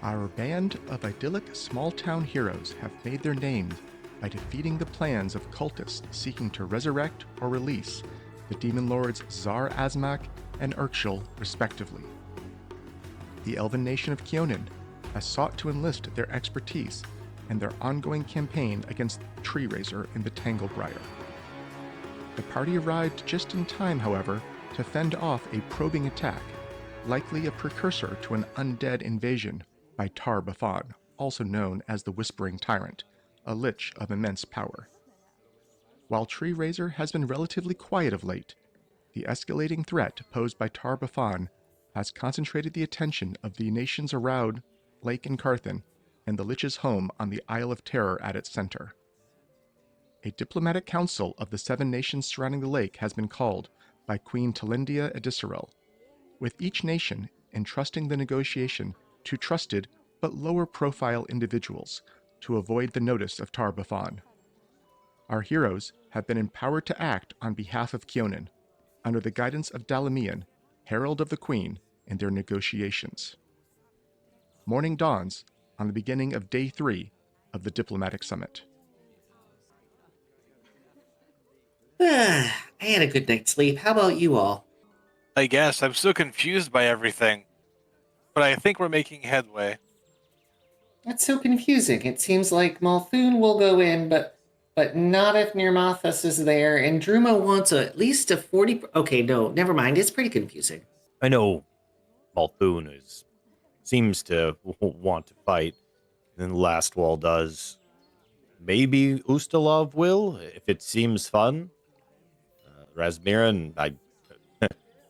Our band of idyllic small-town heroes have made their names by defeating the plans of cultists seeking to resurrect or release the demon lords Zar Azmak and Urkshul, respectively. The Elven nation of Kionin has sought to enlist their expertise in their ongoing campaign against Tree Razor in the Tanglebriar. The party arrived just in time, however, to fend off a probing attack, likely a precursor to an undead invasion by Tar Bathon, also known as the Whispering Tyrant, a lich of immense power. While Tree Razor has been relatively quiet of late, the escalating threat posed by Tar Bathon has concentrated the attention of the nations around Lake Encarthan and the lich's home on the Isle of Terror at its center. A diplomatic council of the 7 nations surrounding the lake has been called by Queen Talindia Edisarel, with each nation entrusting the negotiation to trusted but lower-profile individuals to avoid the notice of Tar Bathon. Our heroes have been empowered to act on behalf of Kionin, under the guidance of Dalamian, Herald of the Queen, in their negotiations. Morning dawns on the beginning of Day 3 of the Diplomatic Summit. I had a good night's sleep. How about you all? I guess I'm still confused by everything, but I think we're making headway. That's so confusing. It seems like Malthun will go in, but not if Nirmathas is there, and Druma wants at least a 40... Okay, no, never mind. It's pretty confusing. I know Malthun seems to want to fight, and then Lastwall does. Maybe Ustalov will, if it seems fun. Razmiran,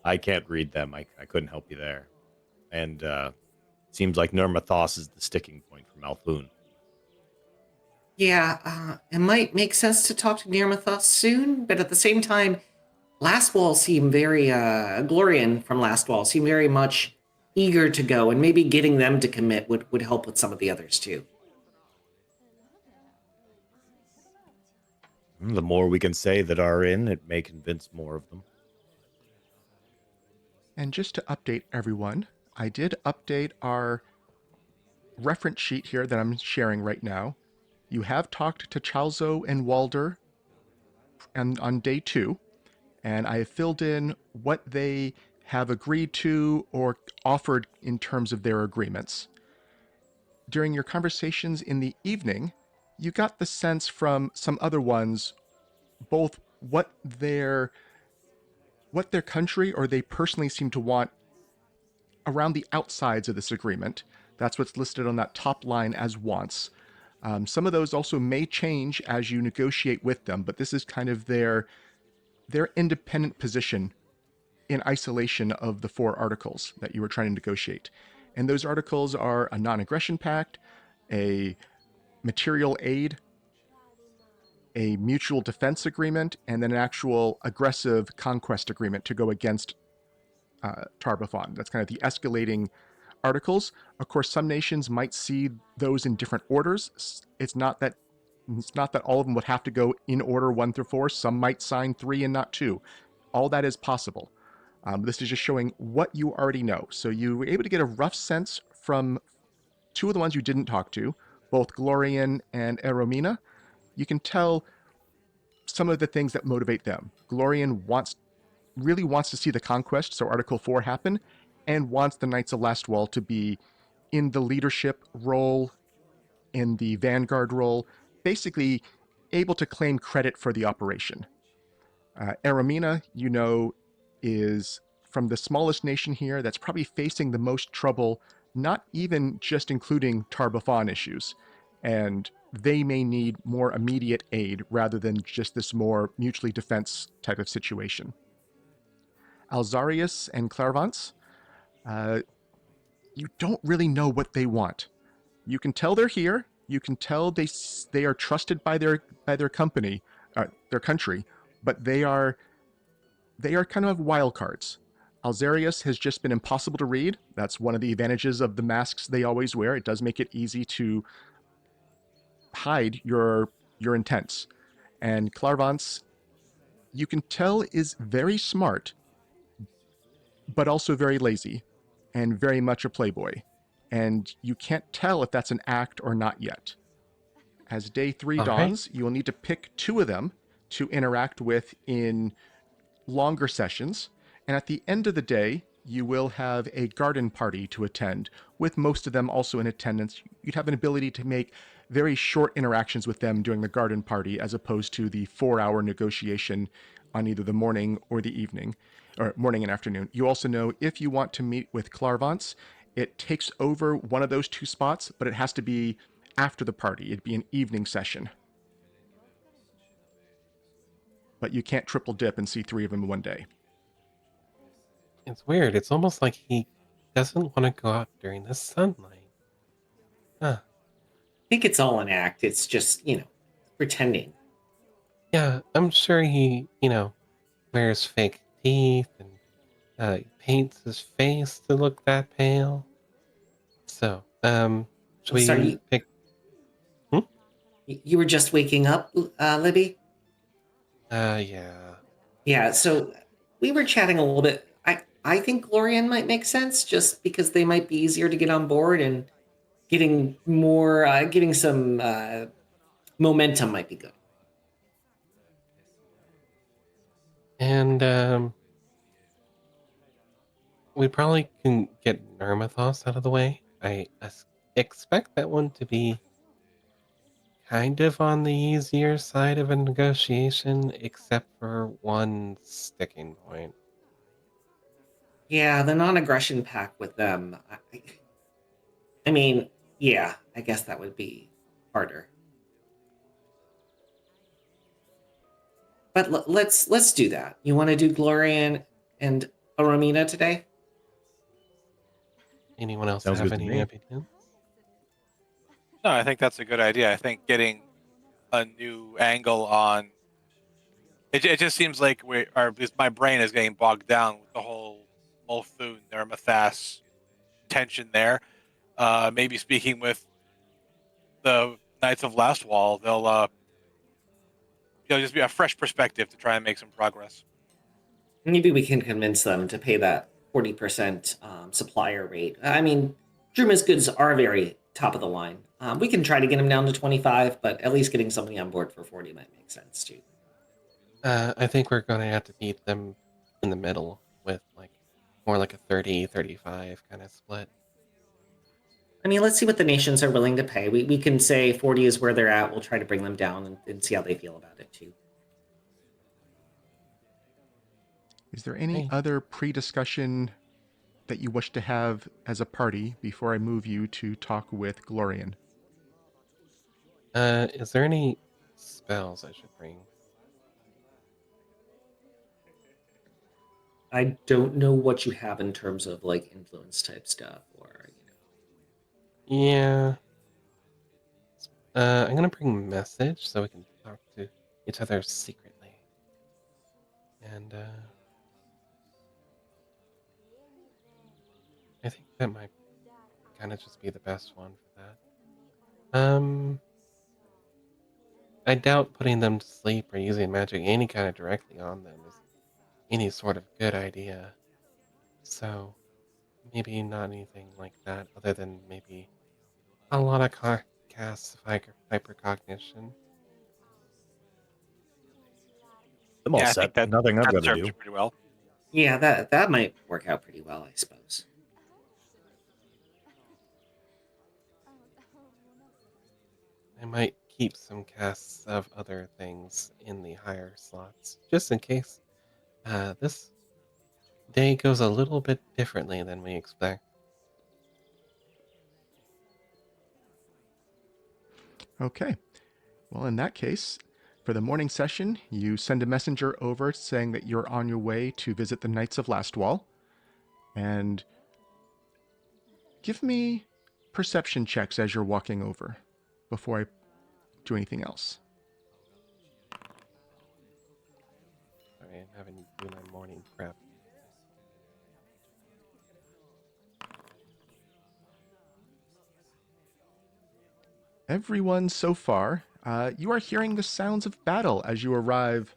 I can't read them. I couldn't help you there. And seems like Nirmathas is the sticking point for Malthun. Yeah, it might make sense to talk to Nirmathas soon, but at the same time, Lastwall seemed very... Glorian from Lastwall seemed very much eager to go, and maybe getting them to commit would help with some of the others too. The more we can say that are in, it may convince more of them. And just to update everyone, I did update our reference sheet here that I'm sharing right now. You have talked to Chalzo and Walder on Day 2, and I have filled in what they have agreed to or offered in terms of their agreements. During your conversations in the evening, you got the sense from some other ones both what their country or they personally seem to want around the outsides of this agreement. That's what's listed on that top line as wants. Some of those also may change as you negotiate with them, but this is kind of their independent position in isolation of the 4 articles that you were trying to negotiate. And those articles are a non-aggression pact, a material aid, a mutual defense agreement, and then an actual aggressive conquest agreement to go against Tar Bathon. That's kind of the escalating articles. Of course, some nations might see those in different orders. It's not that all of them would have to go in order 1 through 4. Some might sign 3 and not 2. All that is possible. This is just showing what you already know. So you were able to get a rough sense from 2 of the ones you didn't talk to, both Glorian and Eromina. You can tell some of the things that motivate them. Glorian really wants to see the conquest, so Article 4 happen, and wants the Knights of Lastwall to be in the leadership role, in the vanguard role, basically able to claim credit for the operation. Eromina, is from the smallest nation here that's probably facing the most trouble, not even just including Tar Bathon issues. And they may need more immediate aid rather than just this more mutually defense type of situation. Alzarius and Clairvance, you don't really know what they want. You can tell they're here. You can tell they are trusted by their company, their country, but they are kind of wild cards. Alzarius has just been impossible to read. That's one of the advantages of the masks they always wear. It does make it easy to hide your intents. And Clairvance, you can tell, is very smart, but also very lazy, and very much a playboy. and you can't tell if that's an act or not yet. As day 3 All right. dawns, you will need to pick 2 of them to interact with in longer sessions, and at the end of the day, you will have a garden party to attend, with most of them also in attendance. You'd have an ability to make very short interactions with them during the garden party, as opposed to the 4-hour negotiation on either the morning or the evening, or morning and afternoon. You also know if you want to meet with Clarvants, it takes over one of those 2 spots, but it has to be after the party. It'd be an evening session. But you can't triple dip and see 3 of them in one day. It's weird. It's almost like he doesn't want to go out during the sunlight. Huh. I think it's all an act. It's just, pretending. Yeah, I'm sure he, wears fake teeth and paints his face to look that pale. So, should we Sorry, pick? you were just waking up, Libby? Yeah. Yeah, so we were chatting a little bit. I think Glorian might make sense just because they might be easier to get on board, and getting some momentum might be good. And we probably can get Nermathos out of the way. I expect that one to be kind of on the easier side of a negotiation, except for one sticking point. Yeah, the non-aggression pact with them. I mean, yeah, I guess that would be harder. But let's do that. You want to do Glorian and Aramina today? Anyone else Sounds have good to any me. opinions? No, I think that's a good idea. I think getting a new angle on it just seems like because my brain is getting bogged down with the whole Mulfoon, Nermathas tension there. Maybe speaking with the Knights of Last Wall, they'll just be a fresh perspective to try and make some progress. Maybe we can convince them to pay that 40% supplier rate. I mean, Druma's goods are very top of the line. We can try to get them down to 25, but at least getting somebody on board for 40 might make sense too. I think we're going to have to beat them in the middle with more like a 30-35 kind of split. I mean, let's see what the nations are willing to pay. We can say 40 is where they're at. We'll try to bring them down and see how they feel about it too. Is there any Hey. other pre-discussion that you wish to have as a party before I move you to talk with Glorian? Is there any spells I should bring? I don't know what you have in terms of like influence type stuff or Yeah. I'm gonna bring message so we can talk to each other secretly. And I think that might kind of just be the best one for that. I doubt putting them to sleep or using magic any kind of directly on them is any sort of good idea. So maybe not anything like that, other than maybe a lot of casts of hypercognition. I'm all Yeah, I set. think that Nothing I've got to serves do. you pretty well. yeah, that might work out pretty well, I suppose. I might keep some casts of other things in the higher slots, just in case this day goes a little bit differently than we expect. Okay. Well, in that case, for the morning session, you send a messenger over saying that you're on your way to visit the Knights of Lastwall. And give me perception checks as you're walking over before I do anything else. Sorry, I'm having to do my morning prep. Everyone so far, you are hearing the sounds of battle as you arrive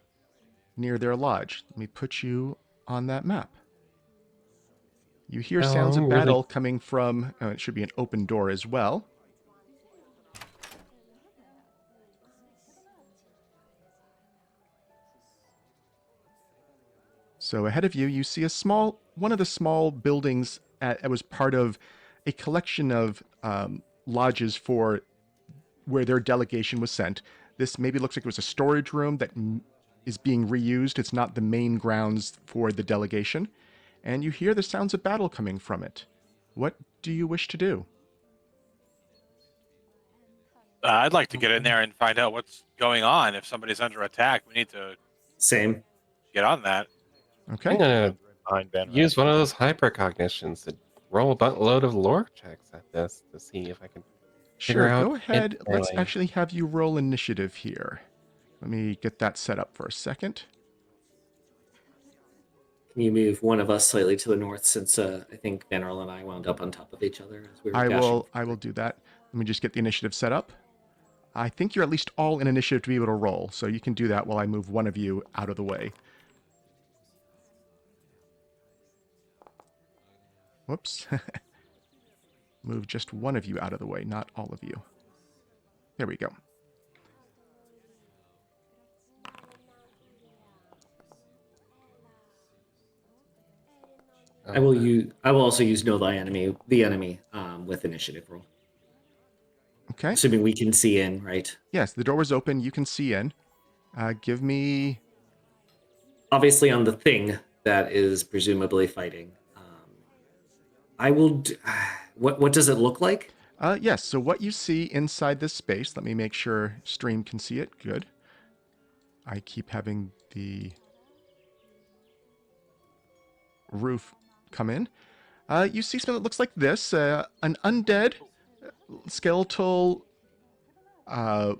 near their lodge. Let me put you on that map. You hear sounds of really- battle coming from, it should be an open door as well. So ahead of you, you see one of the small buildings that was part of a collection of lodges for where their delegation was sent. This maybe looks like it was a storage room that is being reused. It's not the main grounds for the delegation. And you hear the sounds of battle coming from it. What do you wish to do? I'd like to get in there and find out what's going on. If somebody's under attack, we need to Same. get on that. Okay. I'm gonna Behind Vanarel. use one of those hypercognitions to roll a buttload of lore checks at this to see if I can. Sure, out go ahead. Let's entirely. actually have you roll initiative here. Let me get that set up for a second. Can you move one of us slightly to the north since I think Vanarel and I wound up on top of each other as we were dashing? I will do that. Let me just get the initiative set up. I think you're at least all in initiative to be able to roll, so you can do that while I move one of you out of the way. Whoops. Move just one of you out of the way, not all of you. There we go. I will also use Know the enemy with initiative roll. Okay. Assuming we can see in, right? Yes, the door was open. You can see in. Give me... Obviously on the thing that is presumably fighting. I will... What does it look like? Yes, so what you see inside this space, let me make sure stream can see it. Good. I keep having the roof come in. You see something that looks like this. An undead skeletal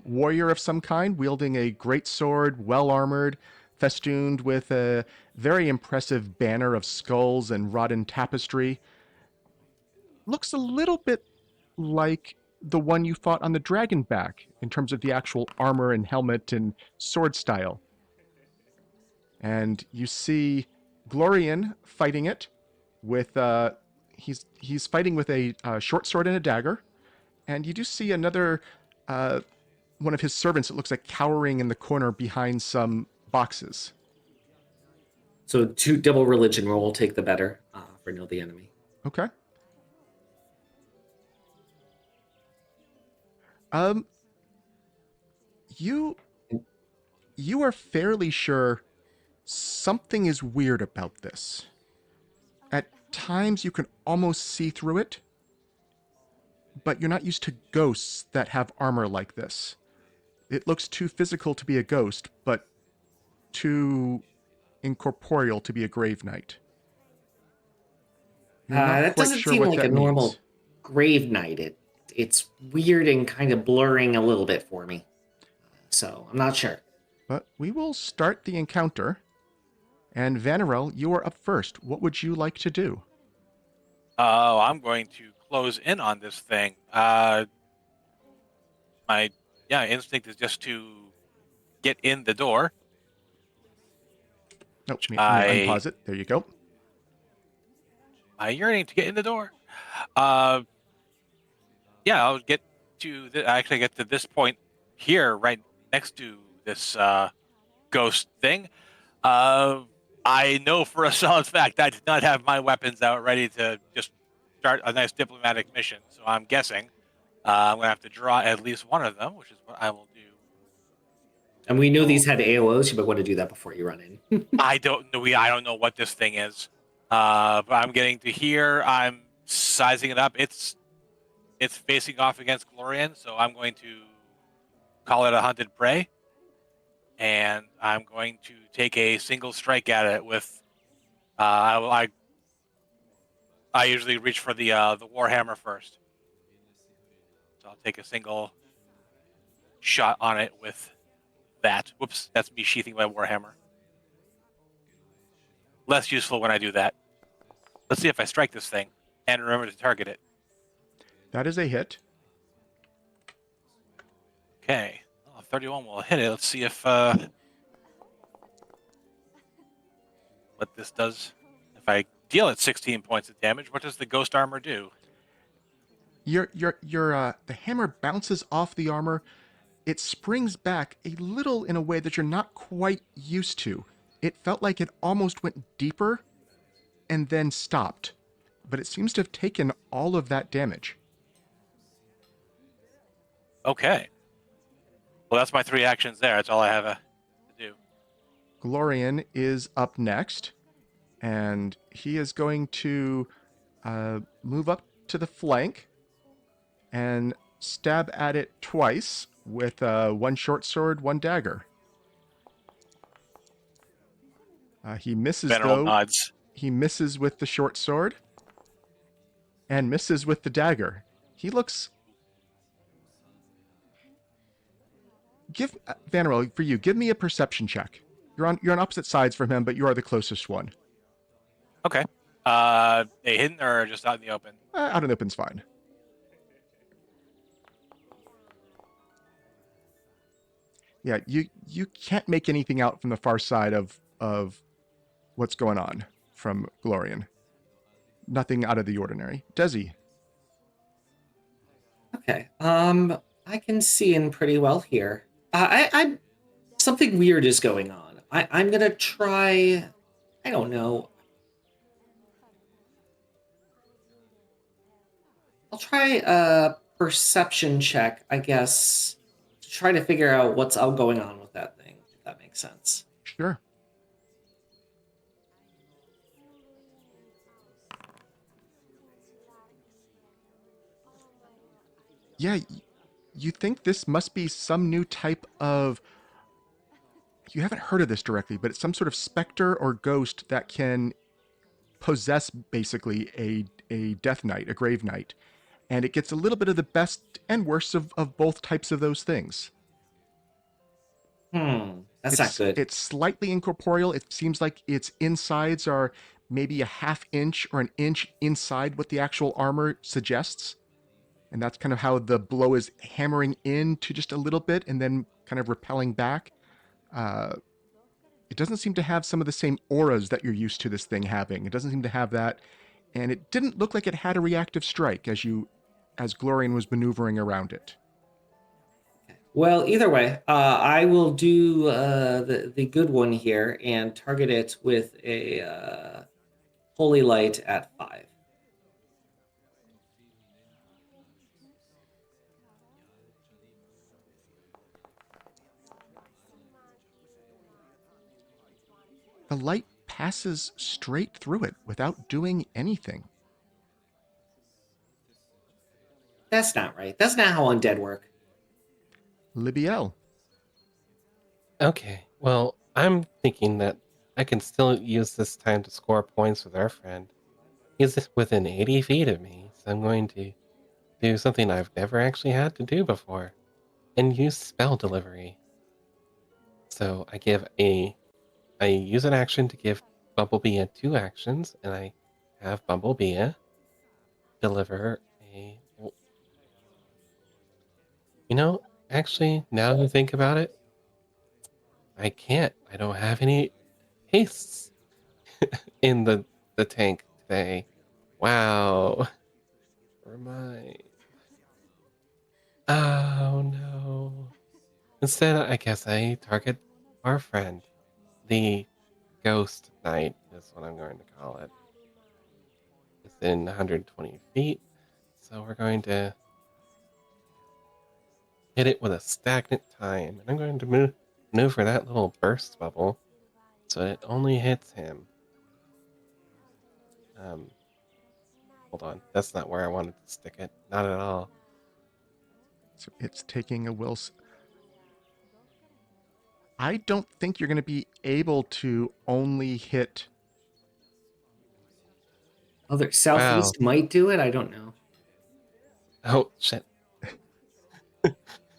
warrior of some kind wielding a great sword, well armored, festooned with a very impressive banner of skulls and wroughten tapestry. Looks a little bit like the one you fought on the Dragonback in terms of the actual armor and helmet and sword style. And you see Glorian fighting it with he's fighting with a short sword and a dagger. And you do see another one of his servants that looks like cowering in the corner behind some boxes. So 2 double religion roll will take the better for Know the enemy. Okay. You are fairly sure something is weird about this. At times you can almost see through it, but you're not used to ghosts that have armor like this. It looks too physical to be a ghost, but too incorporeal to be a grave knight. You're not That quite doesn't sure seem what like that a normal means. grave knight. It's weird and kind of blurring a little bit for me. So I'm not sure. But we will start the encounter. And Vanarel, you are up first. What would you like to do? Oh, I'm going to close in on this thing. My instinct is just to get in the door. Nope, let me unpause it. There you go. My yearning to get in the door. I'll get to actually get to this point here, right next to this ghost thing. I know for a solid fact I did not have my weapons out ready to just start a nice diplomatic mission. So I'm guessing I'm gonna have to draw at least one of them, which is what I will do. And we know these had AOs. You might want to do that before you run in. I don't know what this thing is. But I'm getting to here. I'm sizing it up. It's facing off against Glorian, so I'm going to call it a hunted prey. And I'm going to take a single strike at it with I usually reach for the warhammer first. So I'll take a single shot on it with that. Whoops, that's me sheathing my warhammer. Less useful when I do that. Let's see if I strike this thing and remember to target it. That is a hit. Okay. Well, 31 will hit it. Let's see if what this does. If I deal it 16 points of damage. What does the ghost armor do? The hammer bounces off the armor. It springs back a little in a way that you're not quite used to. It felt like it almost went deeper and then stopped, but it seems to have taken all of that damage. Okay. Well, that's my 3 actions there. That's all I have to do. Glorian is up next, and he is going to move up to the flank and stab at it twice with one short sword, one dagger. He misses, Vanarel though. nods. He misses with the short sword and misses with the dagger. He looks... Vanarel, for you, give me a perception check. You're on opposite sides from him, but you are the closest one. Okay. A hidden or just out in the open? Out in the open's fine. Yeah, you can't make anything out from the far side of what's going on from Glorian. Nothing out of the ordinary. Dezi. Okay. I can see in pretty well here. I something weird is going on. I'm gonna try. I don't know. I'll try a perception check, I guess, to try to figure out what's all going on with that thing, if that makes sense. Sure. Yeah, you think this must be some new type of... You haven't heard of this directly, but it's some sort of specter or ghost that can possess basically a death knight, a grave knight. And it gets a little bit of the best and worst of both types of those things. That's not good. It's slightly incorporeal. It seems like its insides are maybe a half inch or an inch inside what the actual armor suggests. And that's kind of how the blow is hammering into just a little bit and then kind of repelling back. It doesn't seem to have some of the same auras that you're used to this thing having. It doesn't seem to have that. And it didn't look like it had a reactive strike as Glorian was maneuvering around it. Well, either way, I will do the good one here and target it with a holy light at 5. The light passes straight through it without doing anything. That's not right. That's not how undead work. Libbiel. Okay, well, I'm thinking that I can still use this time to score points with our friend. He's within 80 feet of me, so I'm going to do something I've never actually had to do before and use spell delivery. So I use an action to give Bumblebee 2 actions, and I have Bumblebee deliver a... actually, now that I think about it, I can't. I don't have any hastes in the tank today. Wow. Remind. Oh no. Instead, I guess I target our friend. The Ghost Knight is what I'm going to call it. Within 120 feet. So we're going to hit it with a stagnant time. And I'm going to maneuver that little burst bubble so it only hits him. Hold on. That's not where I wanted to stick it. Not at all. So it's taking a will... I don't think you're going to be able to only hit... Other southeast might do it. I don't know. Oh, shit.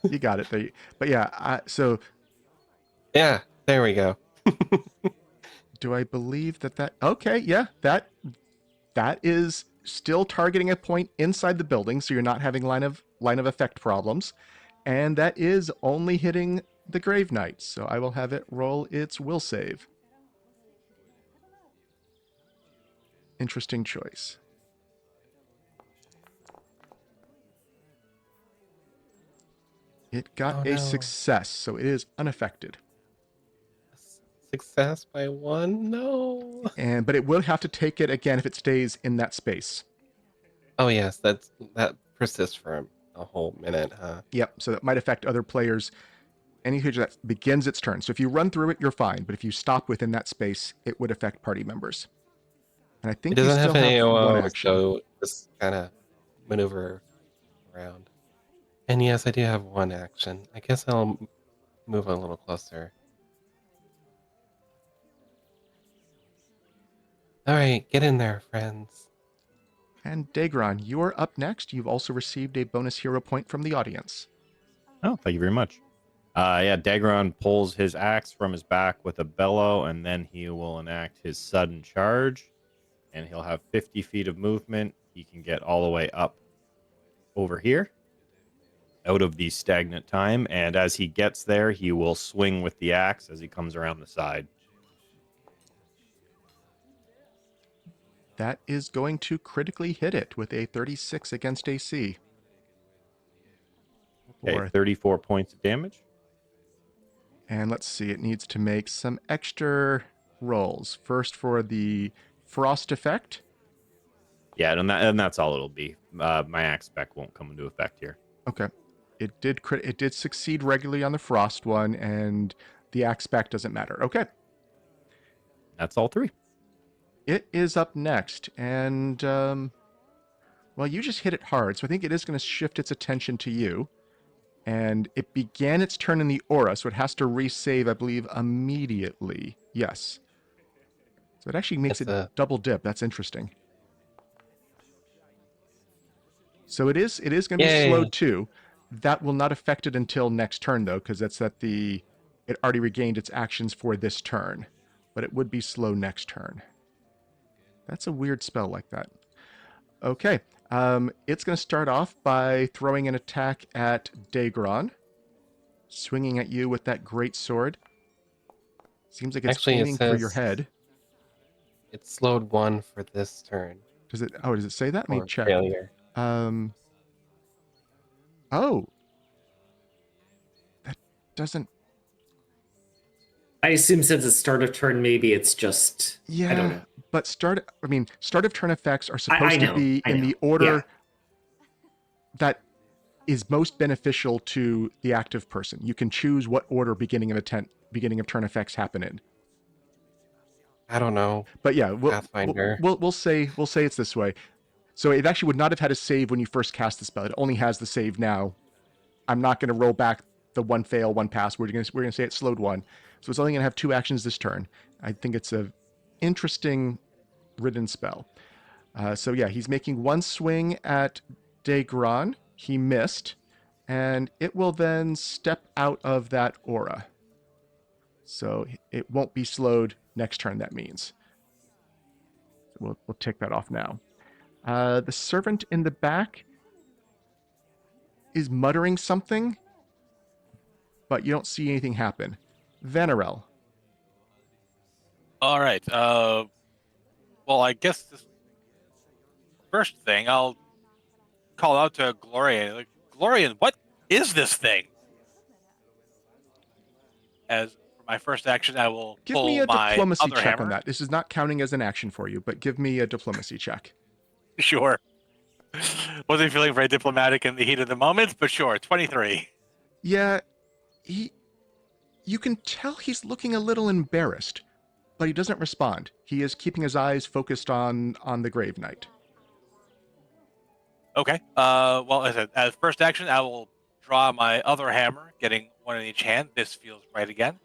You got it. There. But yeah, so... Yeah, there we go. Do I believe that... Okay, yeah, that is still targeting a point inside the building, so you're not having line of effect problems. And that is only hitting the Grave Knight, so I will have it roll its will save. Interesting choice. It got Oh, a no. success, so it is unaffected. Success by 1? No. But it will have to take it again if it stays in that space. Oh, yes, that persists for a whole minute, huh? Yep, so that might affect other players. Any creature that begins its turn. So if you run through it, you're fine. But if you stop within that space, it would affect party members. And I It think you doesn't still have an have one AOO, action. so just kind of maneuver around. And yes, I do have one action. I guess I'll move a little closer. All right, get in there, friends. And Daegron, you're up next. You've also received a bonus hero point from the audience. Oh, thank you very much. Yeah, Daegron pulls his axe from his back with a bellow, and then he will enact his sudden charge, and he'll have 50 feet of movement. He can get all the way up over here, out of the stagnant time, and as he gets there, he will swing with the axe as he comes around the side. That is going to critically hit it with a 36 against AC. Okay, 34 points of damage. And let's see, it needs to make some extra rolls. First for the frost effect. Yeah, and that's all it'll be. My axe spec won't come into effect here. Okay. It did succeed regularly on the frost one, and the axe spec doesn't matter. Okay. That's all 3. It is up next, and well, you just hit it hard, so I think it is going to shift its attention to you. And it began its turn in the aura, so it has to resave, I believe, immediately. Yes. So it actually makes It's it a- double dip. That's interesting. So it is going to be Yay. slowed too. That will not affect it until next turn, though, because that's at it already regained its actions for this turn. But it would be slow next turn. That's a weird spell like that. Okay. It's going to start off by throwing an attack at Daegron, swinging at you with that great sword. Seems like it's Actually, it aiming for your says- head. It's slowed 1 for this turn. Does it? Oh, does it say that? Let me Or check. failure. Oh, that doesn't. I assume since it's start of turn, maybe it's just Yeah, I don't know. but start of turn effects are I supposed to know, be I in know. the order Yeah. that is most beneficial to the active person. You can choose what order beginning of turn effects happen in. I don't know. But yeah, Pathfinder. we'll say it's this way. So it actually would not have had a save when you first cast the spell. It only has the save now. I'm not going to roll back the one fail, one pass. We're going to say it slowed 1. So it's only going to have 2 actions this turn. I think it's a interesting written spell. So yeah, he's making 1 swing at Daegron. He missed, and it will then step out of that aura. So it won't be slowed next turn, that means. We'll take that off now. The servant in the back is muttering something, but you don't see anything happen. Vanarel. All right. Well, I guess this first thing I'll call out to Glorian. Like, Glorian, what is this thing? As for my first action, I will Give pull me a my diplomacy other check hammer. on that. This is not counting as an action for you, but give me a diplomacy check. Sure. Wasn't feeling very diplomatic in the heat of the moment, but sure, 23. Yeah, you can tell he's looking a little embarrassed, but he doesn't respond. He is keeping his eyes focused on the Grave Knight. Okay. Well, as first action, I will draw my other hammer, getting 1 in each hand. This feels right again.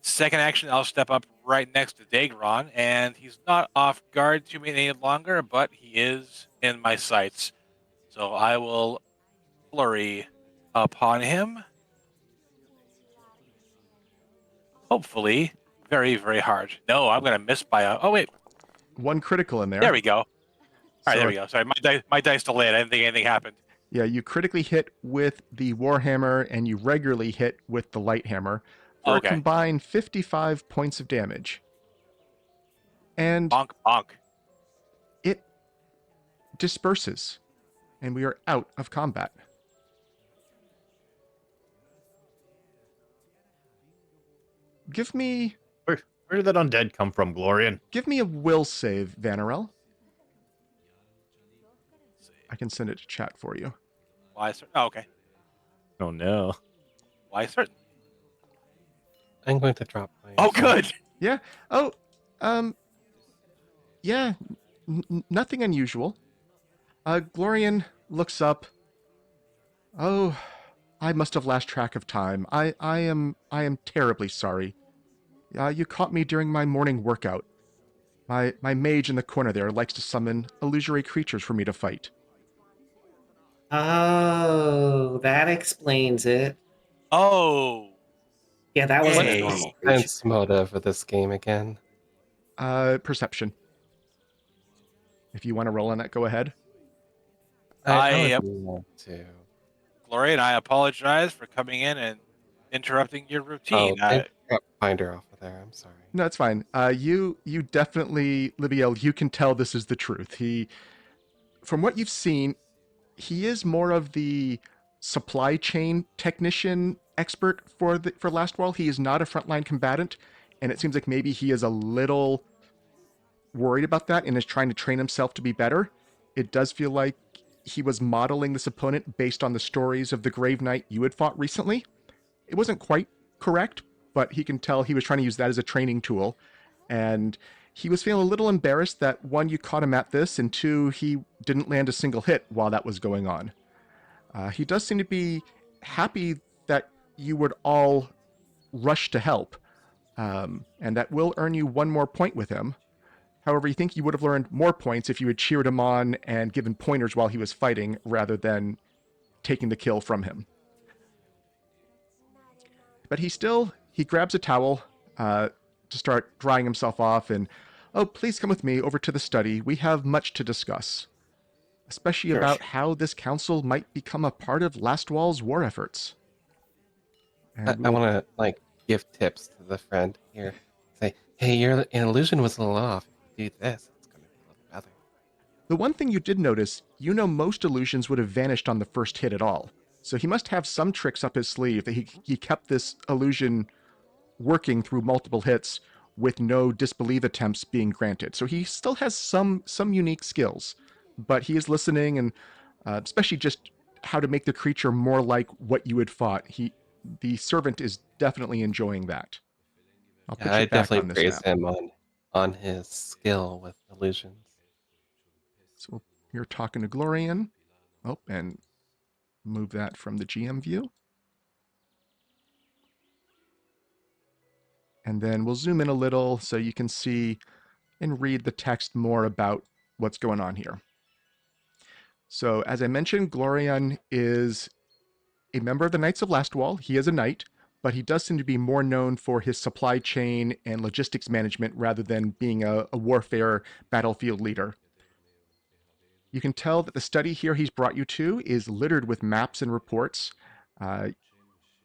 Second action, I'll step up right next to Daegron, and he's not off guard to me any longer, but he is in my sights. So I will flurry upon him. Hopefully, very, very hard. No, I'm going to miss by a... Oh, wait. 1 critical in there. There we go. All right, So- there we go. Sorry, my dice delayed. I didn't think anything happened. Yeah, you critically hit with the Warhammer, and you regularly hit with the Light Hammer for Okay. a combined 55 points of damage. And Bonk, bonk. disperses, and we are out of combat. Give me Where did that undead come from, Glorian? a will save, Vanarel. I can send it to chat for you. Why? Oh, okay. Oh no. Why certain? I'm going to drop my. Oh, good. Yeah. Oh, yeah. Nothing unusual. Glorian looks up. Oh, I must have lost track of time. I am terribly sorry. You caught me during my morning workout. My mage in the corner there likes to summon illusory creatures for me to fight. Oh, that explains it. Oh. Yeah, that wasn't a Yay. normal creature. Sense motive of this game again. Perception. If you want to roll on that, go ahead. I would love to. Gloria and I apologize for coming in and interrupting your routine. I got Finder off of there. I'm sorry. No, it's fine. You definitely, Libbiel, you can tell this is the truth. From what you've seen, he is more of the supply chain technician expert for Last Wall. He is not a frontline combatant, and it seems like maybe he is a little worried about that and is trying to train himself to be better. It does feel like he was modeling this opponent based on the stories of the Grave Knight you had fought recently. It wasn't quite correct, but he can tell he was trying to use that as a training tool. And he was feeling a little embarrassed that, one, you caught him at this, and two, he didn't land a single hit while that was going on. He does seem to be happy that you would all rush to help, and that will earn you one more point with him. However, you think you would have learned more points if you had cheered him on and given pointers while he was fighting, rather than taking the kill from him. But he grabs a towel to start drying himself off, and, oh, please come with me over to the study. We have much to discuss, especially about how this council might become a part of Last Wall's war efforts. And I want to give tips to the friend here. Say, hey, your illusion was a little off. If you do this, it's going to be a little better. The one thing you did notice, most illusions would have vanished on the first hit at all. So he must have some tricks up his sleeve that he kept this illusion working through multiple hits with no disbelieve attempts being granted. So he still has some unique skills, but he is listening, and especially just how to make the creature more like what you had fought. The servant is definitely enjoying that. I'll put I you back on definitely this praise map. him on his skill with illusions. So you're talking to Glorian. Oh, and move that from the GM view. And then we'll zoom in a little so you can see and read the text more about what's going on here. So as I mentioned, Glorian is a member of the Knights of Last Wall. He is a knight, but he does seem to be more known for his supply chain and logistics management rather than being a warfare battlefield leader. You can tell that the study here he's brought you to is littered with maps and reports.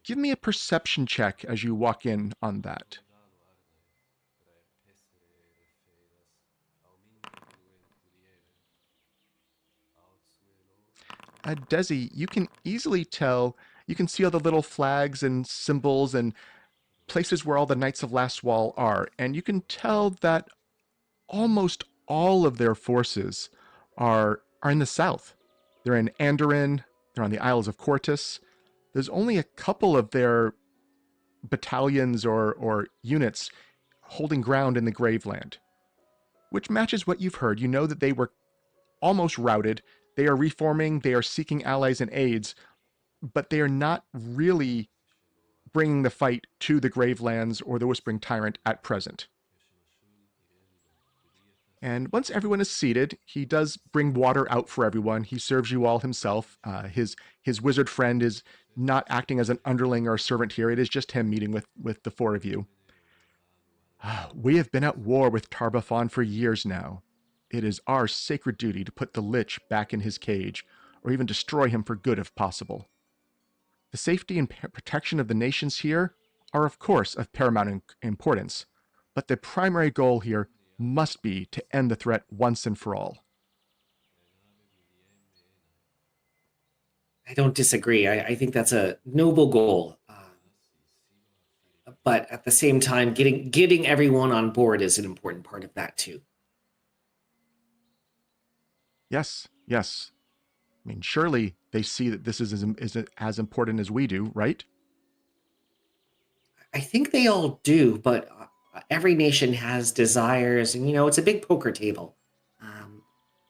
Give me a perception check as you walk in on that. Dezi, you can easily tell, you can see all the little flags and symbols and places where all the Knights of Last Wall are, and you can tell that almost all of their forces are in the south. They're in Andoran, they're on the Isles of Cortus. There's only a couple of their battalions or units holding ground in the Graveland, which matches what you've heard. You know that they were almost routed. They are reforming, they are seeking allies and aids, but they are not really bringing the fight to the Gravelands or the Whispering Tyrant at present. And once everyone is seated, he does bring water out for everyone. He serves you all himself. His wizard friend is not acting as an underling or a servant here. It is just him meeting with the four of you. We have been at war with Tarbafon for years now. It is our sacred duty to put the Lich back in his cage, or even destroy him for good if possible. The safety and protection of the nations here are of course of paramount importance, but the primary goal here must be to end the threat once and for all. I don't disagree. I think that's a noble goal. But at the same time, getting everyone on board is an important part of that too. Yes, yes. I mean, surely they see that this is as important as we do, right? I think they all do, but every nation has desires, and it's a big poker table.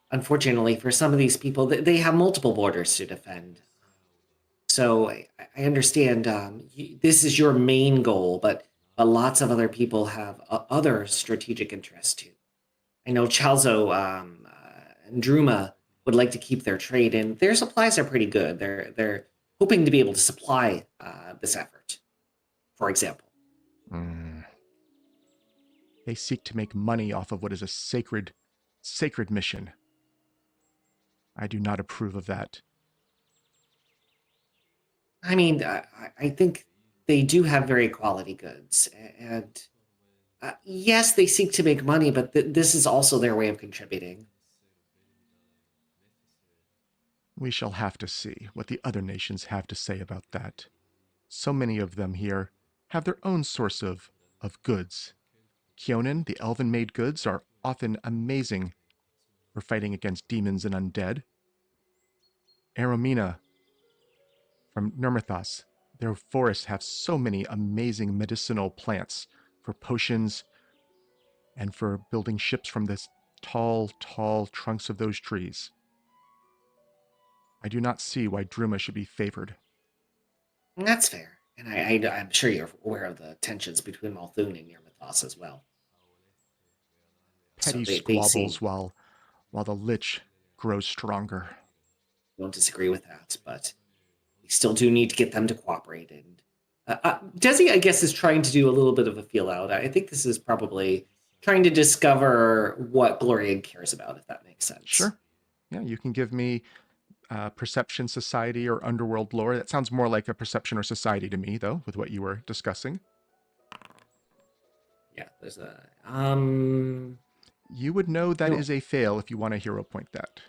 Unfortunately, for some of these people, they have multiple borders to defend. So I understand this is your main goal, but lots of other people have other strategic interests too. I know Chalzo and Druma would like to keep their trade, and their supplies are pretty good. They're hoping to be able to supply this effort, for example. Mm. They seek to make money off of what is a sacred mission. I do not approve of that. I mean, I think they do have very quality goods, and yes, they seek to make money, but this is also their way of contributing. We shall have to see what the other nations have to say about that. So many of them here have their own source of goods. Kionin, the elven-made goods, are often amazing for fighting against demons and undead. Aromina from Nermathos, their forests have so many amazing medicinal plants for potions and for building ships from the tall, tall trunks of those trees. I do not see why Druma should be favored. And that's fair, and I'm sure you're aware of the tensions between Malthun and Yermathos as well. So Petty they seem squabbles while the Lich grows stronger. don't disagree with that, but we still do need to get them to cooperate. And Dezi, I guess, is trying to do a little bit of a feel out. I think this is probably trying to discover what Glorian cares about, if that makes sense. Sure. Yeah, you can give me perception, society, or underworld lore. That sounds more like a perception or society to me, though, with what you were discussing. Yeah, there's a You would know that No. is a fail if you want to hero point that.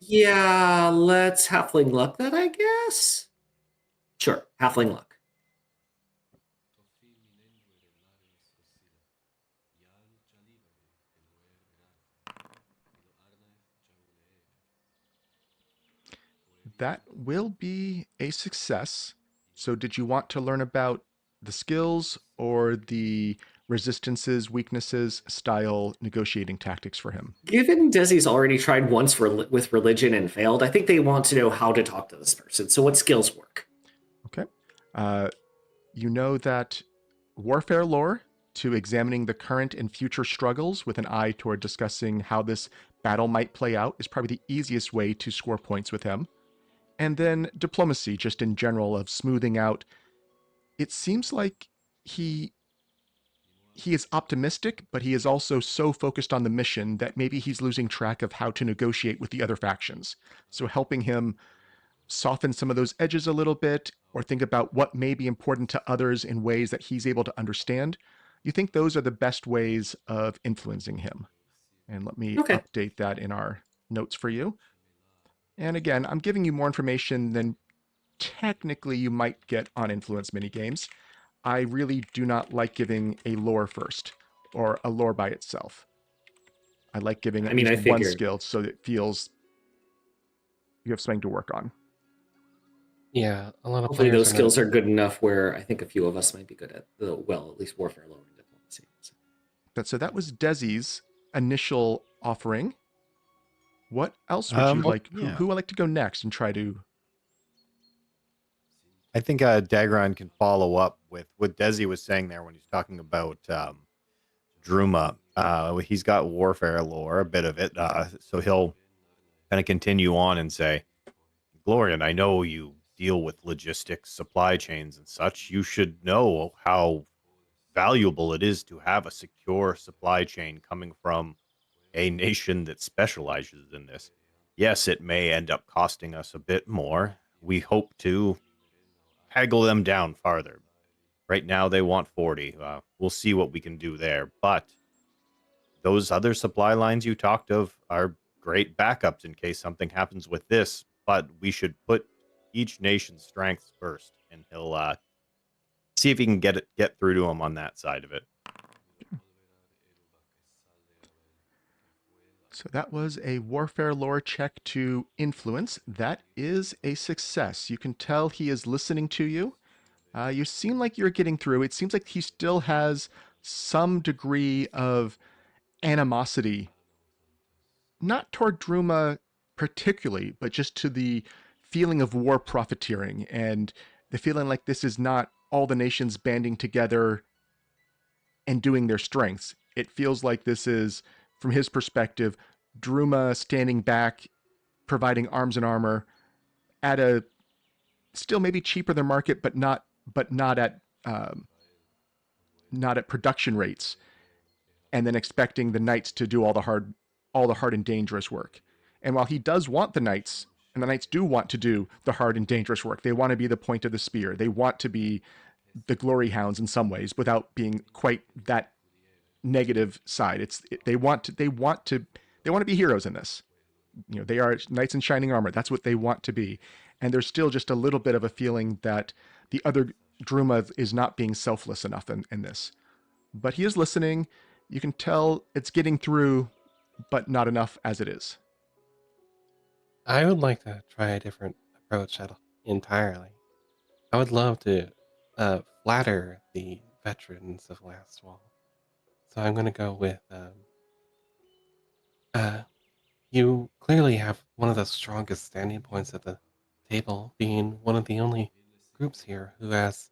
Yeah, let's halfling luck that, I guess. Sure, halfling luck. That will be a success. So did you want to learn about the skills or the resistances, weaknesses, style, negotiating tactics for him? Given Desi's already tried once with religion and failed, I think they want to know how to talk to this person. So what skills work? Okay. You know that warfare lore to examining the current and future struggles with an eye toward discussing how this battle might play out is probably the easiest way to score points with him. And then diplomacy, just in general, of smoothing out. It seems like he is optimistic, but he is also so focused on the mission that maybe he's losing track of how to negotiate with the other factions. So helping him soften some of those edges a little bit, or think about what may be important to others in ways that he's able to understand. You think those are the best ways of influencing him? And let me Okay. update that in our notes for you. And again, I'm giving you more information than technically you might get on influence minigames. I really do not like giving a lore first, or a lore by itself. I like giving at I least one figured. skill so that it feels you have something to work on. Yeah, a lot of Hopefully players those are skills not. are good enough where I think a few of us might be good at at least warfare, lore, and diplomacy. So that was Dezi's initial offering. What else would you like? Yeah. Who would like to go next and try to? I think Daegron can follow up with what Dezi was saying there when he's talking about Druma. He's got warfare lore, a bit of it, so he'll kind of continue on and say, Glorian, I know you deal with logistics, supply chains, and such. You should know how valuable it is to have a secure supply chain coming from a nation that specializes in this. Yes, it may end up costing us a bit more. We hope to haggle them down farther. Right now, they want 40. We'll see what we can do there. But those other supply lines you talked of are great backups in case something happens with this. But we should put each nation's strengths first, and he'll see if he can get through to him on that side of it. So that was a warfare lore check to influence. That is a success. You can tell he is listening to you. You seem like you're getting through. It seems like he still has some degree of animosity, not toward Druma particularly, but just to the feeling of war profiteering and the feeling like this is not all the nations banding together and doing their strengths. It feels like this is, from his perspective, Druma standing back, providing arms and armor at a still maybe cheaper than market, but not at not at production rates, and then expecting the knights to do all the hard and dangerous work. And while he does want the knights, and the knights do want to do the hard and dangerous work, they want to be the point of the spear. They want to be the glory hounds in some ways, without being quite that negative side. They want to be heroes in this. You know, they are knights in shining armor. That's what they want to be. And there's still just a little bit of a feeling that the other Druma is not being selfless enough in this. But he is listening. You can tell it's getting through, but not enough as it is. I would like to try a different approach entirely. I would love to flatter the veterans of Last Wall. So I'm going to go with you clearly have one of the strongest standing points at the table, being one of the only groups here who has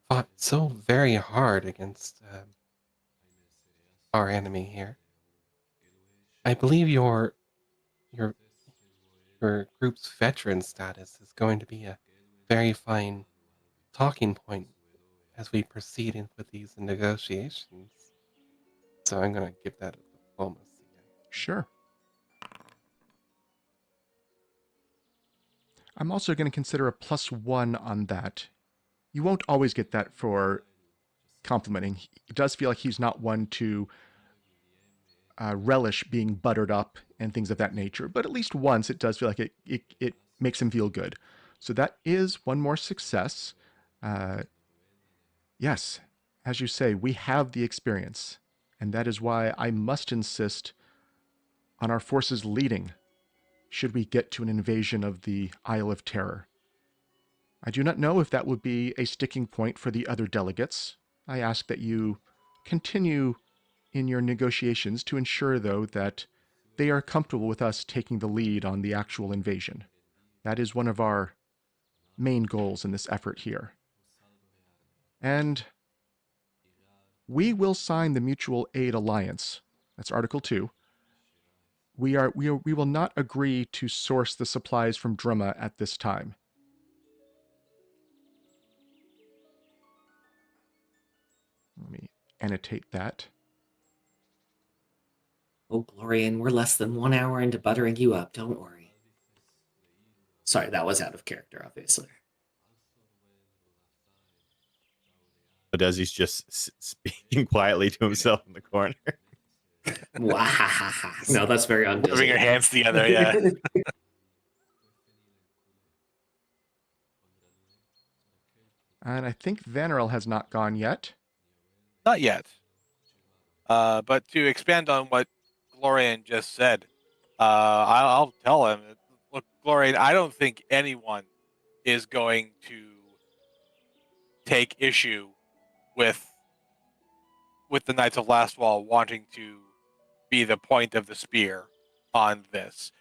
fought so very hard against our enemy here. I believe your your group's veteran status is going to be a very fine talking point as we proceed with these negotiations. So I'm going to give that a diplomacy. Sure. I'm also going to consider a +1 on that. You won't always get that for complimenting. It does feel like he's not one to relish being buttered up and things of that nature, but at least once it does feel like it makes him feel good. So that is one more success. Yes, as you say, we have the experience, and that is why I must insist on our forces leading should we get to an invasion of the Isle of Terror. I do not know if that would be a sticking point for the other delegates. I ask that you continue in your negotiations to ensure, though, that they are comfortable with us taking the lead on the actual invasion. That is one of our main goals in this effort here. And we will sign the Mutual Aid Alliance. That's Article 2. We will not agree to source the supplies from Druma at this time. Let me annotate that. Oh, Glorian, we're less than 1 hour into buttering you up. Don't worry. Sorry, that was out of character, obviously. But Dezi's just speaking quietly to himself in the corner. No, that's very undizzy. Moving your hands together, yeah. And I think Vanarel has not gone yet. Not yet. But to expand on what Glorian just said, I'll tell him, look, Glorian, I don't think anyone is going to take issue with the Knights of Last Wall wanting to be the point of the spear on this.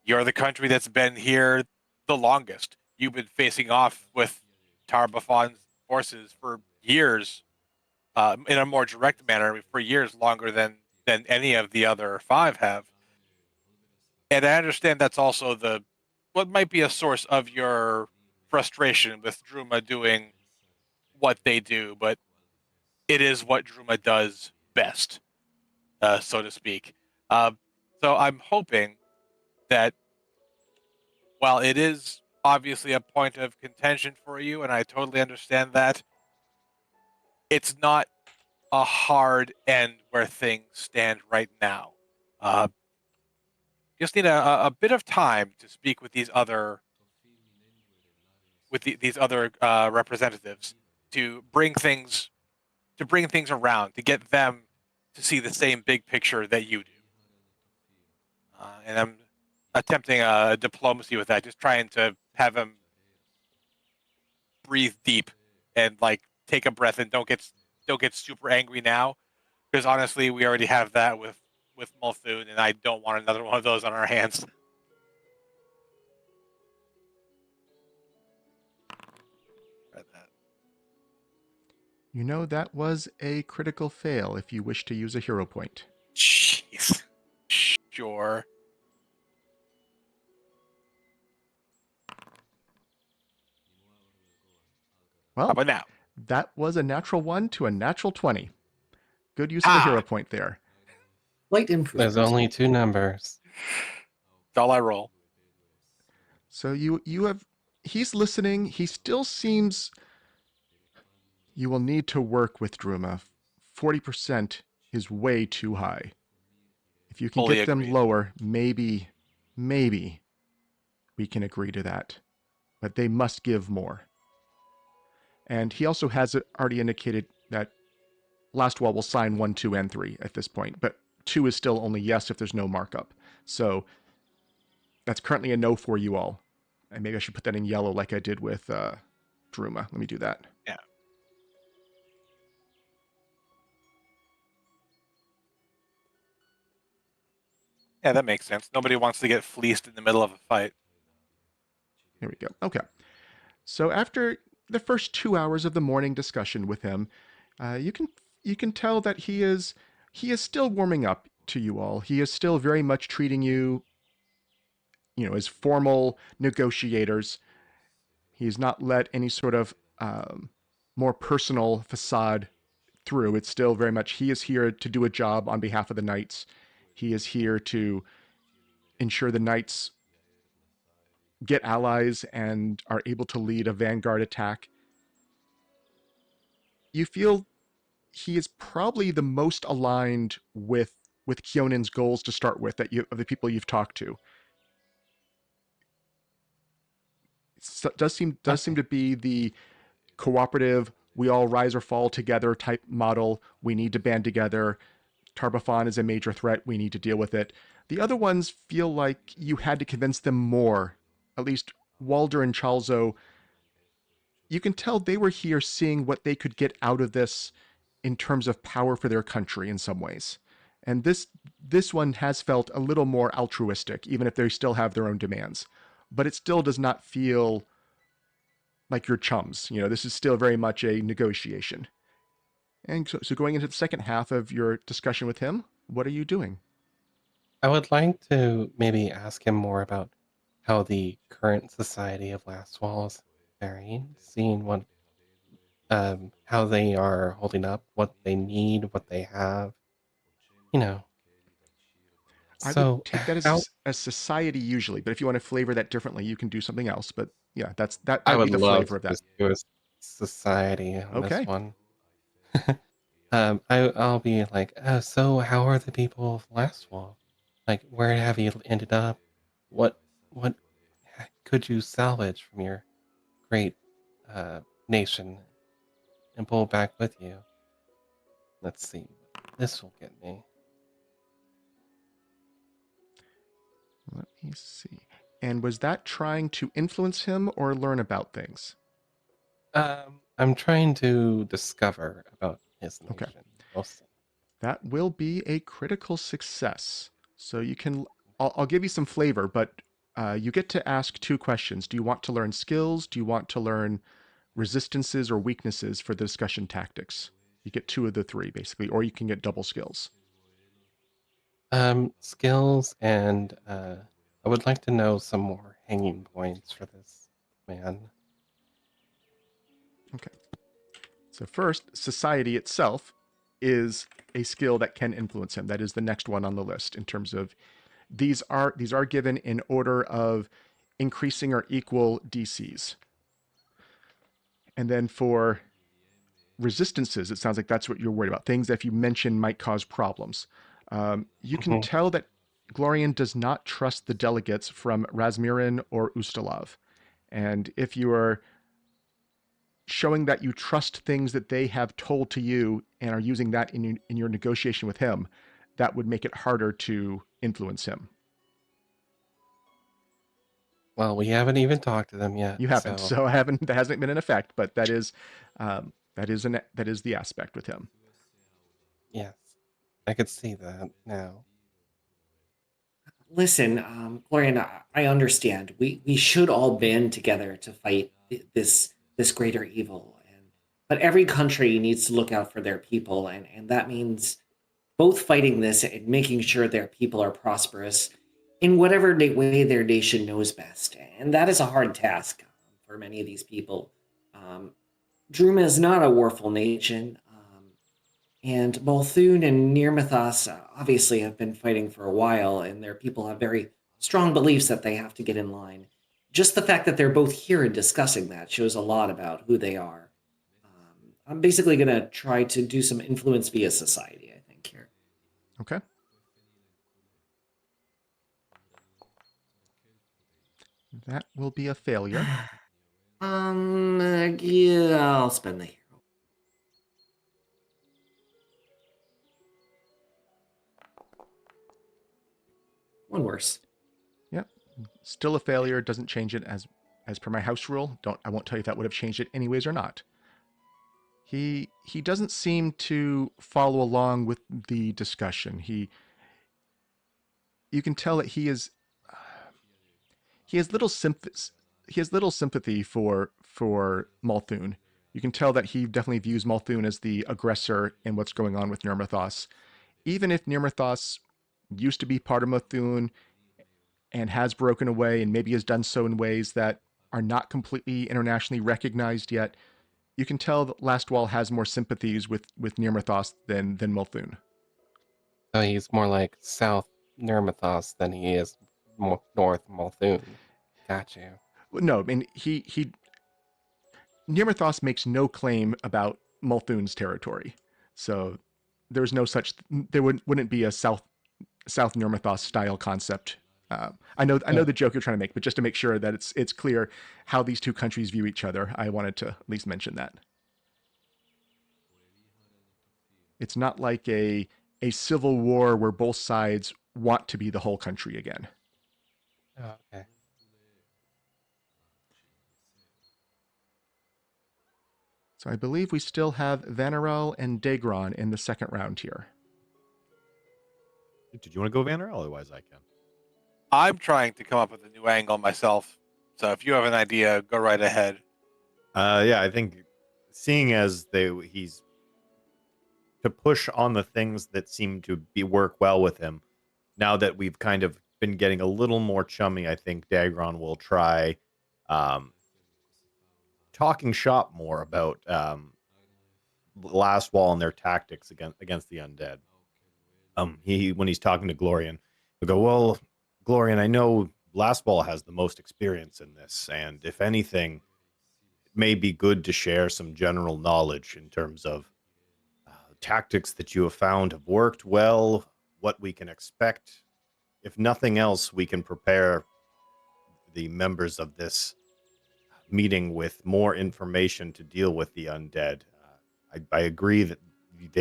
You're the country that's been here the longest. You've been facing off with Tar-Bafon's forces for years, in a more direct manner, for years longer than any of the other 5 have. And I understand that's also what might be a source of your frustration with Druma doing what they do, but it is what Druma does best, so to speak. So I'm hoping that while it is obviously a point of contention for you, and I totally understand that, it's not a hard end where things stand right now. Just need a bit of time to speak with these other with these other representatives to bring things around, to get them to see the same big picture that you do. And I'm attempting a diplomacy with that, just trying to have him breathe deep and like take a breath and don't get super angry now, because honestly, we already have that with Multhoon, and I don't want another one of those on our hands. You know, that was a critical fail if you wish to use a hero point. Jeez. Sure. How Well, about now? that was a natural 1 to a natural 20. Good use of a Ha! hero point there. Light improvement. There's only 2 numbers. That's all I roll. So you have, he's listening. He still seems, you will need to work with Druma. 40% is way too high. If you can Fully get them agreed. lower, maybe we can agree to that. But they must give more. And he also has already indicated that Last Wall will sign 1, 2, and 3 at this point. But 2 is still only yes if there's no markup. So that's currently a no for you all. And maybe I should put that in yellow like I did with Druma. Let me do that. Yeah. Yeah, that makes sense. Nobody wants to get fleeced in the middle of a fight. Here we go. Okay. So after the first 2 hours of the morning discussion with him, you can tell that he is still warming up to you all. He is still very much treating you, as formal negotiators. He's not let any sort of more personal facade through. It's still very much he is here to do a job on behalf of the knights. He is here to ensure the knights get allies and are able to lead a vanguard attack. You feel he is probably the most aligned with Kionan's goals to start with of the people you've talked to. It does seem to be the cooperative, we all rise or fall together type model. We need to band together. Tarbafon is a major threat. We need to deal with it. The other ones feel like you had to convince them more. At least Walder and Chalzo, you can tell they were here seeing what they could get out of this in terms of power for their country in some ways. And this one has felt a little more altruistic, even if they still have their own demands. But it still does not feel like your chums. This is still very much a negotiation. And so going into the second half of your discussion with him, what are you doing? I would like to maybe ask him more about how the current society of Last Wall is faring, seeing what how they are holding up, what they need, what they have. You know. I would So take that how as a society usually, but if you want to flavor that differently, you can do something else. But yeah, that I would be would the love flavor of to that. just do a society on this Okay. one. I'll be like, so how are the people of Last Wall? Like, where have you ended up? What could you salvage from your great nation and pull back with you? Let's see what this will get me. Let me see. And was that trying to influence him or learn about things? I'm trying to discover about his Okay. nation. Mostly. That will be a critical success. So I'll give you some flavor, but you get to ask 2 questions. Do you want to learn skills? Do you want to learn resistances or weaknesses for the discussion tactics? You get 2 of the 3 basically, or you can get double skills. Skills and I would like to know some more hanging points for this man. Okay. So first, society itself is a skill that can influence him. That is the next one on the list in terms of these are given in order of increasing or equal DCs. And then for resistances, it sounds like that's what you're worried about. Things that if you mention might cause problems. You can Mhm. tell that Glorian does not trust the delegates from Razmirin or Ustalav. And if you are showing that you trust things that they have told to you and are using that in your negotiation with him, that would make it harder to influence him. Well, we haven't even talked to them yet. You haven't, so that hasn't been in effect, but that is the aspect with him. Yes, I could see that now. Listen, Glorian, I understand. We should all band together to fight this greater evil, but every country needs to look out for their people, and that means both fighting this and making sure their people are prosperous in whatever way their nation knows best. And that is a hard task for many of these people. Druma is not a warful nation, and Multhun and Nirmathas obviously have been fighting for a while, and their people have very strong beliefs that they have to get in line. Just the fact that they're both here and discussing that shows a lot about who they are. I'm basically going to try to do some influence via society, I think, here. Okay. That will be a failure. Yeah, I'll spend the hero. One worse. Yep. Still a failure. Doesn't change it as per my house rule. I won't tell you if that would have changed it anyways or not. He doesn't seem to follow along with the discussion. You can tell that he has little sympathy for Multhun. You can tell that he definitely views Multhun as the aggressor in what's going on with Nirmathas. Even if Nirmathas used to be part of Multhun and has broken away and maybe has done so in ways that are not completely internationally recognized yet, you can tell that Lastwall has more sympathies with Nirmathas than Multhun. So he's more like South Nirmathas than he is North Multhun. Got you. No, I mean Nirmathas makes no claim about Multhun's territory, so there's no such. There wouldn't be a South Nirmathas style concept. I know the joke you're trying to make, but just to make sure that it's clear how these two countries view each other, I wanted to at least mention that. It's not like a civil war where both sides want to be the whole country again. Oh, okay. So I believe we still have Vanarel and Daegron in the second round here. Did you want to go Vanarel? Otherwise, I can. I'm trying to come up with a new angle myself. So if you have an idea, go right ahead. Yeah, I think seeing as he's to push on the things that seem to work well with him. Now that we've kind of been getting a little more chummy, I think Daegron will try talking shop more about Lastwall and their tactics against the undead. When he's talking to Glorian, he'll go, "Well, Glorian, I know Lastwall has the most experience in this, and if anything, it may be good to share some general knowledge in terms of tactics that you have found have worked well, what we can expect. If nothing else, we can prepare the members of this meeting with more information to deal with the undead. I agree that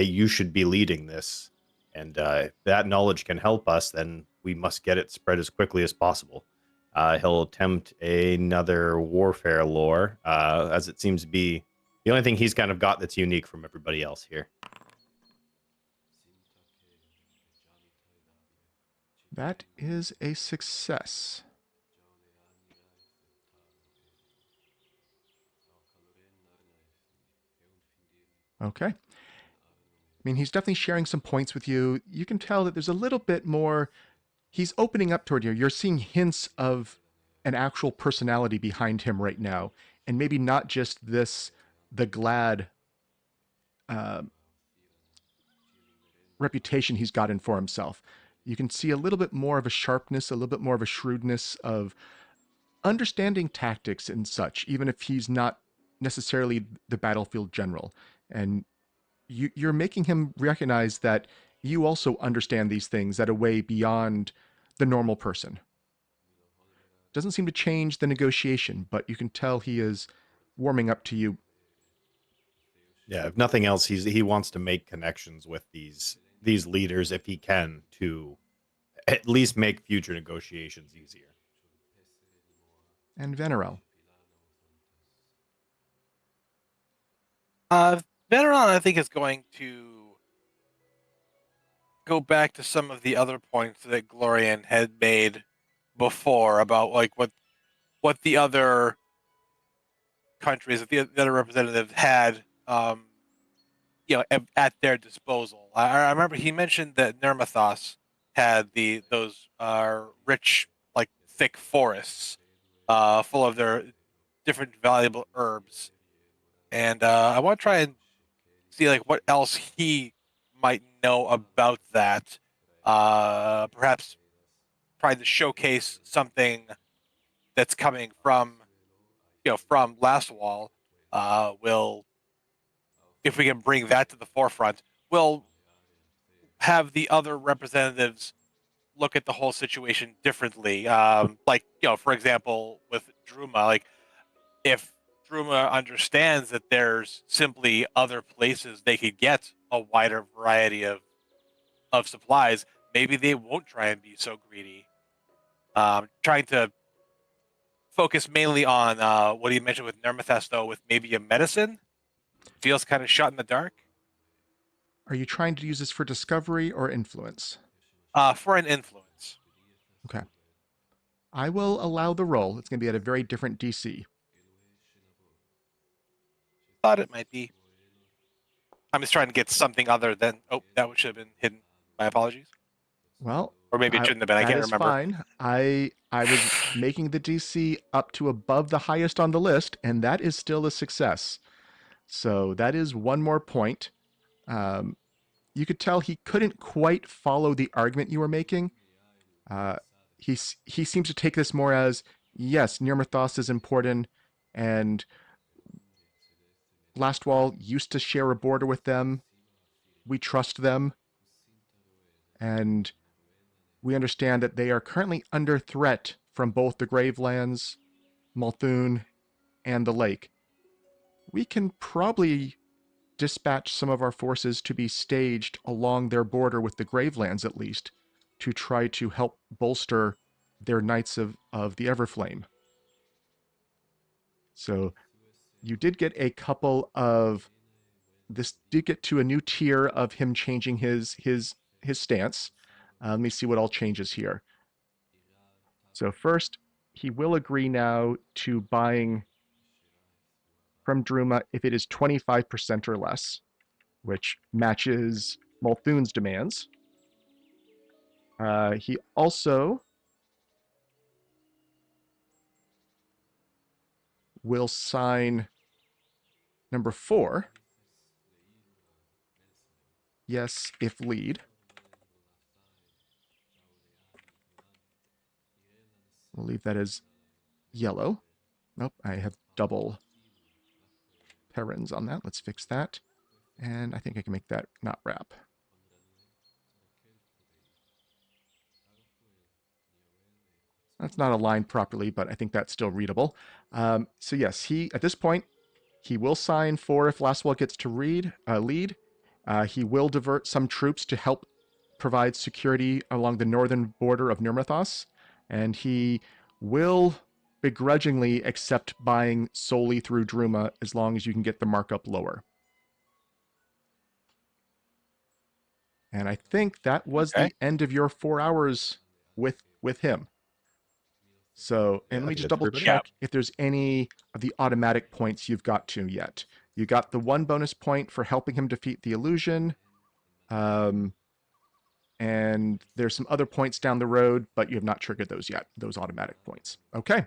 you should be leading this, and if that knowledge can help us, then we must get it spread as quickly as possible." He'll attempt another warfare lore, as it seems to be the only thing he's kind of got that's unique from everybody else here. That is a success. Okay. I mean, he's definitely sharing some points with you. You can tell that there's a little bit more. He's opening up toward you. You're seeing hints of an actual personality behind him right now. And maybe not just the glad reputation he's gotten for himself. You can see a little bit more of a sharpness, a little bit more of a shrewdness of understanding tactics and such, even if he's not necessarily the battlefield general. And you're making him recognize that you also understand these things at a way beyond the normal person. Doesn't seem to change the negotiation, but you can tell he is warming up to you Yeah, if nothing else, he wants to make connections with these leaders if he can, to at least make future negotiations easier. And Vanarel. Veneron, I think, is going to go back to some of the other points that Glorian had made before about like what the other countries, that the other representatives had, at their disposal. I remember he mentioned that Nermathos had those rich, like thick forests, full of their different valuable herbs, and I want to try and see like what else he might know about that. Perhaps try to showcase something that's coming from Last Wall. Will, if we can bring that to the forefront, we'll have the other representatives look at the whole situation differently. Like, for example, with Druma, like if Druma understands that there's simply other places they could get a wider variety of supplies, maybe they won't try and be so greedy. Trying to focus mainly on what you mentioned with Nermathas, though, with maybe a medicine, feels kind of shot in the dark. Are you trying to use this for discovery or influence? For an influence. Okay. I will allow the roll. It's going to be at a very different DC. Thought it might be. I'm just trying to get something other than. Oh, that should have been hidden. My apologies. Well, Or maybe it shouldn't have been. I that can't is remember. fine. I was making the DC up to above the highest on the list, and that is still a success. So that is one more point. You could tell he couldn't quite follow the argument you were making. Uh, he seems to take this more as, yes, Nirmathos is important, and Lastwall used to share a border with them. We trust them, and we understand that they are currently under threat from both the Gravelands, Multhun, and the lake. We can probably dispatch some of our forces to be staged along their border with the Gravelands, at least, to try to help bolster their Knights of the Everflame. So you did get a couple of this did get to a new tier of him changing his stance. Let me see what all changes here. So first, he will agree now to buying from Druma if it is 25% or less, which matches Multhun's demands. He also will sign number 4. Yes, if lead. We'll leave that as yellow. Nope, I have double parens on that. Let's fix that. And I think I can make that not wrap. That's not aligned properly, but I think that's still readable. So yes, at this point, he will sign 4 if Lastwell gets to lead. He will divert some troops to help provide security along the northern border of Nirmathos, and he will begrudgingly accept buying solely through Druma as long as you can get the markup lower. And I think that was Okay. the end of your 4 hours with him. So, and Yeah, let me I just think double that's check if there's any of the automatic points you've got to yet. You got the 1 bonus point for helping him defeat the illusion. And there's some other points down the road, but you have not triggered those yet, those automatic points. Okay.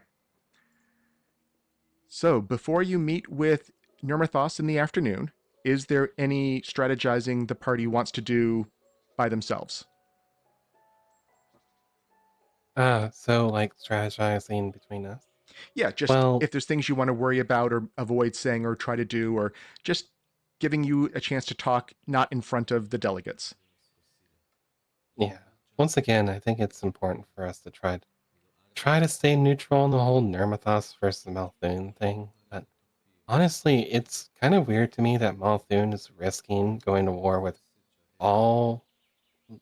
So before you meet with Nirmathos in the afternoon, is there any strategizing the party wants to do by themselves? So like strategizing between us. Yeah, just Well, if there's things you want to worry about or avoid saying or try to do, or just giving you a chance to talk not in front of the delegates. yeah. Once again, I think it's important for us to try to stay neutral on the whole Nermathos versus Malthune thing. But Honestly, it's kind of weird to me that Malthun is risking going to war with all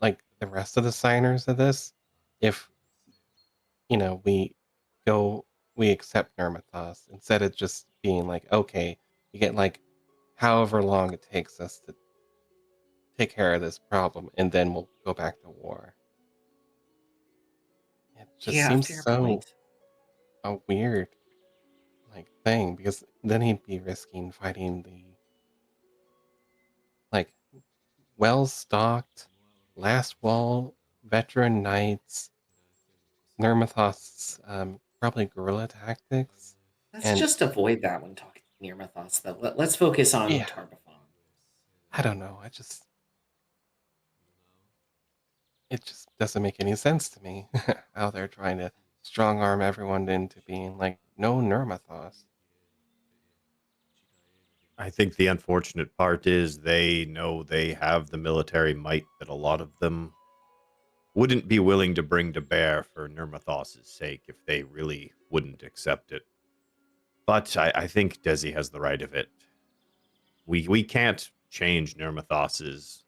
like the rest of the signers of this if we go we accept Nirmathos instead of just being like, okay, you get like however long it takes us to take care of this problem and then we'll go back to war. It just Yeah, seems fair so point. a weird like thing because then he'd be risking fighting the like well stocked last wall veteran knights, Nirmathos, probably guerrilla tactics, Let's and just avoid that when talking near Mythos, though. Let's focus on yeah, Tarbafon. I don't know. It just doesn't make any sense to me how they're trying to strong arm everyone into being like, no Nirmathos. I think the unfortunate part is they know they have the military might that a lot of them wouldn't be willing to bring to bear for Nirmathos's sake if they really wouldn't accept it. But I think Dezi has the right of it. We can't change Nirmathos's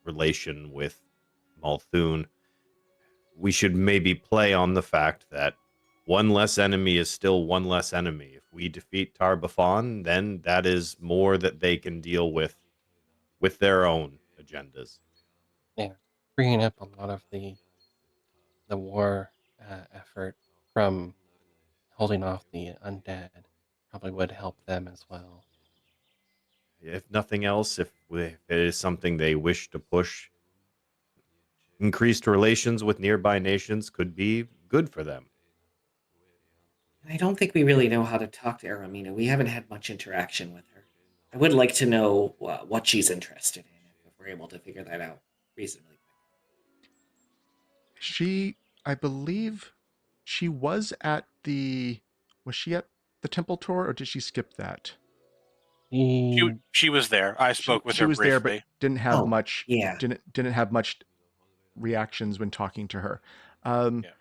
relation with Malthun. We should maybe play on the fact that one less enemy is still one less enemy. If we defeat Tarbafon, then that is more that they can deal with their own agendas. Yeah, bringing up a lot of the war effort from holding off the undead probably would help them as well. If nothing else, if it is something they wish to push, increased relations with nearby nations could be good for them. I don't think we really know how to talk to Aramina. We haven't had much interaction with her. I would like to know what she's interested in, if we're able to figure that out reasonably She, I believe, she was at the. Was she at the temple tour, or did she skip that? The She was there. I spoke with She her was there, but briefly. didn't have quickly. Oh, much. yeah. Didn't have much reactions when talking to her. Um, Yeah.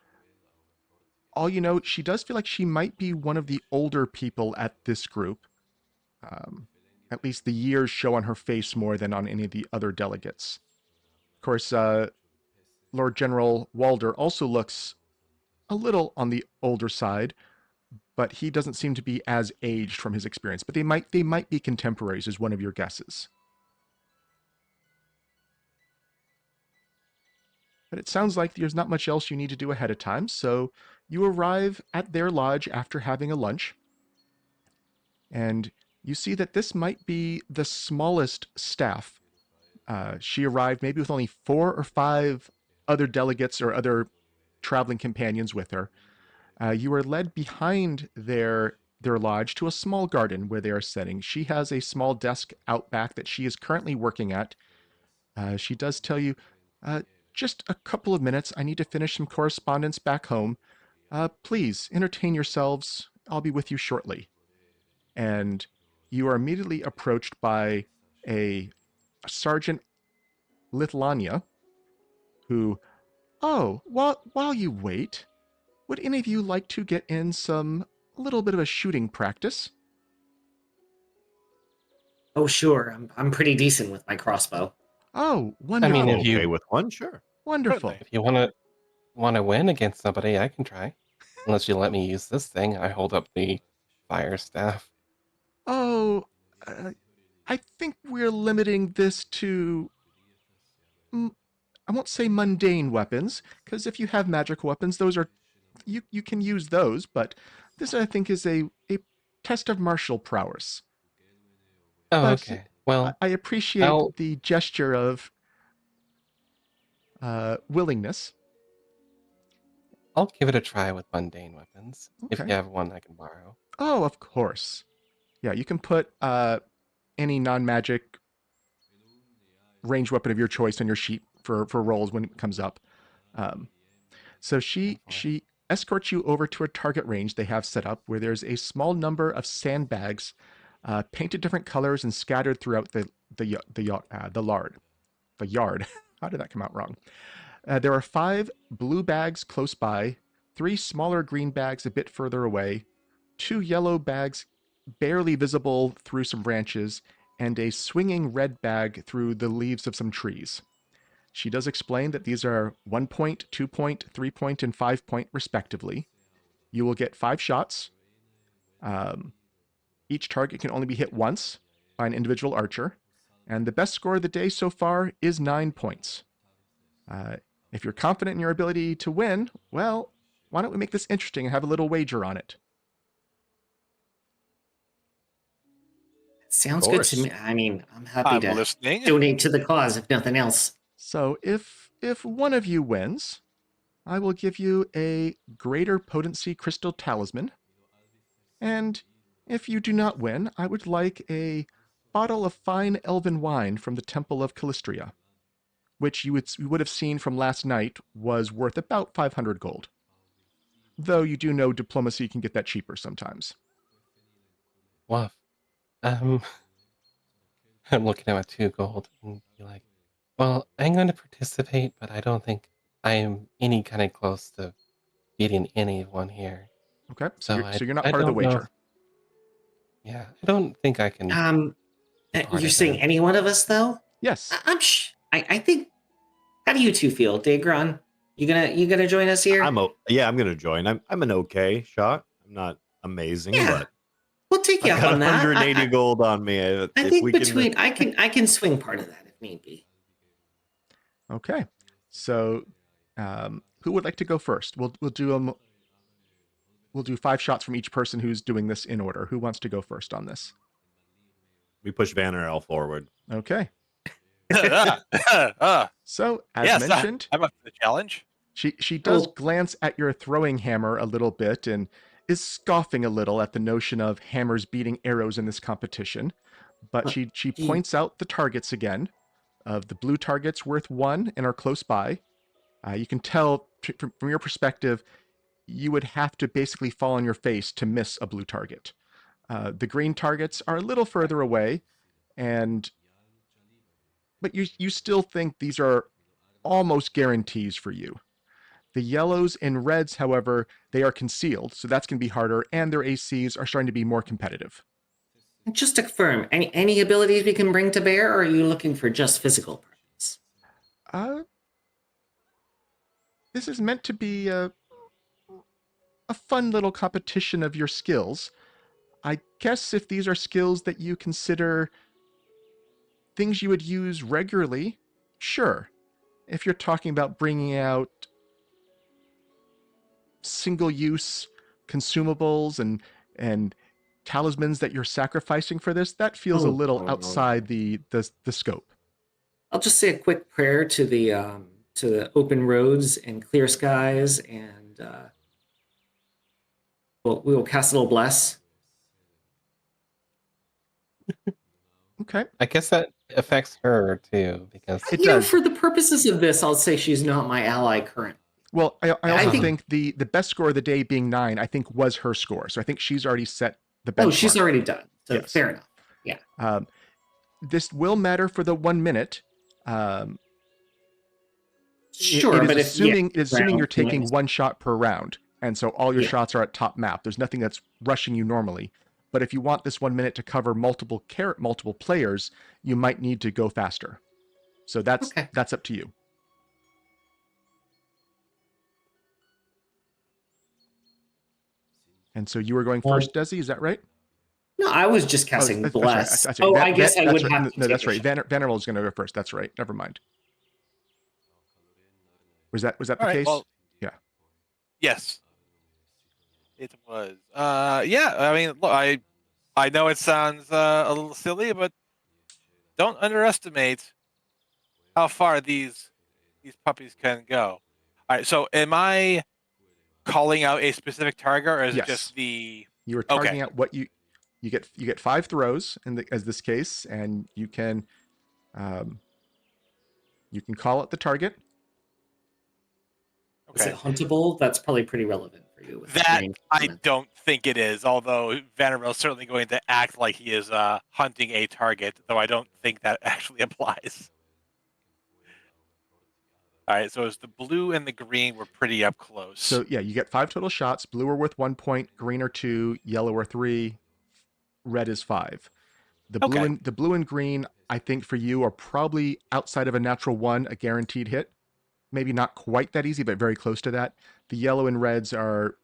all you know, she does feel like she might be one of the older people at this group. Um, at least the years show on her face more than on any of the other delegates. Of course, Lord General Walder also looks a little on the older side, but he doesn't seem to be as aged from his experience. But they might be contemporaries, is one of your guesses. But it sounds like there's not much else you need to do ahead of time, so you arrive at their lodge after having a lunch, and you see that this might be the smallest staff. She arrived maybe with only 4 or 5 other delegates or other traveling companions with her. You are led behind their lodge to a small garden where they are sitting. She has a small desk out back that she is currently working at. She does tell you, uh, just a couple of minutes. I need to finish some correspondence back home. Please entertain yourselves. I'll be with you shortly. And you are immediately approached by a Sergeant Lithlania, who, oh, while you wait, would any of you like to get in some a little bit of a shooting practice? Oh, sure. I'm pretty decent with my crossbow. Oh, I mean, I'm if wonderful. okay you with one, sure. Wonderful. Certainly. if you want to win against somebody, I can try. Unless you let me use this thing, I hold up the fire staff. Oh, uh, I think we're limiting this to, mm, I won't say mundane weapons, because if you have magical weapons, those are, you can use those, but this I think is a test of martial prowess. Oh, But okay. I, Well, I appreciate I'll the gesture of willingness. I'll give it a try with mundane weapons if Okay. you have one I can borrow. Oh, of course. Yeah, you can put any non-magic range weapon of your choice on your sheet for rolls when it comes up. Um, so And she for she escorts you over to a target range they have set up where there's a small number of sandbags, painted different colors and scattered throughout the lard the yard. How did that come out wrong? There are 5 blue bags close by, 3 smaller green bags a bit further away, 2 yellow bags barely visible through some branches, and a swinging red bag through the leaves of some trees. She does explain that these are 1 point, 2 point, 3 point, and 5 point, respectively. You will get 5 shots. Each target can only be hit once by an individual archer, and the best score of the day so far is 9 points. If you're confident in your ability to win, well, why don't we make this interesting and have a little wager on it? Sounds Of good to course. me. I mean, I'm happy I'm to listening. donate to the cause, if nothing else. So if one of you wins, I will give you a greater potency crystal talisman. And if you do not win, I would like a bottle of fine elven wine from the Temple of Callistria, which you would have seen from last night was worth about 500 gold. Though you do know diplomacy can get that cheaper sometimes. Woof. I'm looking at my 2 gold and be like, well, I'm going to participate, but I don't think I am any kind of close to beating anyone here. Okay, So so you're not I part of the don't know. wager. Yeah, I don't think I can be part You're of saying that. any one of us, though? Yes. I think. How do you two feel, Daegron? You gonna join us here? I'm gonna join. I'm an okay shot. I'm not amazing, Yeah, but we'll take you I've up got on that. 180 gold on me. I If think we between I can swing part of that if need be. Okay. So, who would like to go first? We'll do 5 shots from each person who's doing this in order. Who wants to go first on this? we push Vanarel forward. Okay. So, as yes, mentioned, I'm up for the challenge. she does Oh. glance at your throwing hammer a little bit and is scoffing a little at the notion of hammers beating arrows in this competition. But she points out the targets again. Of the blue targets worth 1 and are close by. You can tell from your perspective, you would have to basically fall on your face to miss a blue target. The green targets are a little further away, but you still think these are almost guarantees for you. The yellows and reds, however, they are concealed, so that's going to be harder, and their ACs are starting to be more competitive. Just to confirm, any abilities we can bring to bear, or are you looking for just physical practice? This is meant to be a fun little competition of your skills. I guess if these are skills that you consider things you would use regularly, sure. If you're talking about bringing out single-use consumables and talismans that you're sacrificing for this, that feels a little outside the scope. I'll just say a quick prayer to the open roads and clear skies, and we will cast a little bless. Okay. I guess that affects her too, because It You know, does. for the purposes of this, I'll say she's not my ally currently. Well, I also think- think the best score of the day being 9, I think was her score. So I think she's already set the benchmark. Oh, she's already done. So Yes. fair enough. Yeah. This will matter for the 1 minute. Sure, it but is assuming round you're taking wins. 1 shot per round, and so all your Yeah. shots are at top map. There's nothing that's rushing you normally. But if you want this 1 minute to cover multiple players, you might need to go faster. So that's Okay. up to you. And so you were going first, Dezi, is that right? No, I was just casting that's right. bless. That's right. Oh, I guess I that's would right. have to. No, take that's a right. shot. Vanarel is going to go first. That's right. Never mind. Was that the All right, case? well, yeah. Yes, it was. Yeah. I mean, look, I know it sounds a little silly, but don't underestimate how far these puppies can go. All right. So, am I calling out a specific target, or is Yes. it just the? You are targeting out what you get 5 throws as this case, and you can call out the target. Is Okay. it huntable? That's probably pretty relevant for you. with That range I comment. don't think it is, although Vanarel is certainly going to act like he is hunting a target, though I don't think that actually applies. All right, so it's the blue and the green were pretty up close. So yeah, you get 5 total shots. Blue are worth 1 point, green are 2, yellow are 3, red is 5. The Okay. blue and green, I think for you are probably outside of a natural 1, a guaranteed hit. Maybe not quite that easy, but very close to that. The yellow and reds are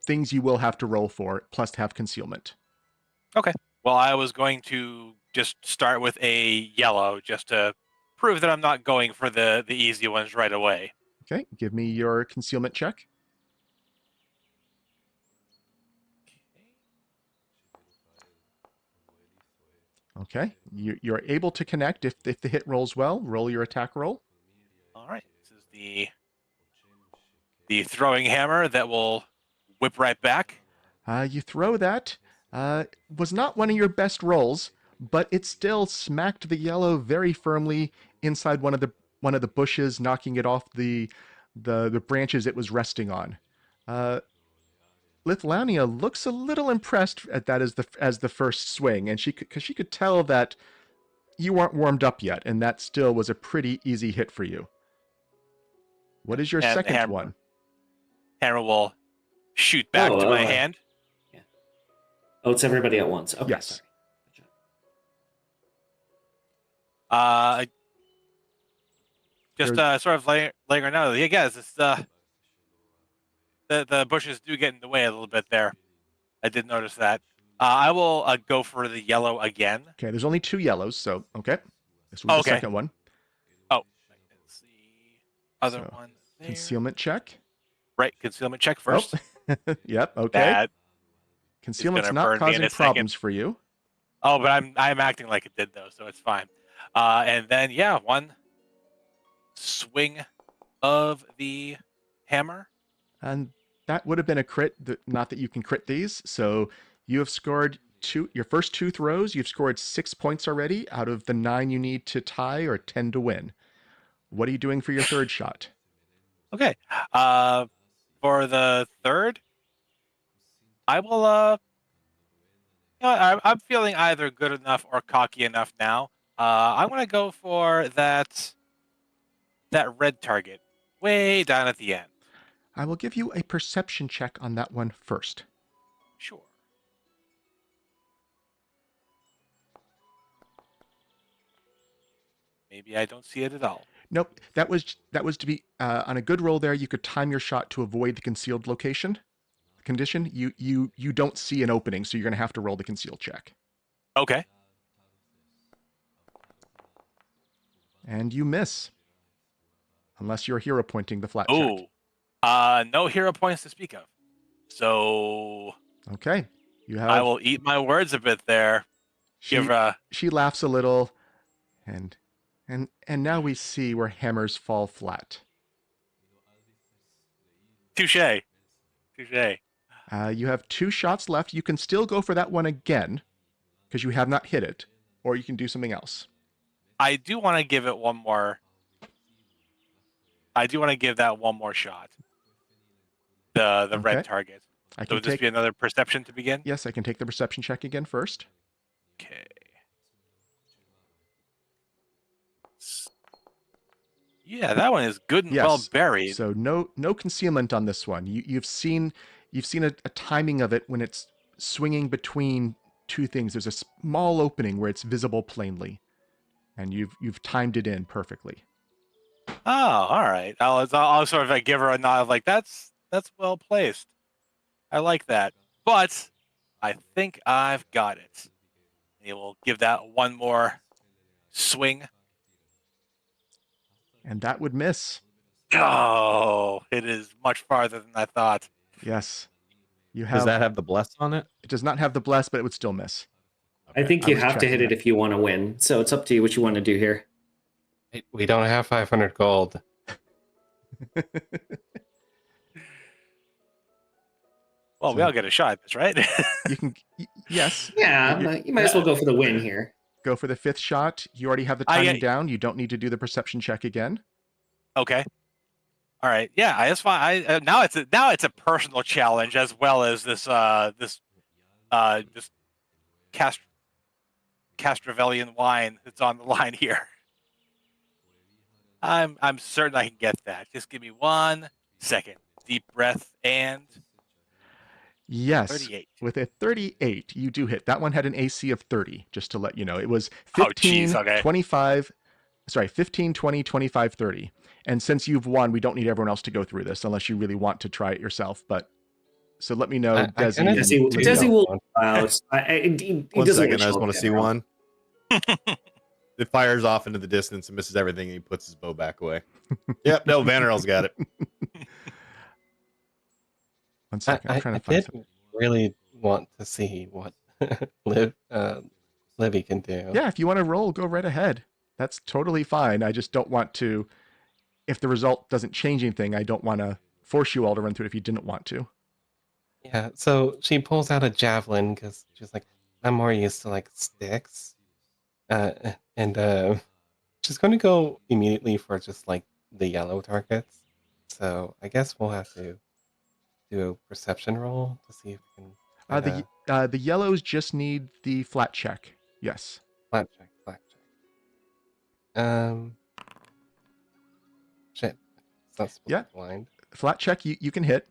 things you will have to roll for, plus have concealment. Okay. Well, I was going to just start with a yellow just to prove that I'm not going for the easy ones right away. Okay, give me your concealment check. Okay, you're able to connect if the hit rolls well. Roll your attack roll. All right. This is the throwing hammer that will whip right back. You throw that. Was not one of your best rolls, but it still smacked the yellow very firmly inside one of the bushes, knocking it off the branches it was resting on. Lithuania looks a little impressed at that as the first swing, and because she could tell that you weren't warmed up yet, and that still was a pretty easy hit for you. What is your And the second one? Hammer will shoot back to my hand. Oh, it's everybody at once. Okay, Yes. sorry. Just sort of laying right now. Yeah, guys, it's the bushes do get in the way a little bit there. I did notice that. I will go for the yellow again. Okay, there's only 2 yellows, so okay. This will be the Okay. second one. Oh, it's the other So, one. There. Concealment check. Right, concealment check first. Oh. Yep, okay. That Concealment's gonna not burn me in causing a problems for you. Oh, but I'm acting like it did though, so it's fine. And then yeah, one swing of the hammer. And that would have been a crit, not that you can crit these. So you have scored your first 2 throws, you've scored 6 points already out of the 9 you need to tie or 10 to win. What are you doing for your third shot? Okay. For the third, I will I'm feeling either good enough or cocky enough now. I'm gonna go for that red target way down at the end. I will give you a perception check on that one first. Sure. Maybe I don't see it at all. Nope, that was to be on a good roll there. You could time your shot to avoid the concealed condition. You don't see an opening, so you're going to have to roll the concealed check. Okay. And you miss, unless you're hero pointing the flat check. No hero points to speak of. So Okay, you have. I will eat my words a bit there. She laughs a little, and now we see where hammers fall flat. Touche. You have 2 shots left. You can still go for that one again, because you have not hit it, or you can do something else. I do want to give it one more. I do want to give that one more shot. The red target. So would this be another perception to begin? Yes, I can take the perception check again first. Okay. Yeah, that one is good and well buried. So no concealment on this one. You've seen a timing of it when it's swinging between 2 things. There's a small opening where it's visible plainly, and you've timed it in perfectly. Oh, all right. I'll sort of give her a nod of like that's well placed. I like that, but I think I've got it. And we'll give that one more swing. And that would miss. Oh, it is much farther than I thought. Yes. Does that have the bless on it? It does not have the bless, but it would still miss. Okay. I think you have to hit it if you want to win. So it's up to you what you want to do here. We don't have 500 gold. Well, we all get a shot at this, right? You can, yes. Yeah, you might as well go for the win here. Go for the 5th shot. You already have the timing down. You don't need to do the perception check again. Okay. All right. Yeah, that's fine. Now it's a personal challenge as well as this Castrovellian wine that's on the line here. I'm certain I can get that. Just give me 1 second. Deep breath and Yes. 38. With a 38, you do hit. That one had an AC of 30, just to let you know. It was Oh, 15, jeez, okay. 25, sorry, 15, 20, 25, 30. And since you've won, we don't need everyone else to go through this unless you really want to try it yourself. But so let me know, I Dezi kinda and do Dezi Libbiel. will out. He One doesn't second, I just show want to see Vanarel. one. It fires off into the distance and misses everything, and he puts his bow back away. Yep, no, Vanarel's got it. One second, I'm trying I to find did something. really want to see what Libby can do. Yeah, if you want to roll, go right ahead. That's totally fine. I just don't want to, if the result doesn't change anything, I don't want to force you all to run through it if you didn't want to. Yeah, so she pulls out a javelin because she's like, I'm more used to like sticks. And she's going to go immediately for just like the yellow targets. So I guess we'll have to do a perception roll to see if we can get a The yellows just need the flat check. Yes. flat check, flat check. Shit. It's not supposed Yeah. to be blind. Flat check, you can hit.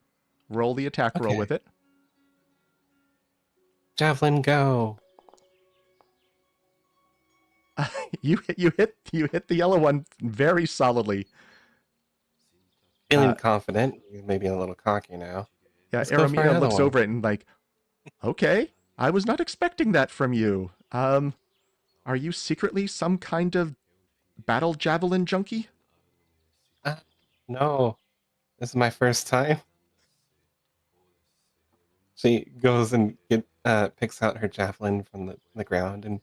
Roll the attack roll Okay. with it. Javelin, go. You hit the yellow one very solidly. Feeling confident, maybe a little cocky now. Yeah, Let's go for Aramina another looks one. over it and like, okay, I was not expecting that from you. Are you secretly some kind of battle javelin junkie? No, this is my first time. She goes and picks out her javelin from the ground and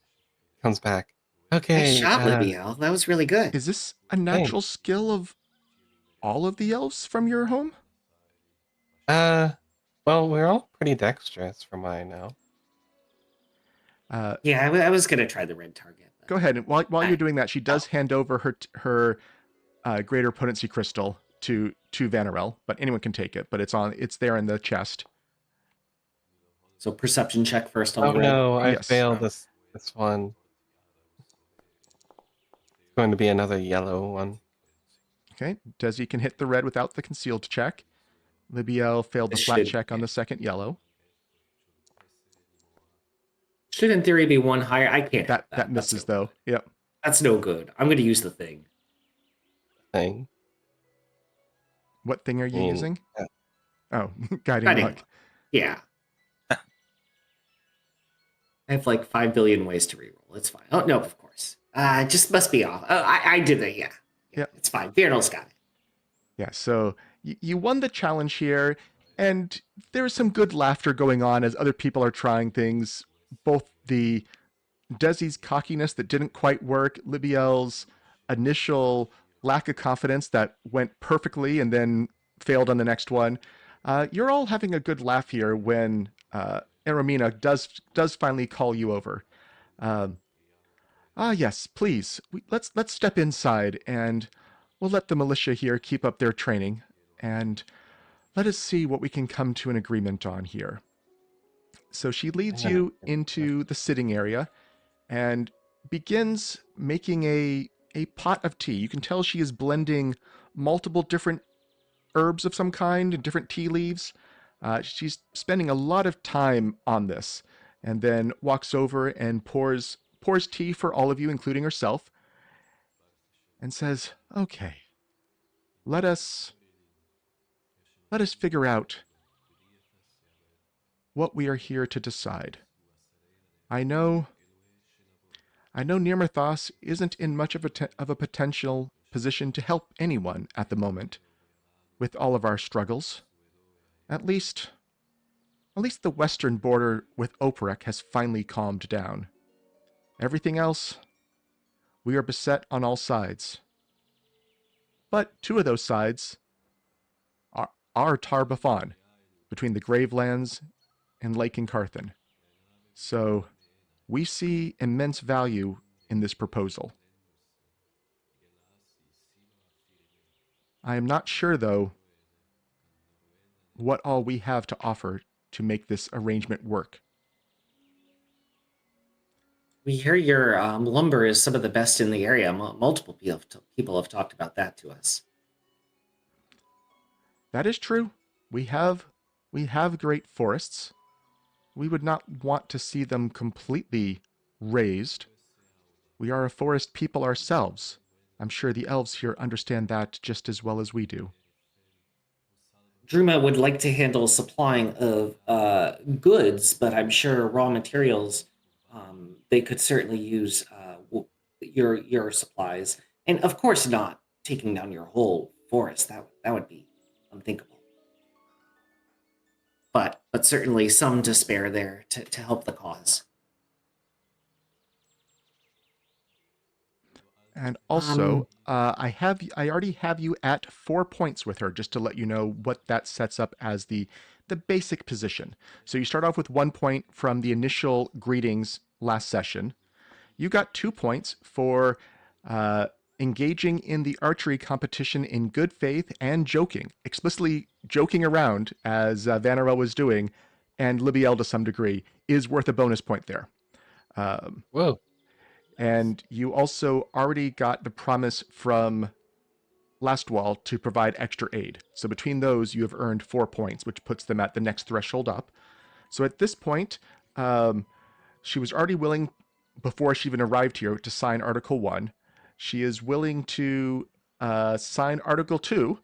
comes back. Okay, Nice shot, Libbiel. That was really good. Is this a natural skill of all of the elves from your home? well, we're all pretty dexterous from what I know. Yeah, I was gonna try the red target. Go ahead. And while you're doing that, she does hand over her greater potency crystal to Vanarel, but anyone can take it. But it's there in the chest. So perception check first on Oh the red. no, I Yes. failed this one. It's going to be another yellow one. Okay, Dezi can hit the red without the concealed check. Libbiel failed the This flat should- check on the second yellow. Should in theory be one higher. I can't. That That's misses no though. good. Yep. That's no good. I'm gonna use the thing. Thing. What thing are you I mean, using? Oh, guiding Guiding luck. luck. Yeah. I have like 5 billion ways to reroll. It's fine. Oh no, of course. It just must be off. Oh, I did that. Yeah. Yep. It's fine. Vanarel's got it. Yeah, so you won the challenge here, and there's some good laughter going on as other people are trying things. Both the Dezi's cockiness that didn't quite work, Libbiel's initial lack of confidence that went perfectly and then failed on the next one. You're all having a good laugh here when Aramina does finally call you over. Yes, please. Let's step inside and we'll let the militia here keep up their training and let us see what we can come to an agreement on here. So she leads you into the sitting area and begins making a pot of tea. You can tell she is blending multiple different herbs of some kind and different tea leaves. She's spending a lot of time on this and then walks over and pours tea for all of you, including herself, and says, okay, let us figure out what we are here to decide. I know Nirmathos isn't in much of a potential position to help anyone at the moment with all of our struggles. At least the western border with Operek has finally calmed down. Everything else, we are beset on all sides. But two of those sides are Tar Baphon, between the Gravelands and Lake Encarthan. So we see immense value in this proposal. I am not sure, though, what all we have to offer to make this arrangement work. We hear your lumber is some of the best in the area. Multiple people have talked about that to us. That is true. We have We have great forests. We would not want to see them completely razed. We are a forest people ourselves. I'm sure the elves here understand that just as well as we do. Druma would like to handle supplying of goods, but I'm sure raw materials, they could certainly use your supplies, and of course not taking down your whole forest. That would be unthinkable. But certainly some to spare there to help the cause. And also, I already have you at 4 points with her, just to let you know what that sets up as the basic position. So you start off with 1 point from the initial greetings last session. You got 2 points for engaging in the archery competition in good faith and joking, explicitly joking around as Vanarel was doing, and Libbiel to some degree is worth a bonus point there. Whoa. And you also already got the promise from Lastwall to provide extra aid. So between those, you have earned 4 points, which puts them at the next threshold up. So at this point, she was already willing, before she even arrived here, to sign Article 1. She is willing to sign Article 2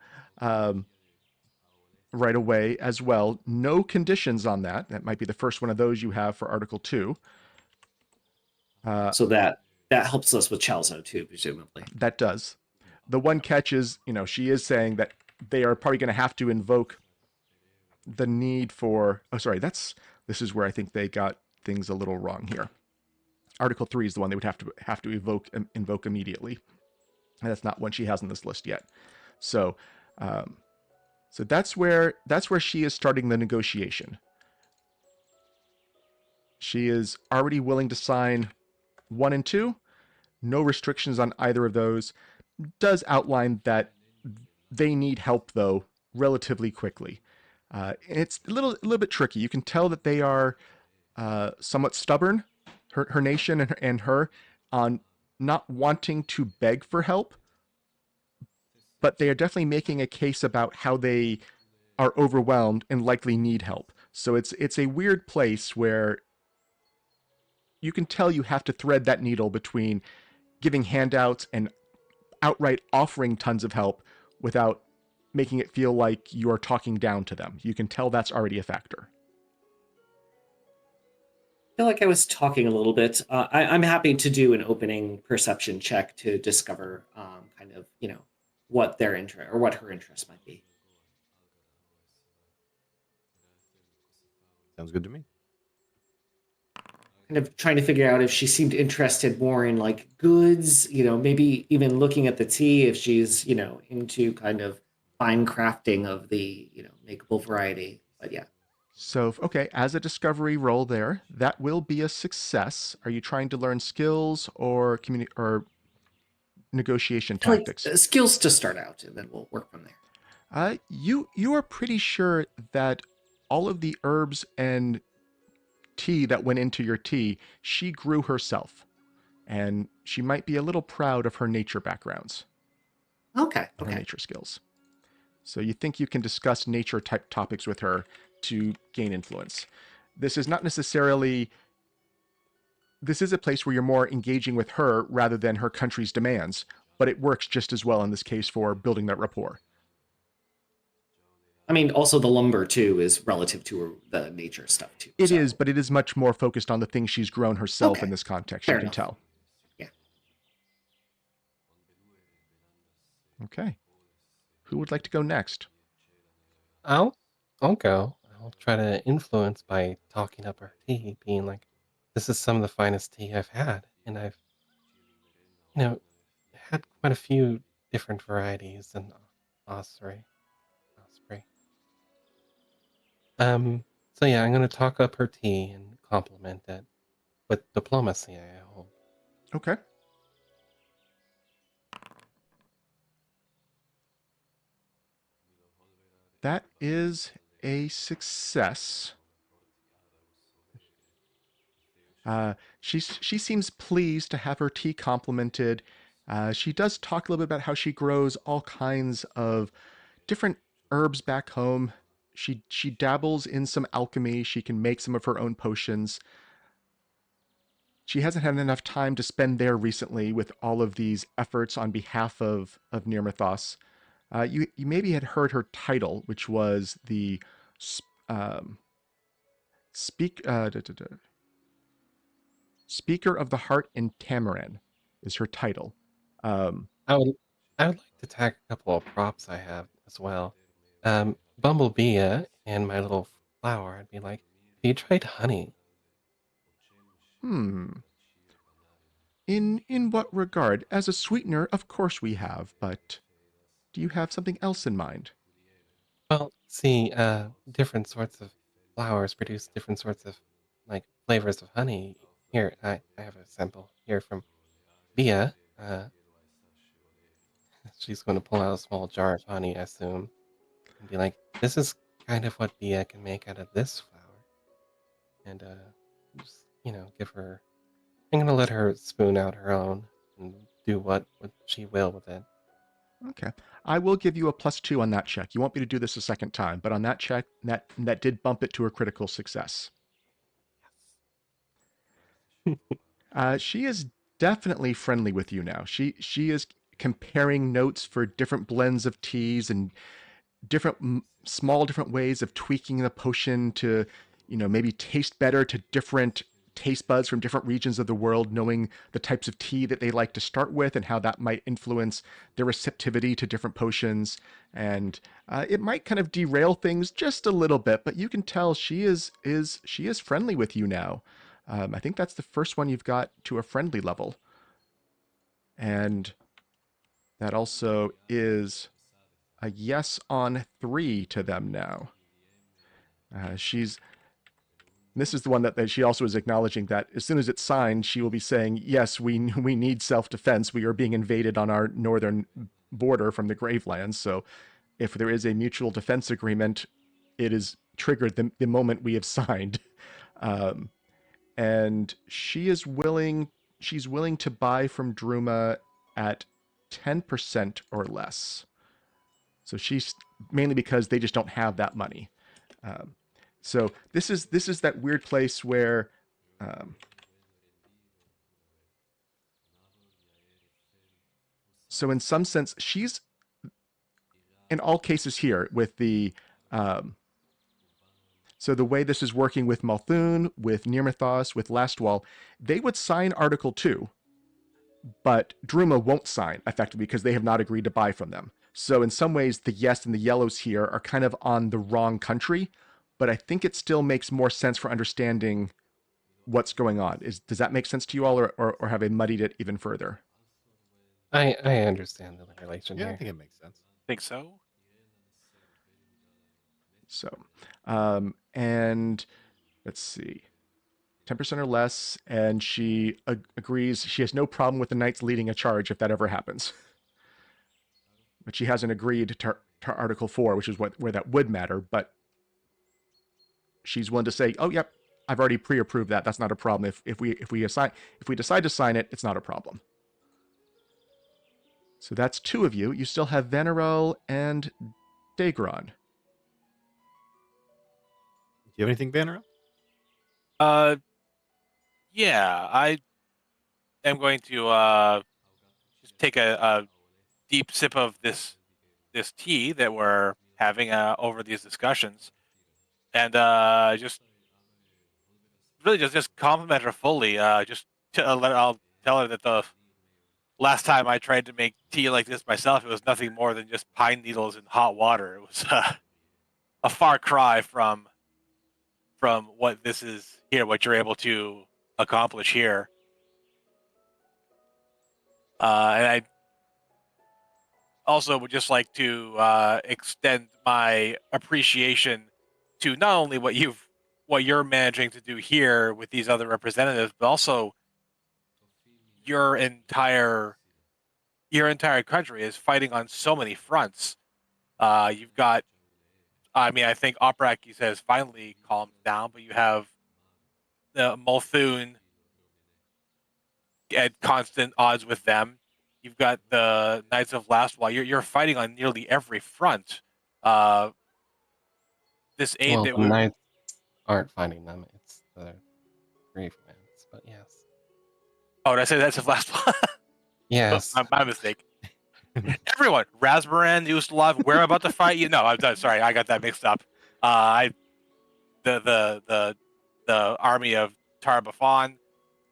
right away as well. No conditions on that. That might be the first one of those you have for Article 2. So that helps us with Chalzo too, presumably. That does. The one catch is, she is saying that they are probably going to have to invoke the need for. Oh, sorry. This is where I think they got things a little wrong here. Article 3 is the one they would have to invoke immediately, and that's not one she has on this list yet. So that's where she is starting the negotiation. She is already willing to sign 1 and 2. No restrictions on either of those. Does outline that they need help, though, relatively quickly. And it's a little bit tricky. You can tell that they are somewhat stubborn, her nation and her, on not wanting to beg for help, but they are definitely making a case about how they are overwhelmed and likely need help. So it's a weird place where you can tell you have to thread that needle between giving handouts and outright offering tons of help without making it feel like you are talking down to them. You can tell that's already a factor. I feel like I was talking a little bit. I'm happy to do an opening perception check to discover kind of, what their interest or what her interest might be. Sounds good to me. Kind of trying to figure out if she seemed interested more in like goods, maybe even looking at the tea if she's, into kind of fine crafting of the, makeable variety. But yeah. So, okay, as a discovery roll there, that will be a success. Are you trying to learn skills or negotiation I feel tactics? like, skills to start out, and then we'll work from there. You are pretty sure that all of the herbs and tea that went into your tea, she grew herself. And she might be a little proud of her nature backgrounds. Okay. Her nature skills. So you think you can discuss nature type topics with her to gain influence. This is not necessarily. This is a place where you're more engaging with her rather than her country's demands, but it works just as well in this case for building that rapport. I mean, also the lumber too is relative to the nature stuff too. It is, but it is much more focused on the things she's grown herself in this context. Fair you can enough. tell. Yeah. Okay. Who would like to go next? I'll go. I'll try to influence by talking up her tea, being like, "This is some of the finest tea I've had, and I've, had quite a few different varieties in Osprey. So yeah, I'm gonna talk up her tea and compliment it with diplomacy, I hope. Okay. That is a success. She seems pleased to have her tea complimented. She does talk a little bit about how she grows all kinds of different herbs back home. she dabbles in some alchemy. She can make some of her own potions. She hasn't had enough time to spend there recently with all of these efforts on behalf of Nirmathos. You maybe had heard her title, which was the um, speak Speaker of the Heart in Tamaran is her title. I would I would like to tag a couple of props I have as well. Bumblebee and my little flower. I'd be like, have you tried honey? Hmm. In what regard? As a sweetener, of course we have, but do you have something else in mind? Well, see, different sorts of flowers produce different sorts of like flavors of honey. Here, I have a sample here from Bia. She's going to pull out a small jar of honey, I assume, and be like, "This is kind of what Bia can make out of this flower," and just give her. I'm gonna let her spoon out her own and do what she will with it. Okay. I will give you a +2 on that check. You want me to do this a second time, but on that check, that did bump it to a critical success. She is definitely friendly with you now. She is comparing notes for different blends of teas and small different ways of tweaking the potion to, maybe taste better to different taste buds from different regions of the world, knowing the types of tea that they like to start with and how that might influence their receptivity to different potions. And it might kind of derail things just a little bit, but you can tell she is friendly with you now. I think that's the first one you've got to a friendly level, and that also is a yes on 3 to them now. This is the one that she also is acknowledging that as soon as it's signed, she will be saying, yes, we need self-defense. We are being invaded on our northern border from the Gravelands. So if there is a mutual defense agreement, it is triggered the moment we have signed. And she's willing to buy from Druma at 10% or less. So she's mainly because they just don't have that money. So this is that weird place where so in some sense she's in all cases here with the so the way this is working with Malthun, with Nirmathos, with Lastwall, they would sign Article 2, but Druma won't sign effectively because they have not agreed to buy from them. So in some ways, the yes and the yellows here are kind of on the wrong country, but I think it still makes more sense for understanding what's going on. Does that make sense to you all, or have I muddied it even further? I understand the relation Yeah, I here. think it makes sense. Think so? So, and let's see, 10% or less, and she agrees. She has no problem with the knights leading a charge if that ever happens. But she hasn't agreed to Article 4, which is where that would matter. But she's willing to say, "Oh, yep, I've already pre-approved that. That's not a problem. If we decide to sign it, it's not a problem." So that's 2 of you. You still have Vanarel and Daegron. Do you have anything, Vanarel? Uh, yeah, I am going to just take a deep sip of this tea that we're having over these discussions, and just really just compliment her fully. Just I'll tell her that the last time I tried to make tea like this myself, it was nothing more than just pine needles and hot water. It was a far cry from what this is here, what you're able to accomplish here. And I also would just like to extend my appreciation to not only what you're managing to do here with these other representatives, but also your entire country is fighting on so many fronts. You've got, I mean, I think Oprak has finally calmed down, but you have the Multhun at constant odds with them. You've got the Knights of Lastwall. You're fighting on nearly every front. this aid Well, that the we knights aren't fighting them. It's the grief lands, but yes. Oh, did I say that's the last one? Yes. My mistake. Everyone, Rasmussen, Ustalav, we're about to fight you. No, I'm done. Sorry, I got that mixed up. The army of Tarbafon,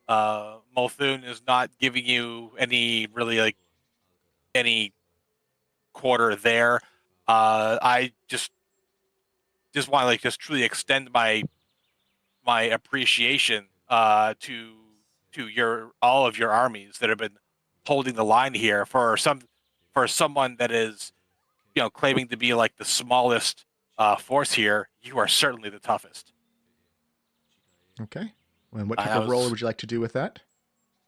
Multhun is not giving you any really like any quarter there. I just want to like just truly extend my appreciation to your all of your armies that have been holding the line here for someone that is claiming to be like the smallest force here. You are certainly the toughest. Okay. And what type I of roll was would you like to do with that?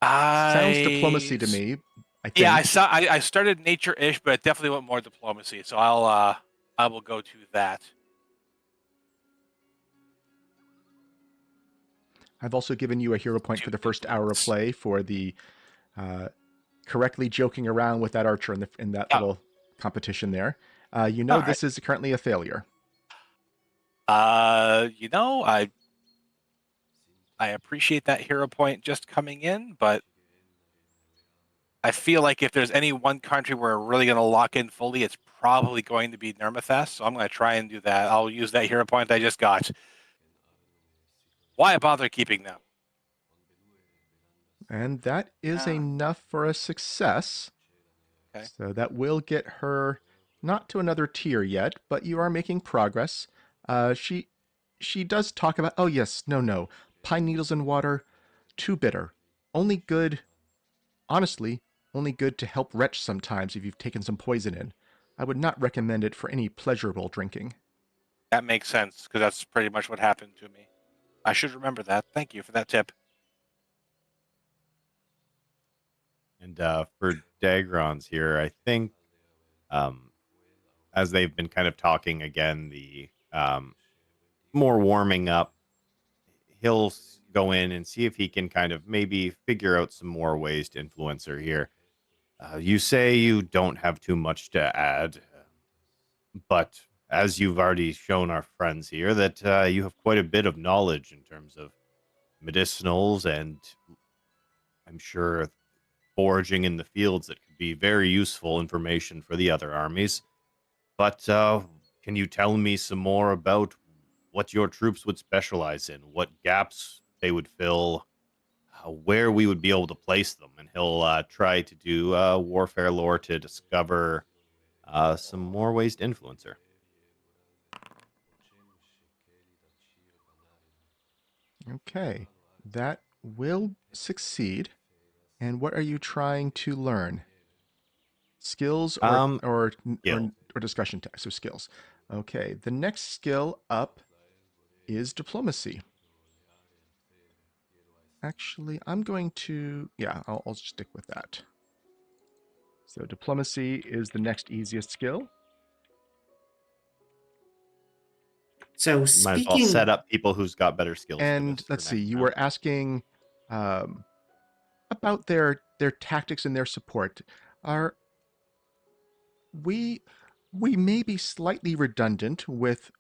Sounds diplomacy I to me, I yeah, think. I started nature-ish, but I definitely want more diplomacy. So I will go to that. I've also given you a hero point for the first hour of play for the correctly joking around with that archer in that Oh, little competition there. all right. This is currently a failure. I appreciate that hero point just coming in, but I feel like if there's any one country where we're really going to lock in fully, it's probably going to be Nirmathas. So I'm going to try and do that. I'll use that hero point I just got. Why bother keeping them? And that is enough for a success. Okay. So that will get her not to another tier yet, but you are making progress. She does talk about, oh yes, no, pine needles and water, too bitter. Only good, honestly, only good to help retch sometimes if you've taken some poison in. I would not recommend it for any pleasurable drinking. That makes sense because that's pretty much what happened to me. I should remember that. Thank you for that tip. And for Dagron's here, I think as they've been kind of talking again, the more warming up, he'll go in and see if he can kind of maybe figure out some more ways to influence her here. You say you don't have too much to add, but as you've already shown our friends here, that you have quite a bit of knowledge in terms of medicinals and I'm sure foraging in the fields that could be very useful information for the other armies. But can you tell me some more about what your troops would specialize in, what gaps they would fill, where we would be able to place them? And he'll try to do warfare lore to discover some more ways to influence her. Okay, that will succeed. And what are you trying to learn? Skills Skill. or discussion text? So skills. Okay, the next skill up is diplomacy. Actually, I'm going to, I'll stick with that. So diplomacy is the next easiest skill. So Might as well speaking, set up people who's got better skills. And for let's see, next you round. were asking about their tactics and their support. We may be slightly redundant with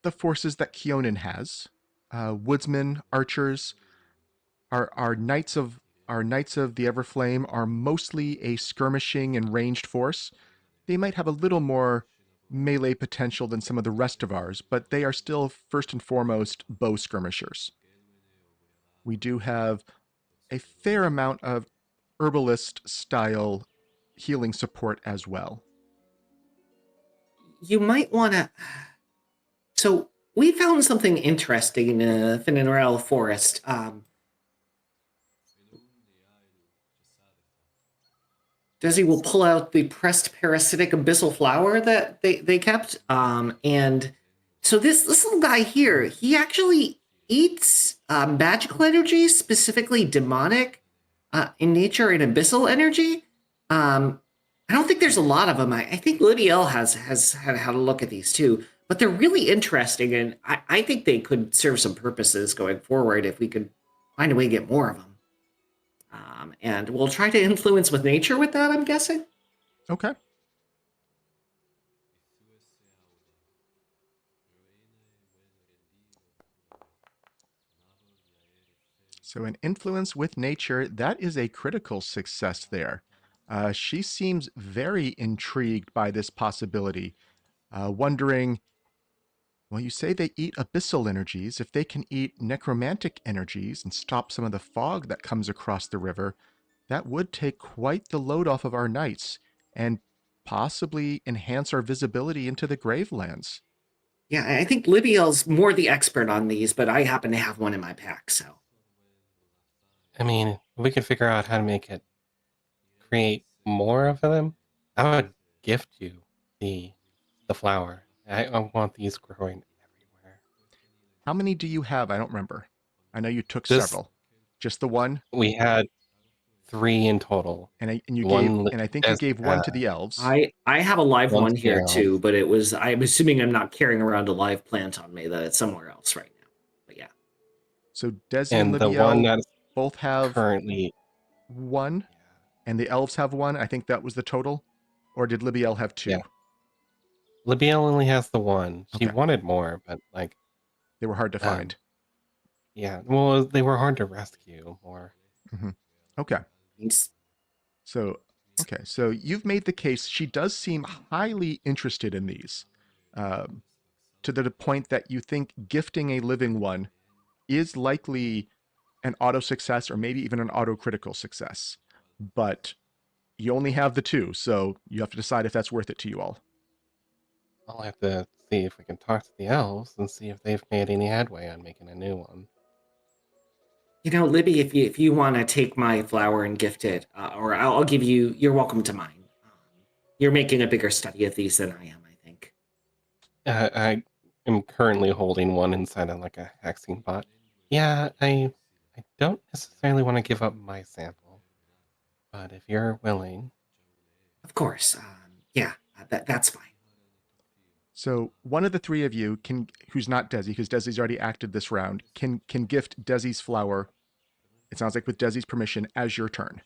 the forces that Keonan has. Woodsmen, archers, our knights of the Everflame are mostly a skirmishing and ranged force. They might have a little more melee potential than some of the rest of ours, but they are still first and foremost bow skirmishers. We do have a fair amount of herbalist style healing support as well. you might want to. So we found something interesting in the Vanarel forest. Dezi will pull out the pressed parasitic abyssal flower that they kept. And so this little guy here, he actually eats magical energy, specifically demonic in nature and abyssal energy. I don't think there's a lot of them. I think Libbiel has had a look at these too, but they're really interesting, and I think they could serve some purposes going forward if we could find a way to get more of them. And we'll try to influence with nature with that, I'm guessing. Okay. So an influence with nature, that is a critical success there. She seems very intrigued by this possibility, wondering, well, you say they eat abyssal energies. If they can eat necromantic energies and stop some of the fog that comes across the river, that would take quite the load off of our knights and possibly enhance our visibility into the Gravelands. Yeah, I think Libbiel's more the expert on these, but I happen to have one in my pack, so. I mean, we could figure out how to make it create more of them. I would gift you the flower. I want these growing everywhere. How many do you have? I don't remember. I know you took This several. Just the one? we had 3 in total. And you gave, One and I think you as gave one to the elves. I have a live One one to the here too, elves. but I'm assuming I'm not carrying around a live plant on me, that it's somewhere else right now. But yeah. So Dezi and And the one Libbiel that's both have currently one, and the elves have one. I think that was the total. Or did Libbiel have two? Yeah. Libbiel only has the one. She Okay. wanted more, but like They were hard to find. yeah, well, they were hard to rescue more. Okay. It's- So, okay. So you've made the case. She does seem highly interested in these, to the point that you think gifting a living one is likely an auto success or maybe even an auto critical success. But you only have the two, so you have to decide if that's worth it to you all. I'll have to see if we can talk to the elves and see if they've made any headway on making a new one. You know, Libby, if you want to take my flower and gift it, or I'll give you, you're welcome to mine. You're making a bigger study of these than I am, I think. I am currently holding one inside of like a hexing pot. Yeah, I don't necessarily want to give up my sample, but if you're willing, Of course. Yeah, that's fine. So one of the three of you can, who's not Dezi, because Dezi's already acted this round, can gift Dezi's flower. It sounds like with Dezi's permission as your turn.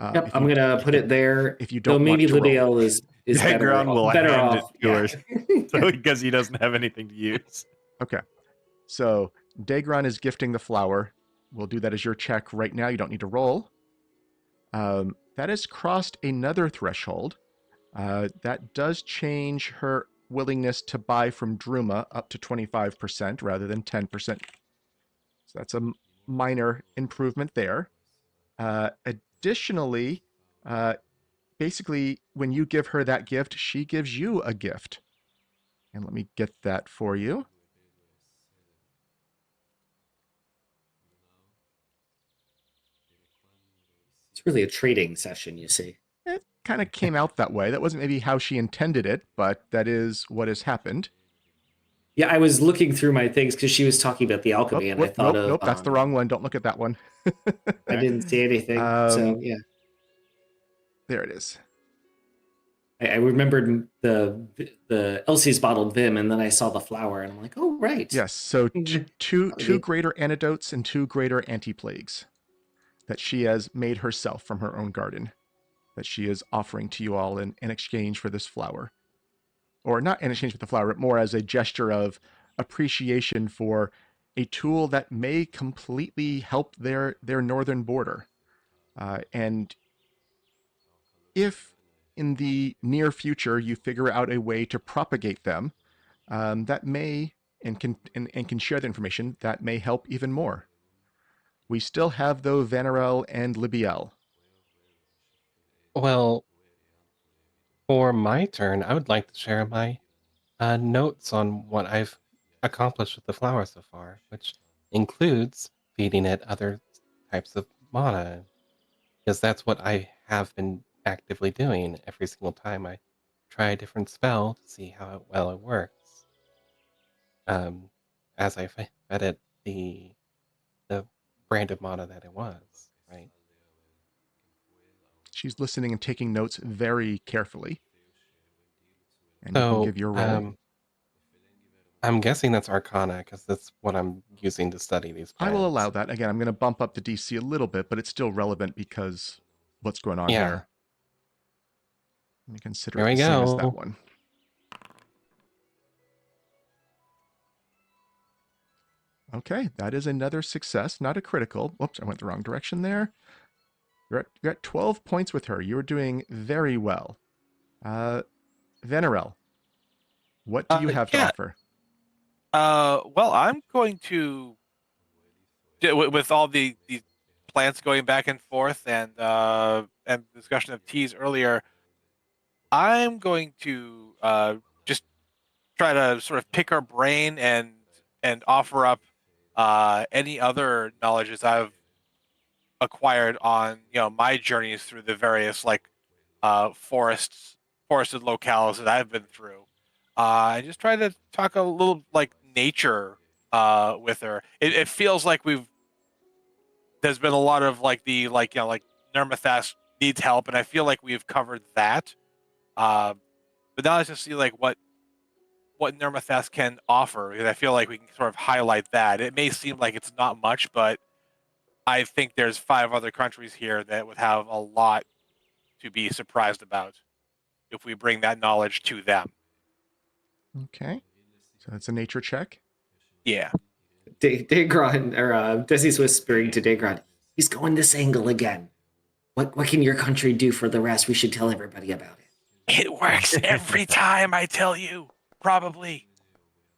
Yep, I'm gonna put it there. If you Though don't maybe want to roll. Libbiel is Daegron will better hand off. it to her, Yeah. so because he doesn't have anything to use. Okay. So Daegron is gifting the flower. We'll do that as your check right now. You don't need to roll. That has crossed another threshold. That does change her willingness to buy from Druma up to 25% rather than 10%. So that's a minor improvement there. Additionally, basically, when you give her that gift, she gives you a gift. And let me get that for you. It's really a trading session, you see. It kind of came out that way. That wasn't maybe how she intended it, but that is what has happened. Yeah, I was looking through my things because she was talking about the alchemy, and I thought nope, that's the wrong one. Don't look at that one. I didn't see anything. So yeah, there it is. I remembered the Elsie's bottled Vim, and then I saw the flower, and I'm like, oh right. Yes. So two greater antidotes and 2 greater anti-plagues that she has made herself from her own garden, that she is offering to you all in exchange for this flower. Or not in exchange for the flower, but more as a gesture of appreciation for a tool that may completely help their northern border. And if in the near future you figure out a way to propagate them, that may and can share the information, that may help even more. We still have though Vanarel and Libbiel. well, for my turn, I would like to share my notes on what I've accomplished with the flower so far, which includes feeding it other types of mana, because that's what I have been actively doing every single time I try a different spell to see how well it works. As I fed it the brand of mana that it was, right? She's listening and taking notes very carefully. And you can So, give your roll. I'm guessing that's Arcana because that's what I'm using to study these I plants. will allow that. Again, I'm going to bump up the DC a little bit, but it's still relevant because what's going on Yeah. here. Let me consider Here it we the same as go. that one. Okay, that is another success, not a critical. Whoops, I went the wrong direction there. You're at 12 points with her. You're doing very well. Vanarel, what do you have to Yeah. offer? Well, I'm going to with all the plants going back and forth and discussion of teas earlier. I'm going to just try to sort of pick her brain and offer up any other knowledges I've acquired on my journeys through the various like forested locales that I've been through. I just try to talk a little like nature with her. It feels like there's been a lot of like the like Nermathas needs help, and I feel like we've covered that. But now let's just see like what Nermathas can offer, because I feel like we can sort of highlight that. It may seem like it's not much, but I think there's 5 other countries here that would have a lot to be surprised about if we bring that knowledge to them. Okay, so that's a nature check. Yeah. Daegron, or Desi's whispering to Daegron, he's going this angle again. What can your country do for the rest? We should tell everybody about it. It works every time, I tell you. Probably.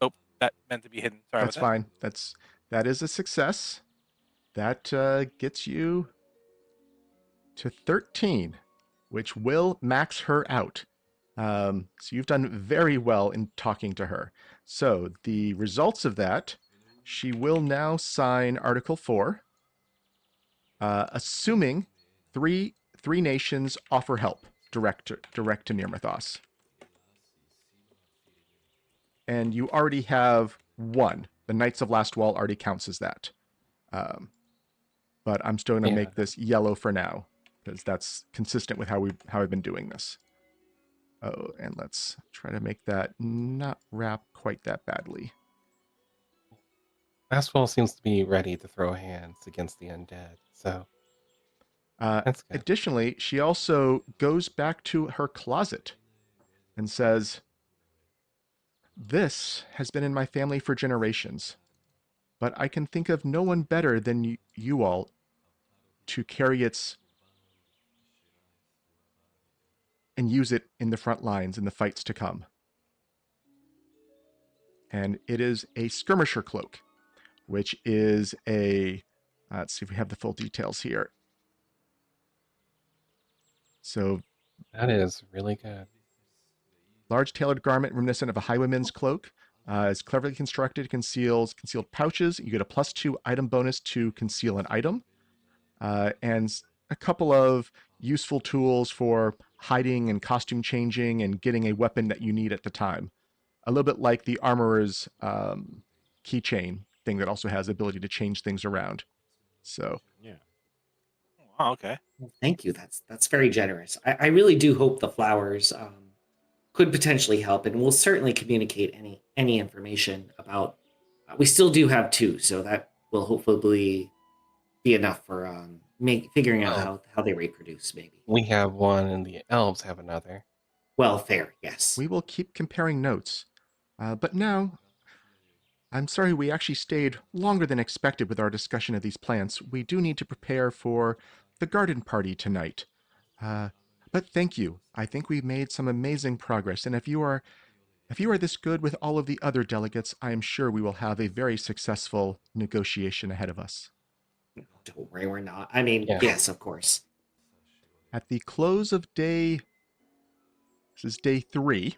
Oh, that meant to be hidden. Sorry That's about fine. That is a success. That gets you to 13, which will max her out. So you've done very well in talking to her. So the results of that, she will now sign Article 4, assuming three nations offer help direct to Nirmathos. And you already have one. The Knights of Last Wall already counts as that. But I'm still going to make this yellow for now, because that's consistent with how I've been doing this. Oh, and let's try to make that not wrap quite that badly. Fastball seems to be ready to throw hands against the undead, so that's good. Additionally, she also goes back to her closet and says, "This has been in my family for generations, but I can think of no one better than you all to carry its and use it in the front lines in the fights to come." And it is a skirmisher cloak, which is a, let's see if we have the full details here. So That is really good. large tailored garment reminiscent of a highwayman's cloak. It's cleverly constructed, concealed pouches. You get a +2 item bonus to conceal an item. And a couple of useful tools for hiding and costume changing and getting a weapon that you need at the time. A little bit like the armorer's keychain thing that also has the ability to change things around. So Yeah. Oh, okay. Thank you. That's very generous. I really do hope the flowers could potentially help, and we'll certainly communicate any information about. We still do have 2, so that will hopefully be enough for figuring out how they reproduce. Maybe. We have one, and the elves have another. Well, fair. Yes. we will keep comparing notes. But now, I'm sorry we actually stayed longer than expected with our discussion of these plants. We do need to prepare for the garden party tonight. But thank you. I think we've made some amazing progress, and if you are this good with all of the other delegates, I am sure we will have a very successful negotiation ahead of us. Don't worry, we're not. I mean, Yeah. yes, of course. At the close of this is day 3,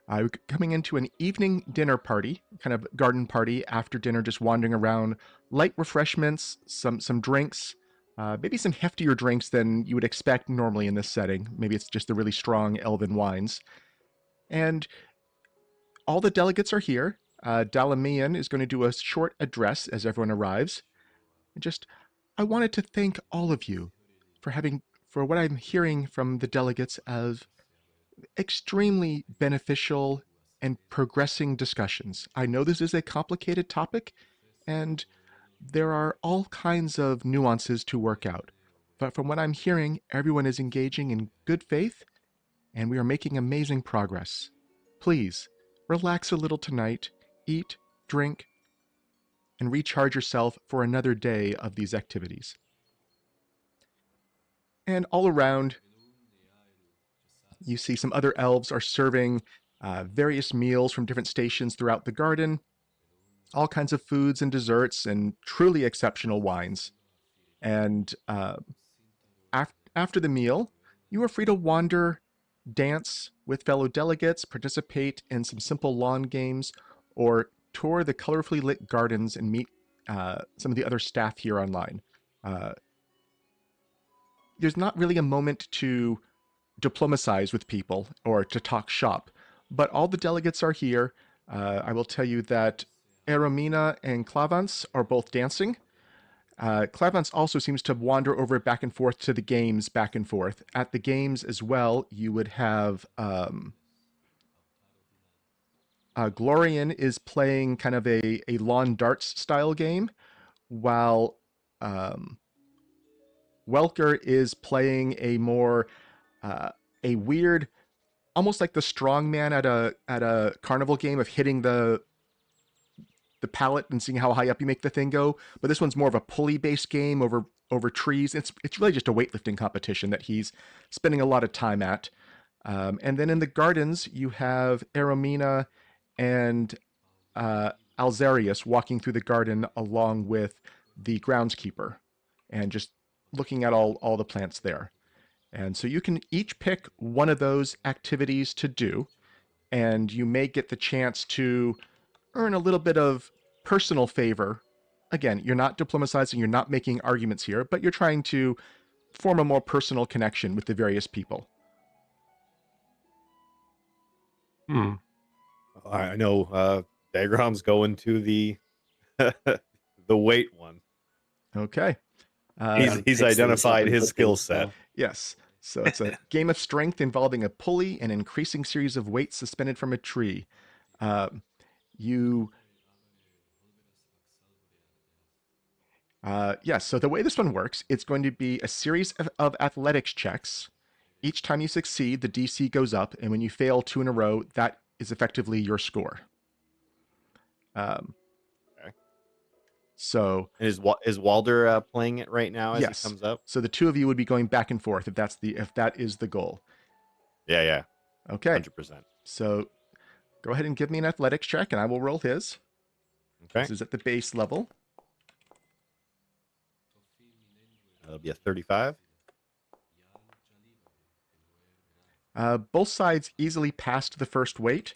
we're coming into an evening dinner party, kind of garden party after dinner, just wandering around, light refreshments, some drinks, maybe some heftier drinks than you would expect normally in this setting. Maybe it's just the really strong elven wines. And all the delegates are here. Dalamian is going to do a short address as everyone arrives. And I wanted to thank all of you for what I'm hearing from the delegates as extremely beneficial and progressing discussions. I know this is a complicated topic, and there are all kinds of nuances to work out. But from what I'm hearing, everyone is engaging in good faith, and we are making amazing progress. Please, relax a little tonight, eat, drink, and recharge yourself for another day of these activities. And all around, you see some other elves are serving various meals from different stations throughout the garden, all kinds of foods and desserts and truly exceptional wines. And after the meal, you are free to wander, dance with fellow delegates, participate in some simple lawn games, or tour the colorfully lit gardens and meet some of the other staff here online. There's not really a moment to diplomatize with people or to talk shop, but all the delegates are here. I will tell you that Eromina and Clavance are both dancing. Clavance also seems to wander over back and forth to the games, back and forth. At the games as well, you would have Glorian is playing kind of a lawn darts style game, while Welker is playing a more a weird, almost like the strongman at a carnival game of hitting the pallet and seeing how high up you make the thing go. But this one's more of a pulley based game over trees. It's really just a weightlifting competition that he's spending a lot of time at. And then in the gardens, you have Eromina and Alzarius walking through the garden along with the groundskeeper and just looking at all the plants there. And so you can each pick one of those activities to do, and you may get the chance to earn a little bit of personal favor. Again, you're not diplomatizing, you're not making arguments here, but you're trying to form a more personal connection with the various people. I know Daegron's going to the the weight one. Okay. He's identified his skill set. Yes. So it's a game of strength involving a pulley and increasing series of weights suspended from a tree. Yes, so the way this one works, it's going to be a series of athletics checks. Each time you succeed, the DC goes up, and when you fail 2 in a row, that is effectively your score. Okay. So is Walder playing it right now as yes. it comes up? So the two of you would be going back and forth if that is the goal. Yeah. Okay. 100%. So go ahead and give me an athletics check, and I will roll his. Okay. This is at the base level. That'll be a 35. Both sides easily passed the first weight.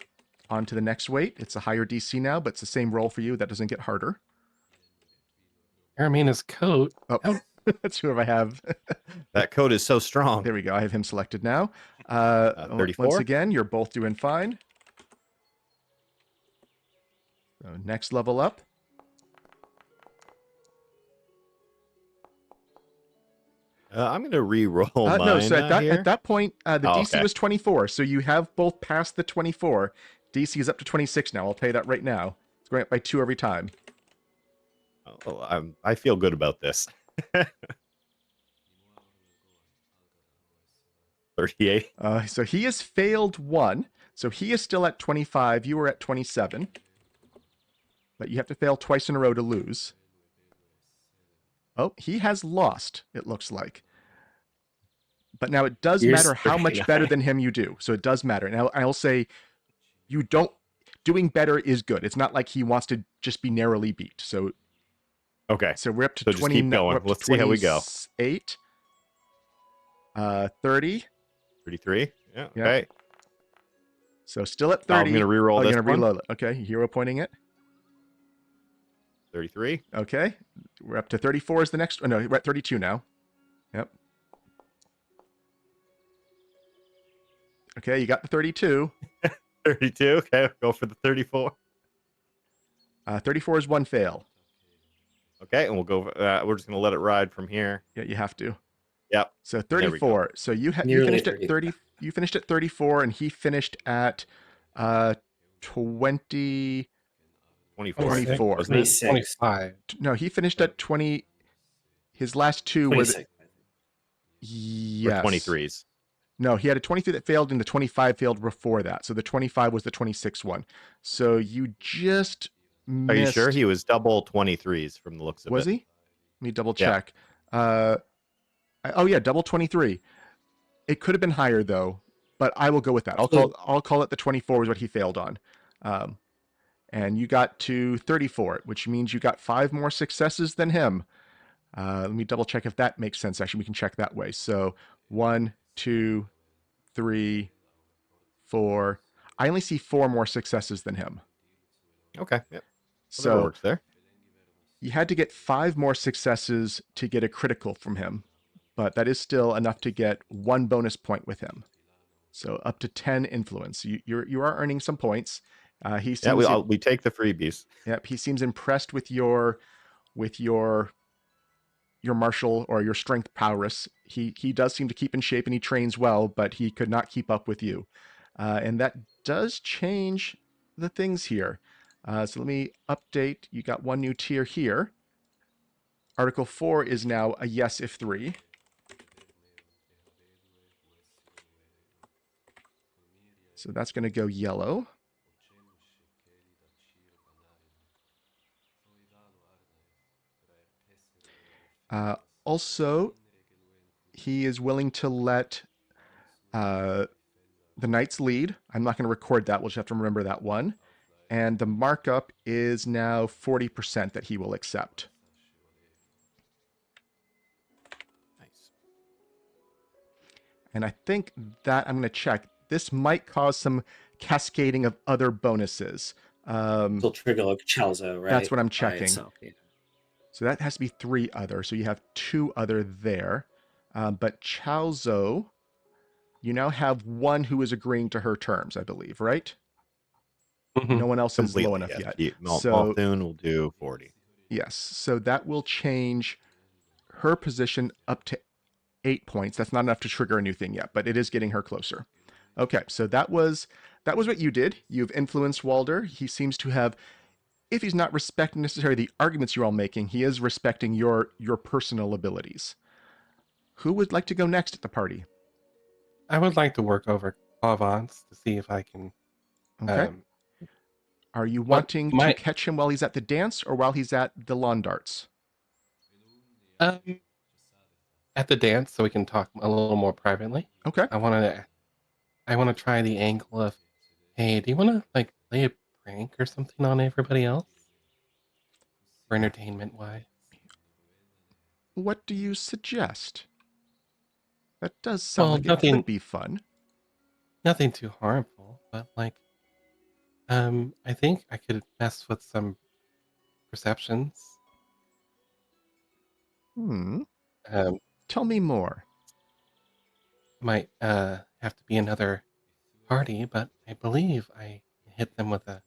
On to the next weight. It's a higher DC now, but it's the same roll for you. That doesn't get harder. Aramina's coat. Oh, that's who I have. That code is so strong. There we go. I have him selected now. 34. Once again, you're both doing fine. So next level up. I'm going to re-roll mine. No, so here. at that point, the DC was 24. So you have both passed the 24. DC is up to 26 now. I'll tell you that right now. It's going up by 2 every time. Oh, I feel good about this. 38. So he has failed 1. So he is still at 25. You are at 27. But you have to fail twice in a row to lose. Oh, he has lost, it looks like. But now it does matter how much better than him you do. So it does matter. Now I'll say doing better is good. It's not like he wants to just be narrowly beat. So okay. So we're up to so 20. Just keep going. Let's see how we go. 8. 30. 33. Yeah. Okay. Yep. So still at 30. I'm going to re-roll this one. reload it. Okay. Hero pointing it. 33. Okay. We're up to 34 is the next. Oh, no, we're at 32 now. Yep. Okay, you got the 32. 32. Okay, go for the 34. 34 is 1 fail. Okay, and we'll go. We're just going to let it ride from here. Yeah, you have to. Yep. So 34. So you finished at 30. You finished at 34, and he finished at 20. 24. 25. No, he finished at 20. His last 2 were yes. 23s. No, he had a 23 that failed, and the 25 failed before that. So the 25 was the 26 one. So you just Are you sure? missed. He was double 23s from the looks of Was it. he? Let me double Yeah. check. Oh yeah, double 23. It could have been higher though, but I will go with that. I'll call it the 24 was what he failed on. And you got to 34, which means you got 5 more successes than him. Let me double check if that makes sense. Actually, we can check that way. So 1, 2, 3, 4. I only see 4 more successes than him. Okay. Yep. Whatever So works there. you had to get 5 more successes to get a critical from him, but that is still enough to get 1 bonus point with him. So up to 10 influence. You are earning some points. He Yeah, seems we take the freebies. Yep, he seems impressed with your martial or your strength prowess. He does seem to keep in shape and he trains well, but he could not keep up with you. And that does change the things here. So let me update. You got 1 new tier here. Article 4 is now a yes if 3. So that's going to go yellow. Also, he is willing to let the knights lead. I'm not going to record that. We'll just have to remember that one. And the markup is now 40% that he will accept. Nice. And I think that I'm going to check. This might cause some cascading of other bonuses. It'll trigger like Chalzo, right? That's what I'm By checking. itself, yeah. So that has to be 3 other. So you have 2 other there. But Chalzo, you now have 1 who is agreeing to her terms, I believe, right? Mhm. No one else is low Completely. enough Yes. yet. So Malthune will do 40. Yes. So that will change her position up to 8 points. That's not enough to trigger a new thing yet, but it is getting her closer. Okay, so that was what you did. You've influenced Walder. He seems to have, if he's not respecting necessarily the arguments you're all making, he is respecting your personal abilities. Who would like to go next at the party? I would like to work over Clauvance to see if I can. Okay. Are you What wanting to my catch him while he's at the dance or while he's at the lawn darts? um at the dance so we can talk a little more privately. Okay. I want to try the angle of, hey, do you want to like play a prank or something on everybody else for entertainment wise? What do you suggest? That does sound Well, like it could be fun. nothing too harmful, but like, I think I could mess with some perceptions. Um, Tell me more. might have to be another party, but I believe I hit them with a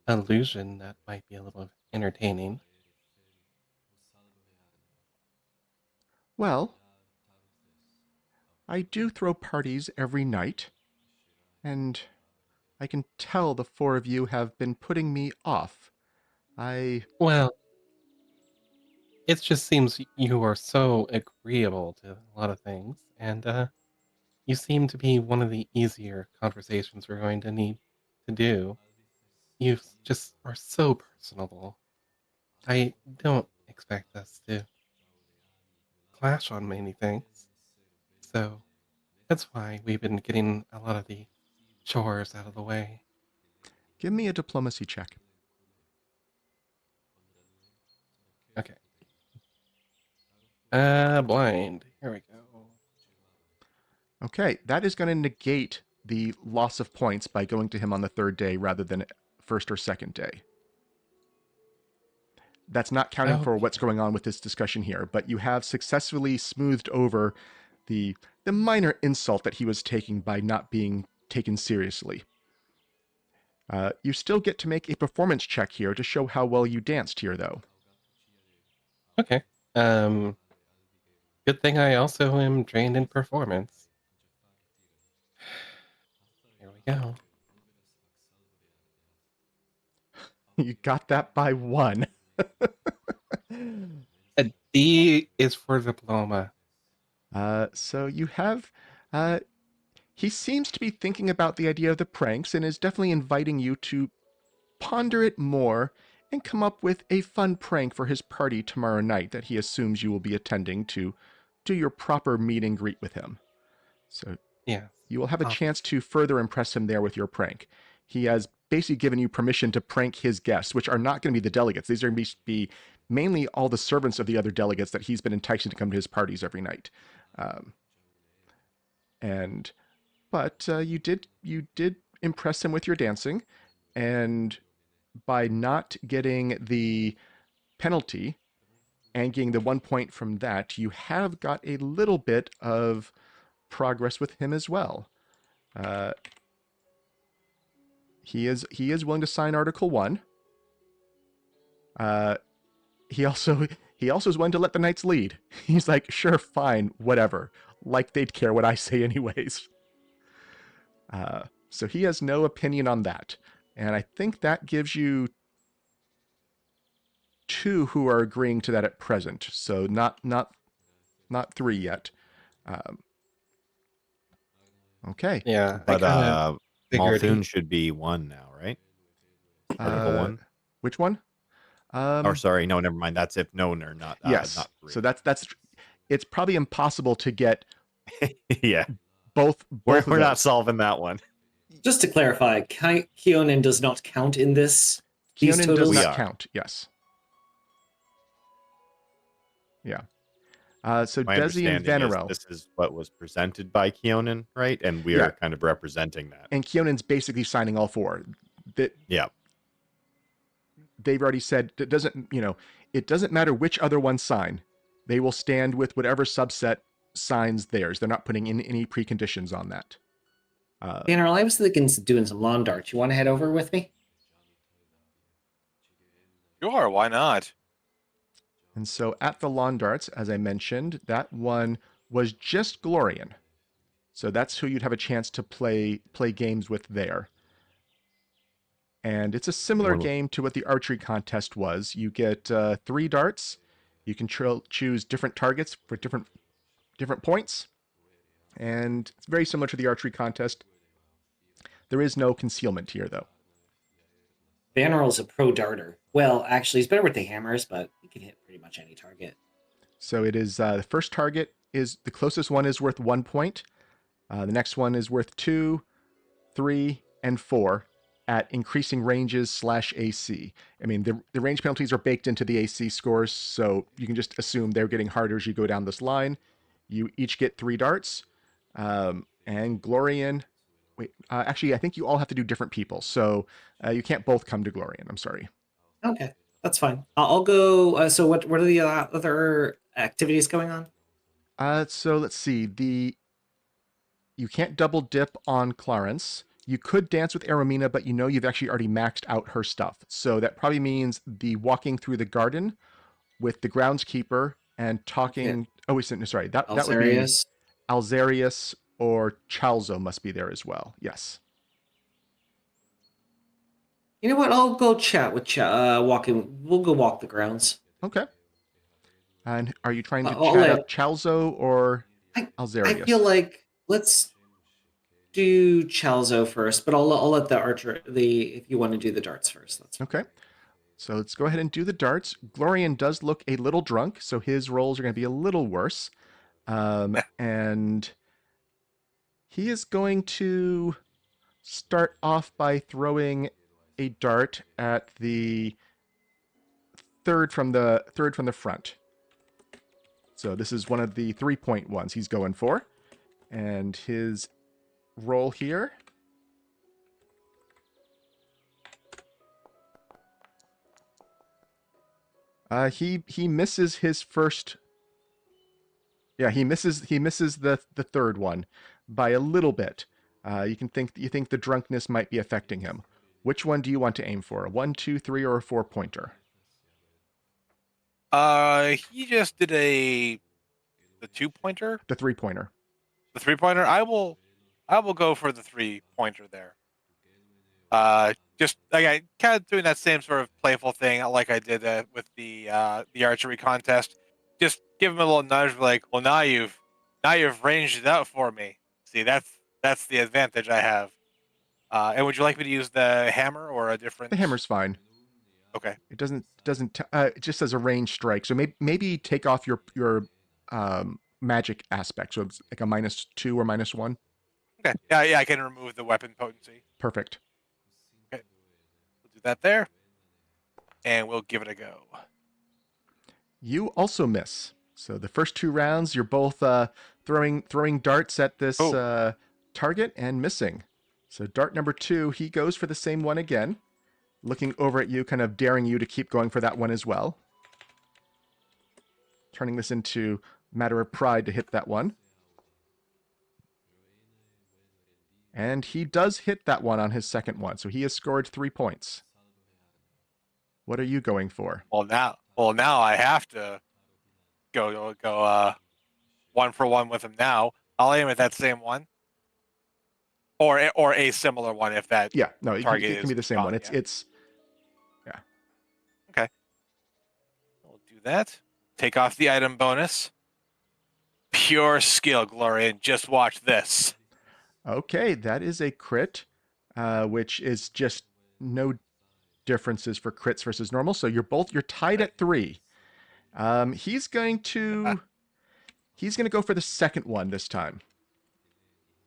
illusion that might be a little entertaining. Well, I do throw parties every night, and I can tell the 4 of you have been putting me off. Well, it just seems you are so agreeable to a lot of things, and you seem to be one of the easier conversations we're going to need to do. You just are so personable. I don't expect us to clash on many things. So that's why we've been getting a lot of the chores out of the way. Give me a diplomacy check. Okay. Blind. Here we go. Okay, that is going to negate the loss of points by going to him on the 3rd day rather than first or second day. That's not counting for what's going on with this discussion here, but you have successfully smoothed over the minor insult that he was taking by not being taken seriously. You still get to make a performance check here to show how well you danced here, though. Okay. Good thing I also am trained in performance. Here we go. You got that by 1. A D is for diploma. So you have... he seems to be thinking about the idea of the pranks and is definitely inviting you to ponder it more and come up with a fun prank for his party tomorrow night that he assumes you will be attending to do your proper meet and greet with him. So Yeah. you will have a chance to further impress him there with your prank. He has basically given you permission to prank his guests, which are not going to be the delegates. These are going to be mainly all the servants of the other delegates that he's been enticing to come to his parties every night. But you did impress him with your dancing, and by not getting the penalty and getting the 1 point from that, you have got a little bit of progress with him as well. He is willing to sign Article 1. He also is willing to let the knights lead. He's like, sure, fine, whatever. Like they'd care what I say anyways. So he has no opinion on that. And I think that gives you 2 who are agreeing to that at present. So not 3 yet. Okay. Yeah. But figured Malthun he- should be 1 now, right? Article 1. Which one? Or sorry, no, never mind. That's if known or not. Yes. Not 3. So that's it's probably impossible to get yeah. both We're of not those. solving that one. Just to clarify, Keonan does not count in this. These Keonan does totals? not are. count. Yes. Yeah. So My Dezi and understanding is Vanarel. this is what was presented by Keonan, right? And we are kind of representing that. And Keonan's basically signing all 4. That Yeah. they've already said it doesn't matter which other ones sign. They will stand with whatever subset signs theirs. They're not putting in any preconditions on that. Vanarel, I was thinking of doing some lawn darts. You want to head over with me? Sure, why not? And so at the lawn darts, as I mentioned, that one was just Glorian. So that's who you'd have a chance to play games with there. And it's a similar game to what the archery contest was. You get 3 darts. You can choose different targets for different points. And it's very similar to the archery contest. There is no concealment here, though. Vanarel's a pro darter. Well, actually, he's better with the hammers, but he can hit pretty much any target. So it is the first target is the closest one is worth 1 point. The next one is worth 2, 3, and 4 at increasing ranges /AC. I mean, the range penalties are baked into the AC scores, so you can just assume they're getting harder as you go down this line. You each get 3 darts, and Glorian. Wait, actually, I think you all have to do different people, so you can't both come to Glorian. I'm sorry. Okay, that's fine. I'll go. So what are the other activities going on? So let's see. You can't double dip on Clarence. You could dance with Aramina, but you've actually already maxed out her stuff. So that probably means the walking through the garden with the groundskeeper and talking. Okay. Oh, wait, sorry. That would be Alzarius? Alzarius or Chalzo must be there as well. Yes. You know what? I'll go chat with walking. We'll go walk the grounds. Okay. And are you trying to I'll chat let- up Chalzo or Alzarius? I feel like let's do Chalzo first, but I'll let the archer if you want to do the darts first. That's fine. Okay. So let's go ahead and do the darts. Glorian does look a little drunk, so his rolls are going to be a little worse. And he is going to start off by throwing a dart at the third from the front. So this is one of the 3-point ones he's going for. And his roll here. He misses his first. Yeah, he misses the third one by a little bit. You think the drunkenness might be affecting him. Which one do you want to aim for? A 1, 2, 3, or a 4-pointer? He just did the 2-pointer, The 3-pointer. the 3-pointer. I will go for the 3-pointer there. Just kind of doing that same sort of playful thing like I did with the archery contest. Just give him a little nudge, like, well, now you've ranged it out for me. See, that's the advantage I have. And would you like me to use the hammer or a different? The hammer's fine. Okay. It doesn't it just says a range strike. So maybe take off your magic aspect. So it's like a -2 or -1. Okay. Yeah, yeah, I can remove the weapon potency. Perfect. Okay. We'll do that there. And we'll give it a go. You also miss. So the first 2 rounds, you're both throwing darts at this Oh. target and missing. So dart number 2, he goes for the same one again, looking over at you, kind of daring you to keep going for that one as well. Turning this into matter of pride to hit that one. And he does hit that one on his second one, so he has scored 3 points. What are you going for? Well, now I have to go 1-for-1 with him now. I'll aim at that same one. Or a similar one if that Yeah, no, it target can is be the same one. Vishkanya. It's Okay. We'll do that. Take off the item bonus. Pure skill, Glorian. Just watch this. okay. That is a crit, which is just no differences for crits versus normal. So you're tied at 3. He's going to go for the second one this time.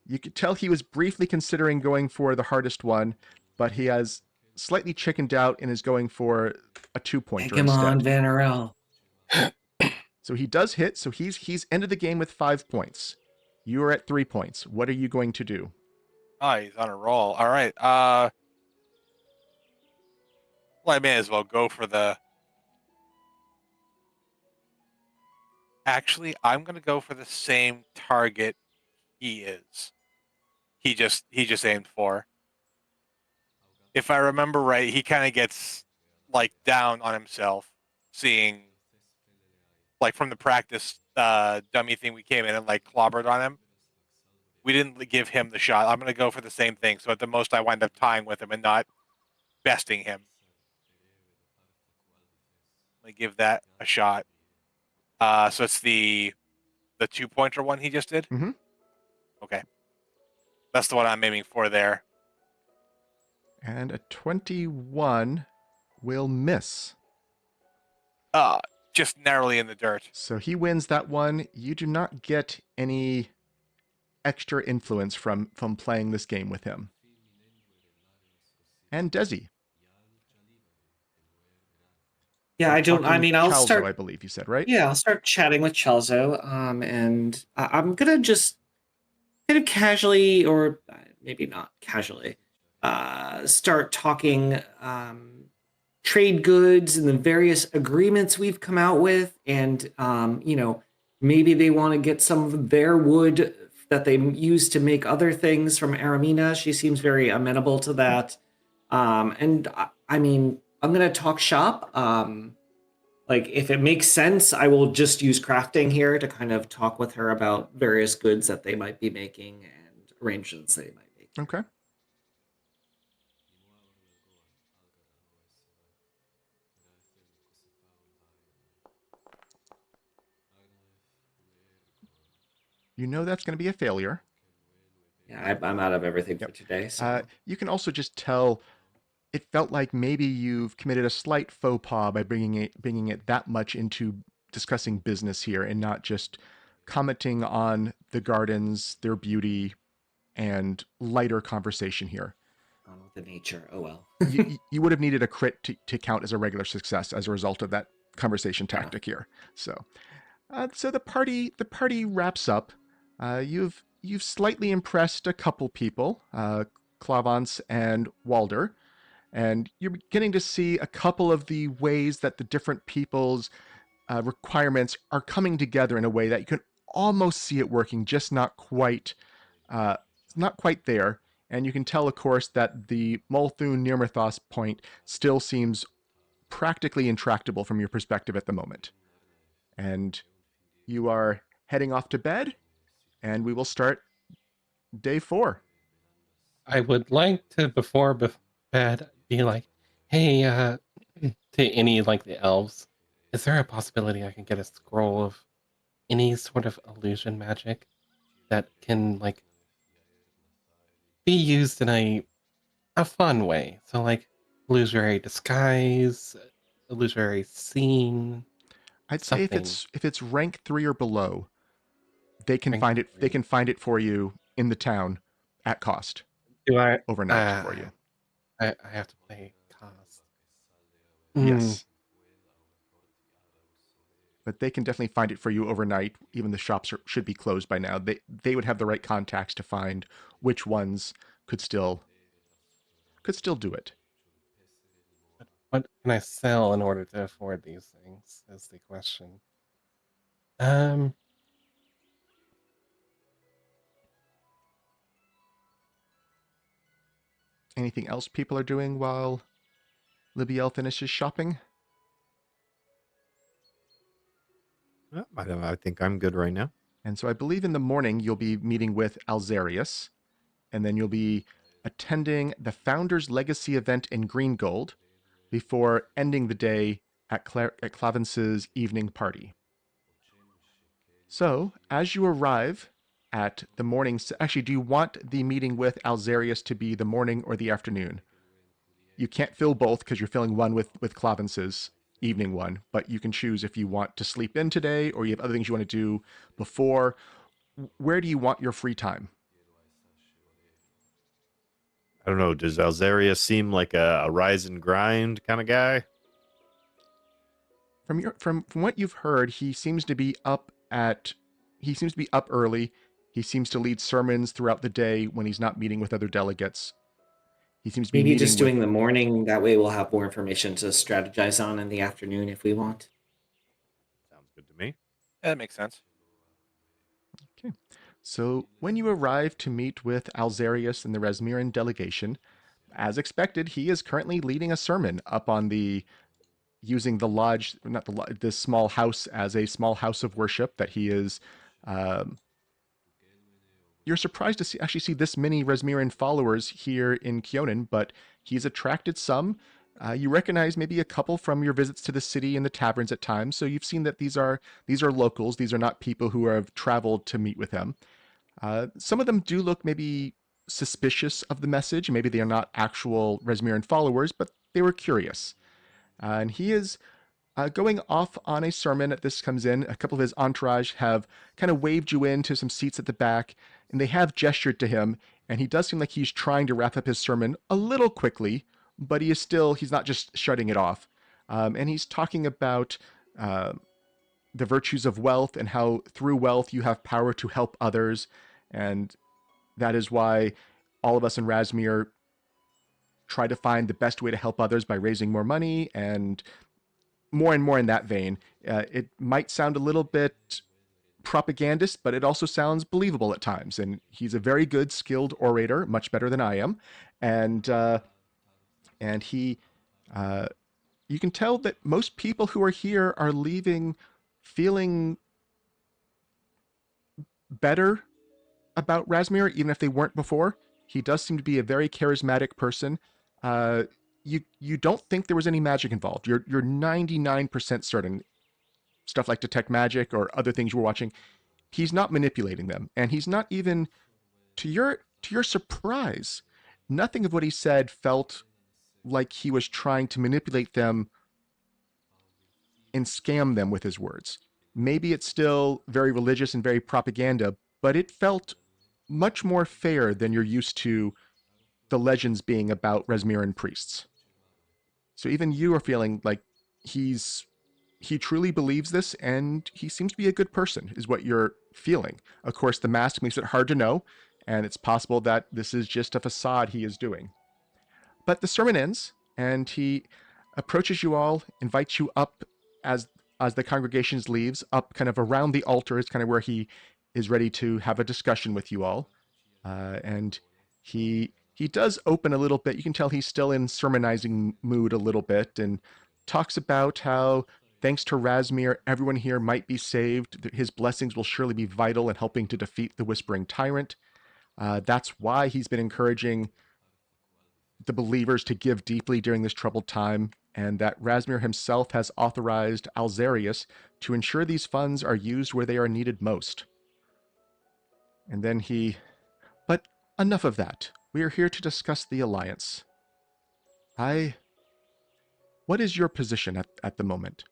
You could tell he was briefly considering going for the hardest one, but he has slightly chickened out and is going for a 2-pointer Come instead. on, Vanarel. So he does hit. So he's ended the game with 5 points. You are at 3 points. What are you going to do? Oh, he's on a roll. All right. Well, I may as well go for the. Actually, I'm gonna go for the same target he is. He just aimed for. If I remember right, he kind of gets like down on himself, seeing like from the practice dummy thing we came in and like clobbered on him. We didn't give him the shot. I'm gonna go for the same thing. So at the most, I wind up tying with him and not besting him. Let me give that a shot. So it's the 2-pointer one he just did. Mhm. Okay, that's the one I'm aiming for there. And a 21 will miss. Just narrowly in the dirt. So he wins that one. You do not get any extra influence from playing this game with him. And Dezi. Yeah, I don't. I Talking mean, I'll Chalzo, start. I believe you said, right? Yeah, I'll start chatting with Chalzo, and I'm gonna just kind of casually, or maybe not casually, start talking trade goods and the various agreements we've come out with, and maybe they want to get some of their wood that they use to make other things from Aramina. She seems very amenable to that, and I mean, I'm gonna talk shop. Like, if it makes sense, I will just use crafting here to kind of talk with her about various goods that they might be making and arrangements they might make. Okay. You know that's going to be a failure. Yeah, I'm out of everything for today. So You can also just tell it felt like maybe you've committed a slight faux pas by bringing it that much into discussing business here and not just commenting on the gardens, their beauty, and lighter conversation here. oh, the nature. Oh well. You would have needed a crit to count as a regular success as a result of that conversation tactic here. So the party wraps up. You've slightly impressed a couple people, Clavance and Walder, and you're beginning to see a couple of the ways that the different people's requirements are coming together in a way that you can almost see it working, just not quite there. And you can tell, of course, that the Multhun Nirmathos point still seems practically intractable from your perspective at the moment. And you are heading off to bed, and we will start day 4. I would like to before bed be like, hey, to any like the elves, is there a possibility I can get a scroll of any sort of illusion magic that can like be used in a fun way? So like illusory disguise, illusory scene, I'd say something. if it's rank 3 or below, they can Rank find it. They 3. can find it for you in the town at cost Do I? overnight for you. I have to play cost. Mm, Yes, but they can definitely find it for you overnight. Even the shops should be closed by now. They would have the right contacts to find which ones could still do it. what can I sell in order to afford these things? Is the question. Um, Anything else people are doing while Libbiel finishes shopping? I think I'm good right now. And so I believe in the morning you'll be meeting with Alzarius, and then you'll be attending the Founders Legacy event in Green Gold before ending the day at Clavince's evening party. So, as you arrive at the morning, actually, do you want the meeting with Alzarius to be the morning or the afternoon? You can't fill both because you're filling one with Clavince's evening one, but you can choose if you want to sleep in today or you have other things you want to do before. Where do you want your free time? I don't know. Does Alzaria seem like a rise and grind kind of guy? From what you've heard, he seems to be up early. He seems to lead sermons throughout the day when he's not meeting with other delegates. He seems to be Maybe meeting just with doing the morning. That way we'll have more information to strategize on in the afternoon if we want. Sounds good to me. That makes sense. Okay. So when you arrive to meet with Alzarius and the Resmiran delegation, as expected, he is currently leading a sermon up on the using the lodge, not the lodge, this small house as a small house of worship that he is. Um, you're surprised to actually see this many Resmiran followers here in Kionin, but he's attracted some. You recognize maybe a couple from your visits to the city and the taverns at times, so you've seen that these are locals. These are not people who have traveled to meet with him. Some of them do look maybe suspicious of the message. Maybe they are not actual Resmiran followers, but they were curious. And he is going off on a sermon. This comes in. A couple of his entourage have kind of waved you into some seats at the back, and they have gestured to him. And he does seem like he's trying to wrap up his sermon a little quickly, but he's not just shutting it off. And he's talking about the virtues of wealth and how through wealth you have power to help others. And that is why all of us in Razmir try to find the best way to help others by raising more money and more in that vein. It might sound a little bit propagandist, but it also sounds believable at times. And he's a very good, skilled orator, much better than I am. And he, you can tell that most people who are here are leaving feeling better about Razmir, even if they weren't before. He does seem to be a very charismatic person. You don't think there was any magic involved. You're 99% certain. Stuff like detect magic or other things you were watching, he's not manipulating them, and he's not even to your surprise. Nothing of what he said felt like he was trying to manipulate them and scam them with his words. Maybe it's still very religious and very propaganda, but it felt much more fair than you're used to the legends being about Resmiran priests. So even you are feeling like he truly believes this, and he seems to be a good person, is what you're feeling. Of course, the mask makes it hard to know, and it's possible that this is just a facade he is doing. But the sermon ends, and he approaches you all, invites you up as the congregation leaves, up kind of around the altar is kind of where he is ready to have a discussion with you all. And he does open a little bit. You can tell he's still in sermonizing mood a little bit, and talks about how thanks to Razmir, everyone here might be saved. His blessings will surely be vital in helping to defeat the Whispering Tyrant. That's why he's been encouraging the believers to give deeply during this troubled time, and that Razmir himself has authorized Alzarius to ensure these funds are used where they are needed most. And then but enough of that. We are here to discuss the Alliance. I What is your position at the moment?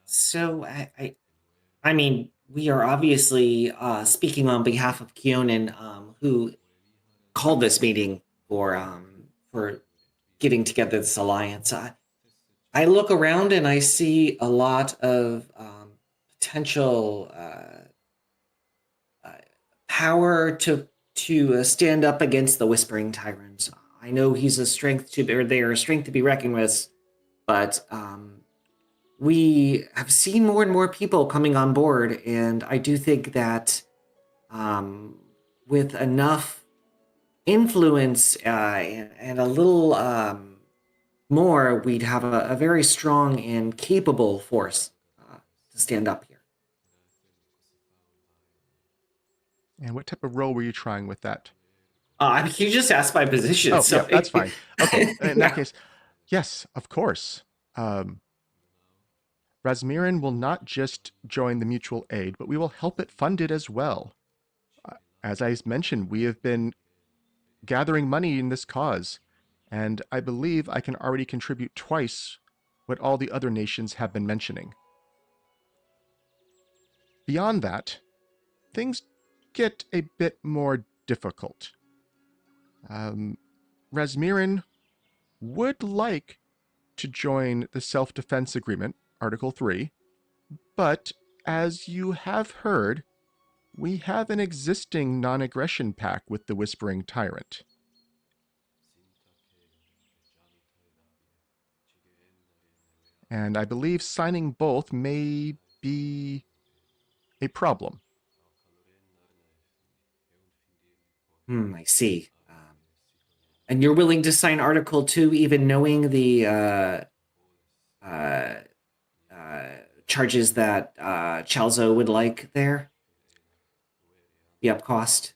So I mean, we are obviously speaking on behalf of Kionin, who called this meeting for getting together this alliance. I look around and I see a lot of potential uh, power to stand up against the Whispering Tyrants. I know he's a strength to, or they are a strength to be reckoned with, but we have seen more and more people coming on board, and I do think that with enough influence and a little more, we'd have a very strong and capable force to stand up here. And what type of role were you trying with that? I mean, you just asked my position, Oh, so yeah, that's fine. Okay, in that Yeah. case, yes, of course. Razmirin will not just join the mutual aid, but we will help it fund it as well. As I mentioned, we have been gathering money in this cause, and I believe I can already contribute twice what all the other nations have been mentioning. Beyond that, things get a bit more difficult. Razmirin would like to join the Self-Defense Agreement, Article 3, but as you have heard, we have an existing non-aggression pact with the Whispering Tyrant. And I believe signing both may be a problem. I see. And you're willing to sign Article 2 even knowing the uh, charges that Chalzo would like there? The up cost?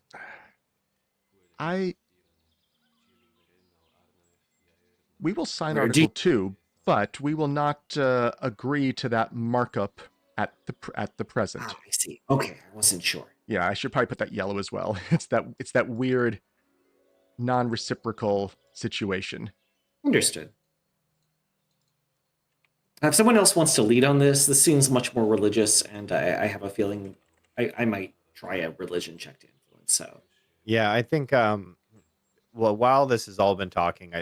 We will sign Or Article 2, but we will not agree to that markup at the present. I see. Okay, I wasn't sure. Yeah, I should probably put that yellow as well. It's that weird non-reciprocal situation. Understood. If someone else wants to lead on this seems much more religious, and I have a feeling I might try a religion check to influence. So Yeah, I think well, while this has all been talking,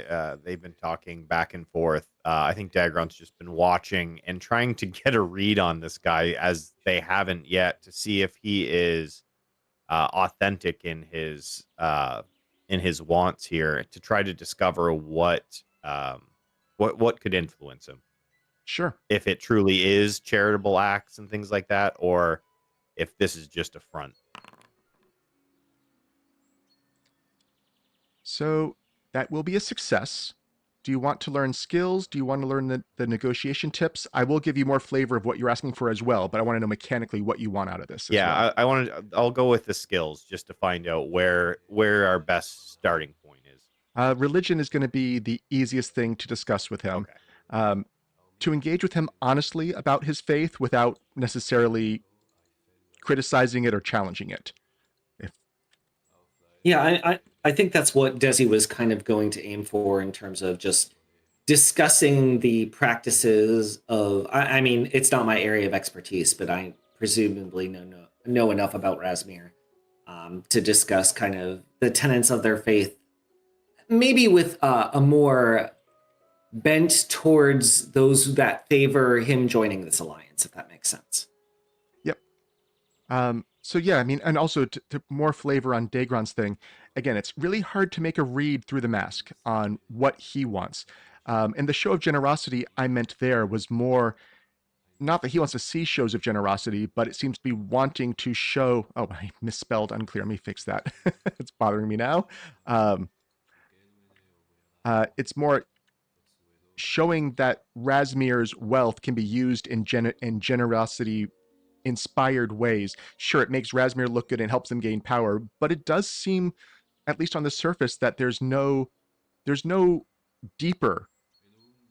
they've been talking back and forth. I think Daegron's just been watching and trying to get a read on this guy, as they haven't yet, to see if he is authentic in his wants here, to try to discover what could influence him. Sure. If it truly is charitable acts and things like that, or if this is just a front. So that will be a success. Do you want to learn skills? Do you want to learn the negotiation tips? I will give you more flavor of what you're asking for as well, but I want to know mechanically what you want out of this as well. I want to. I'll go with the skills just to find out where our best starting point is. Religion is going to be the easiest thing to discuss with him. Okay. To engage with him honestly about his faith without necessarily criticizing it or challenging it. yeah, I think that's what Dezi was kind of going to aim for in terms of just discussing the practices of. I mean, it's not my area of expertise, but I presumably know enough about Razmir to discuss kind of the tenets of their faith, maybe with a more bent towards those that favor him joining this alliance, if that makes sense. Yep. So yeah, I mean, and also to more flavor on Daegron's thing, again, it's really hard to make a read through the mask on what he wants. And the show of generosity I meant there was more, not that he wants to see shows of generosity, but it seems to be wanting to show, oh, I misspelled unclear. Let me fix that. It's bothering me now. It's more showing that Razmir's wealth can be used in generosity inspired ways. Sure, it makes Razmir look good and helps them gain power, but it does seem, at least on the surface, that there's no deeper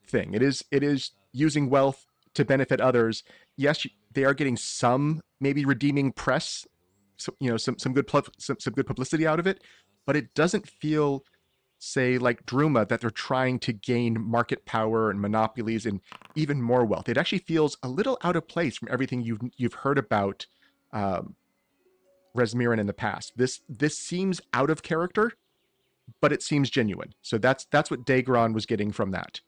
thing. It is using wealth to benefit others. Yes, they are getting some maybe redeeming press some good some good publicity out of it, but it doesn't feel, say, like Druma, that they're trying to gain market power and monopolies and even more wealth. It actually feels a little out of place from everything you've heard about Resmiran in the past. This seems out of character, but it seems genuine. So that's what Daegron was getting from that.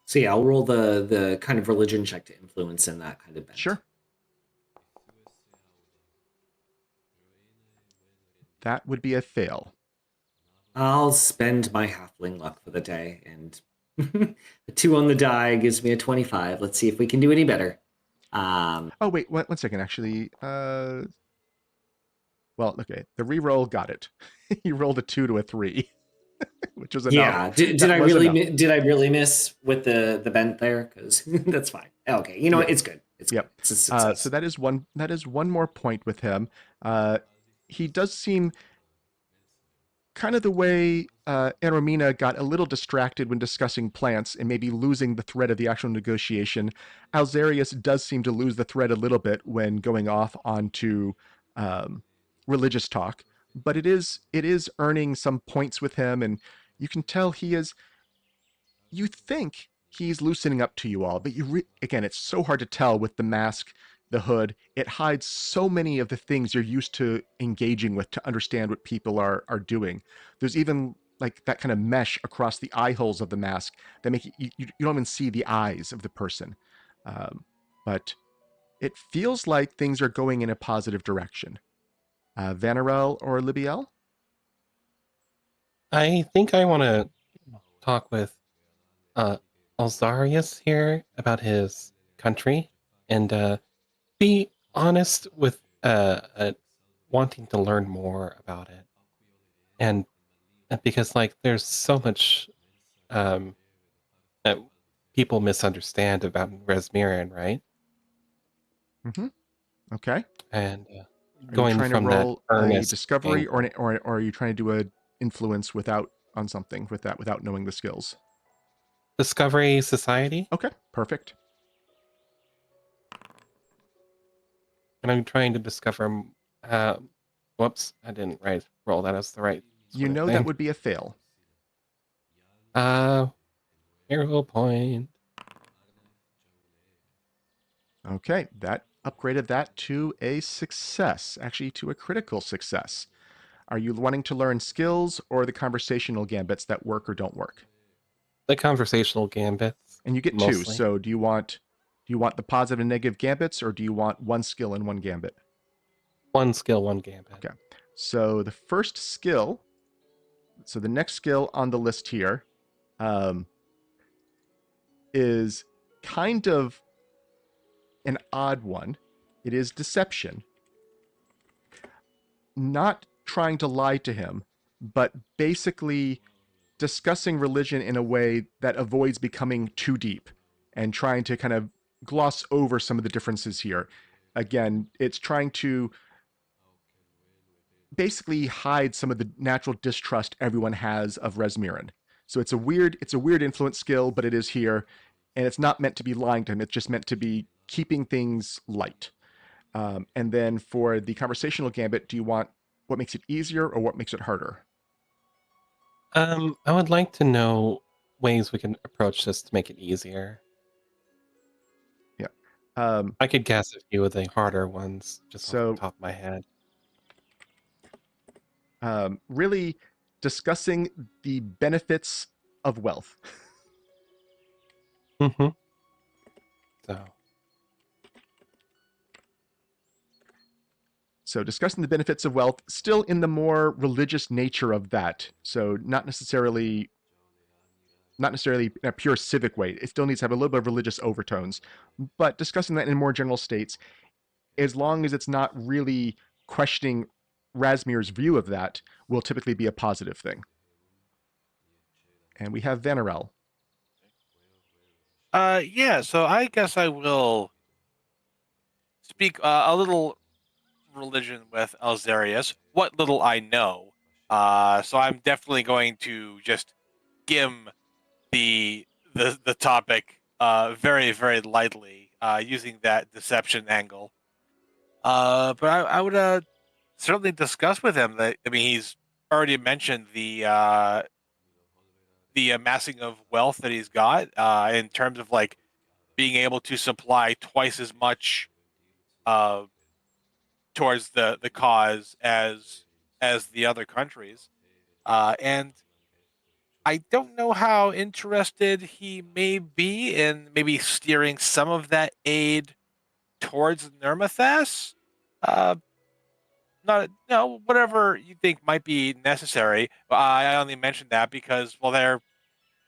So yeah, I'll roll the kind of religion check to influence in that kind of bent. Sure. That would be a fail. I'll spend my halfling luck for the day, and the 2 on the die gives me a 25. Let's see if we can do any better. Oh wait, one second. Actually, well, okay. The reroll got it. You rolled a 2 to a 3, which was enough. Yeah. Did I really miss with the bent there? Because that's fine. Okay. You know what? It's good. It's Yep. good. It's a success. So that is one more point with him. He does seem kind of the way Eromina got a little distracted when discussing plants and maybe losing the thread of the actual negotiation. Alzarius does seem to lose the thread a little bit when going off onto religious talk, but it is earning some points with him, and you can tell you think he's loosening up to you all, but again, it's so hard to tell with the mask, the hood. It hides so many of the things you're used to engaging with to understand what people are doing. There's even like that kind of mesh across the eye holes of the mask that make you don't even see the eyes of the person. But it feels like things are going in a positive direction. Vanarel or Libbiel? I think I want to talk with Alzarius here about his country and be honest with wanting to learn more about it. And because like there's so much that people misunderstand about Resmiran, right? Mm-hmm. Okay. And Are you going trying from to roll that a earnest discovery, angle. or are you trying to do a influence on something without knowing the skills? Discovery Society, Okay, perfect. and I'm trying to discover. Whoops, I didn't roll that as the right You sort of know thing. that would be a fail. Hero point. Okay, that upgraded that to a success, actually to a critical success. Are you wanting to learn skills or the conversational gambits that work or don't work? The conversational gambits. And you get two. Mostly. So do you want the positive and negative gambits, or do you want one skill and one gambit? One skill, one gambit. Okay. So the first skill, so the next skill on the list here, is kind of an odd one. It is deception. Not trying to lie to him, but basically discussing religion in a way that avoids becoming too deep and trying to kind of gloss over some of the differences here. Again, it's trying to basically hide some of the natural distrust everyone has of Resmiran. So it's a weird influence skill, but it is here, and it's not meant to be lying to him. It's just meant to be keeping things light. And then for the conversational gambit, do you want what makes it easier or what makes it harder? I would like to know ways we can approach this to make it easier. Yeah. I could guess a few of the harder ones just off So the top of my head. really discussing the benefits of wealth. Mm-hmm. So discussing the benefits of wealth, still in the more religious nature of that. So not necessarily in a pure civic way. It still needs to have a little bit of religious overtones, but discussing that in more general states, as long as it's not really questioning Rasmir's view of that, will typically be a positive thing. And we have Vanarel. Yeah, so I guess I will speak a little religion with Alzarius, what little I know. So I'm definitely going to just skim the topic very, very lightly, using that deception angle. But I would certainly discuss with him that. I mean, he's already mentioned the amassing of wealth that he's got in terms of like being able to supply twice as much uh, towards the cause as the other countries. And I don't know how interested he may be in maybe steering some of that aid towards Nirmathas. Uh, not no whatever you think might be necessary. I only mentioned that because well, they're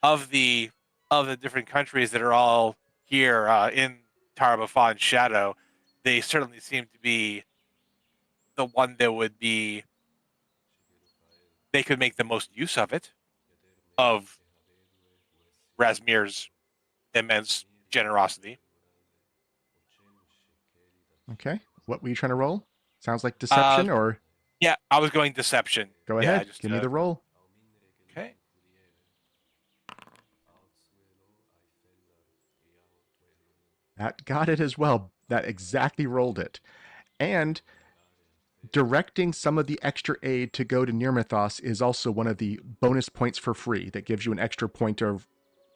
of the different countries that are all here in Tarabafon's shadow. They certainly seem to be the one that would be they could make the most use of it of Rasmir's immense generosity. Okay. What were you trying to roll? Sounds like Uh, deception, or yeah, I was going deception. go Yeah, ahead. just Give me the roll. okay. That got it as well. That exactly rolled it. And directing some of the extra aid to go to Nirmathos is also one of the bonus points for free that gives you an extra point of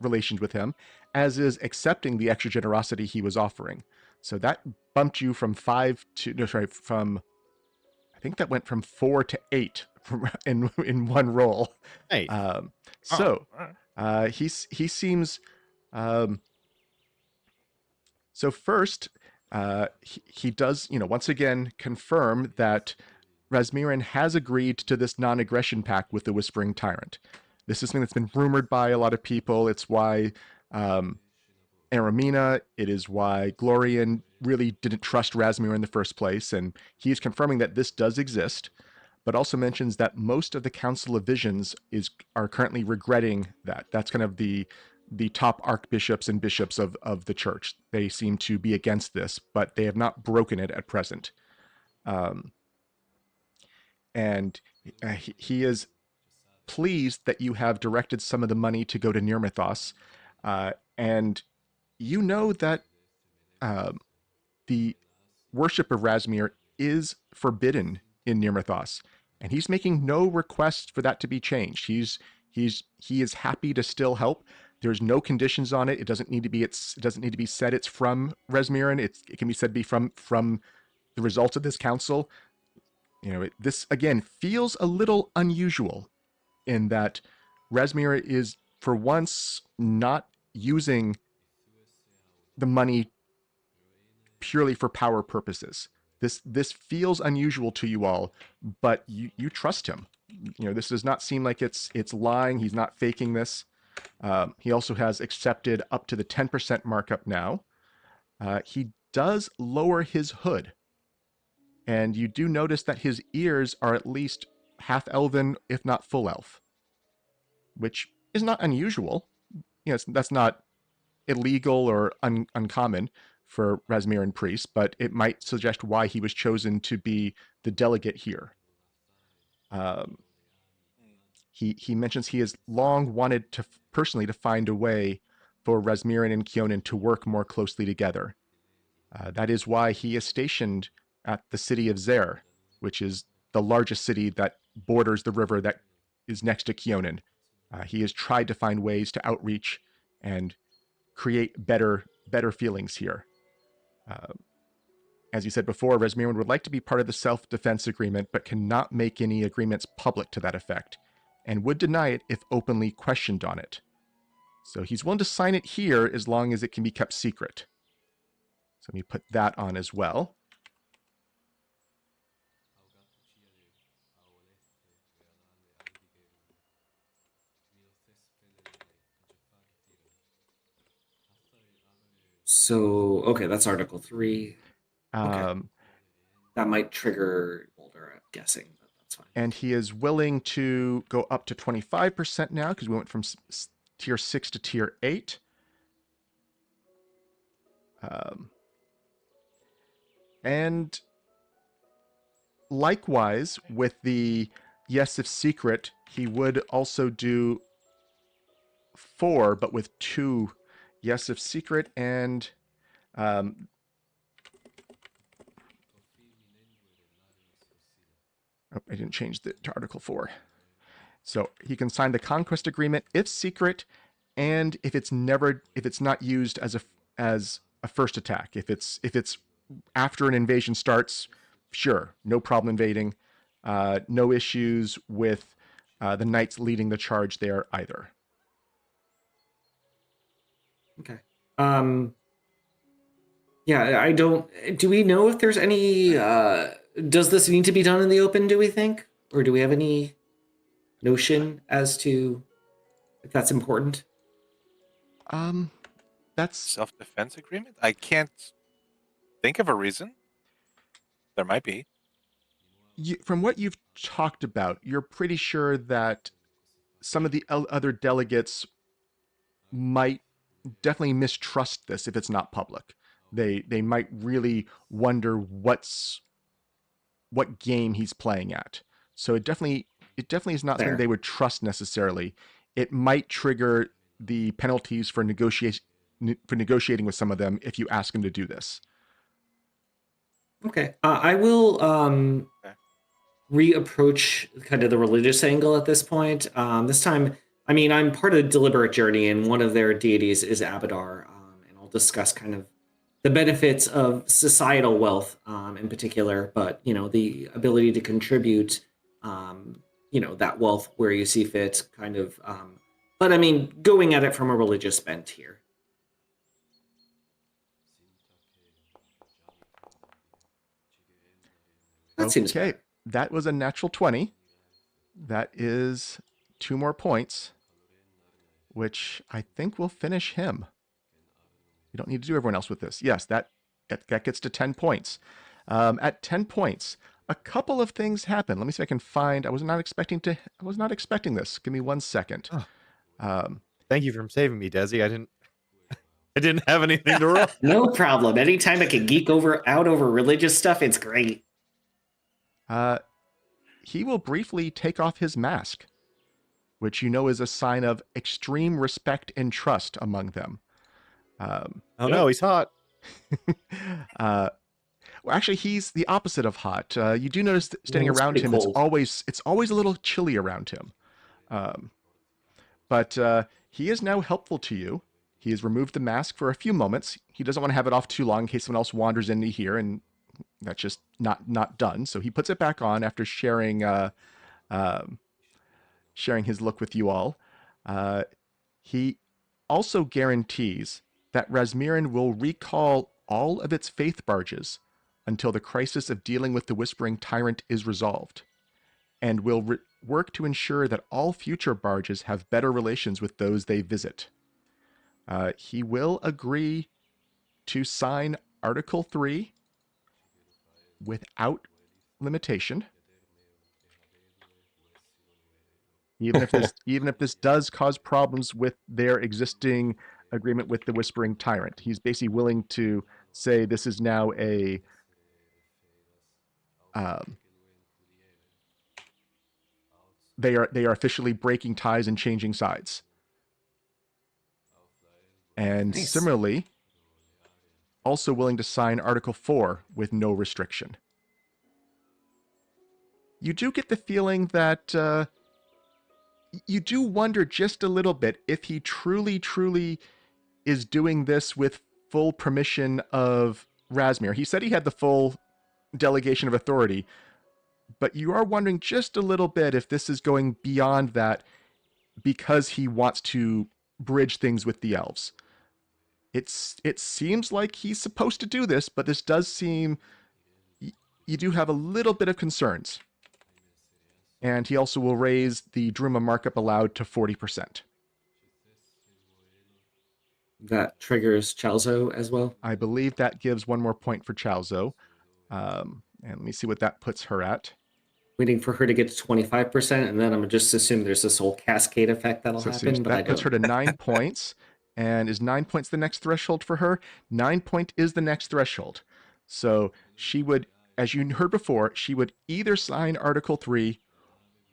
relations with him, as is accepting the extra generosity he was offering. So that bumped you from 5 to no, sorry, from I think that went from 4 to 8 in one roll. Hey, So All right. he seems so first he does once again confirm that Rasmirin has agreed to this non-aggression pact with the Whispering Tyrant. This is something that's been rumored by a lot of people. It's why Aramina, it is why Glorian really didn't trust Rasmir in the first place, and he's confirming that this does exist, but also mentions that most of the Council of Visions are currently regretting that. That's kind of the top archbishops and bishops of the church. They seem to be against this, but they have not broken it at present. And he is pleased that you have directed some of the money to go to Nirmathos, and you know that the worship of Rasmir is forbidden in Nirmathos, and he's making no request for that to be changed. He is happy to still help. There's no conditions on it. It doesn't need to be it doesn't need to be said it's from Rasmirin. It can be said to be from the results of this council. This again feels a little unusual in that Rasmir is for once not using the money purely for power purposes. This feels unusual to you all, but you trust him. This does not seem like it's lying. He's not faking this. He also has accepted up to the 10% markup now. He does lower his hood, and you do notice that his ears are at least half elven, if not full elf, which is not unusual. That's not illegal or uncommon for Rasmiran priests, but it might suggest why he was chosen to be the delegate here. He mentions he has long wanted to personally to find a way for Rasmiran and Kionin to work more closely together. That is why he is stationed at the city of Zer, which is the largest city that borders the river that is next to Kionin. He has tried to find ways to outreach and create better feelings here. As you said before, Rasmirin would like to be part of the self-defense agreement, but cannot make any agreements public to that effect, and would deny it if openly questioned on it. So he's willing to sign it here as long as it can be kept secret. So let me put that on as well. So, okay, that's Article 3. Um, That might trigger Boulder, I'm guessing, but that's fine. and he is willing to go up to 25% now because we went from tier 6 to tier 8. And likewise, with the yes if secret, he would also do 4, but with 2 yes if secret and Oh, I didn't change the to Article 4. So he can sign the conquest agreement if secret, and if it's not used as a first attack. If it's after an invasion starts, sure, no problem invading. No issues with the knights leading the charge there either. Okay. Yeah, I don't. Do we know if there's any? Does this need to be done in the open? Do we think, or do we have any notion as to if that's important? That's Self-defense agreement? I can't think of a reason. There might be. from what you've talked about, you're pretty sure that some of the other delegates might definitely mistrust this if it's not public. They might really wonder what game he's playing at. So it definitely is not something Fair. they would trust necessarily. It might trigger the penalties for negotiating with some of them if you ask him to do this. Okay. I will Okay. reapproach kind of the religious angle at this point. This time, I mean, I'm part of the Deliberate Journey, and one of their deities is Abadar, and I'll discuss kind of the benefits of societal wealth in particular, but the ability to contribute, that wealth where you see fit, kind of. But I mean, going at it from a religious bent here. That seems Okay, fair. that was a natural 20. That is 2 more points, which I think will finish him. You don't need to do everyone else with this. Yes, that gets to 10 points. At 10 points, a couple of things happen. Let me see if I can find. I was not expecting this. Give me 1 second. Thank you for saving me, Dezi. I didn't have anything to roll. No problem. Anytime I can geek out over religious stuff, it's great. He will briefly take off his mask, which is a sign of extreme respect and trust among them. Oh no, he's hot. Well, actually, he's the opposite of hot. You do notice that standing It's around pretty him, cold. it's always a little chilly around him. But he is now helpful to you. He has removed the mask for a few moments. He doesn't want to have it off too long in case someone else wanders into here, and that's just not done. So he puts it back on after sharing his look with you all. He also guarantees that Razmirin will recall all of its faith barges until the crisis of dealing with the Whispering Tyrant is resolved, and will work to ensure that all future barges have better relations with those they visit. He will agree to sign Article 3 without limitation, even if this does cause problems with their existing agreement with the Whispering Tyrant. He's basically willing to say this is now they are officially breaking ties and changing sides. And Nice. similarly, also willing to sign Article 4 with no restriction. You do get the feeling that you do wonder just a little bit if he truly is doing this with full permission of Razmir. He said he had the full delegation of authority, but you are wondering just a little bit if this is going beyond that because he wants to bridge things with the elves. It seems like he's supposed to do this, but this does seem you do have a little bit of concerns. And he also will raise the Druma markup allowed to 40%. That triggers Chalzo as well. I believe that gives 1 more point for Chalzo. And let me see what that puts her at. Waiting for her to get to 25%, and then I'm just assume there's this whole cascade effect that'll happen. But that I puts don't. her to 9 points. And is 9 points the next threshold for her? 9 point is the next threshold. So she would, as you heard before, she would either sign Article 3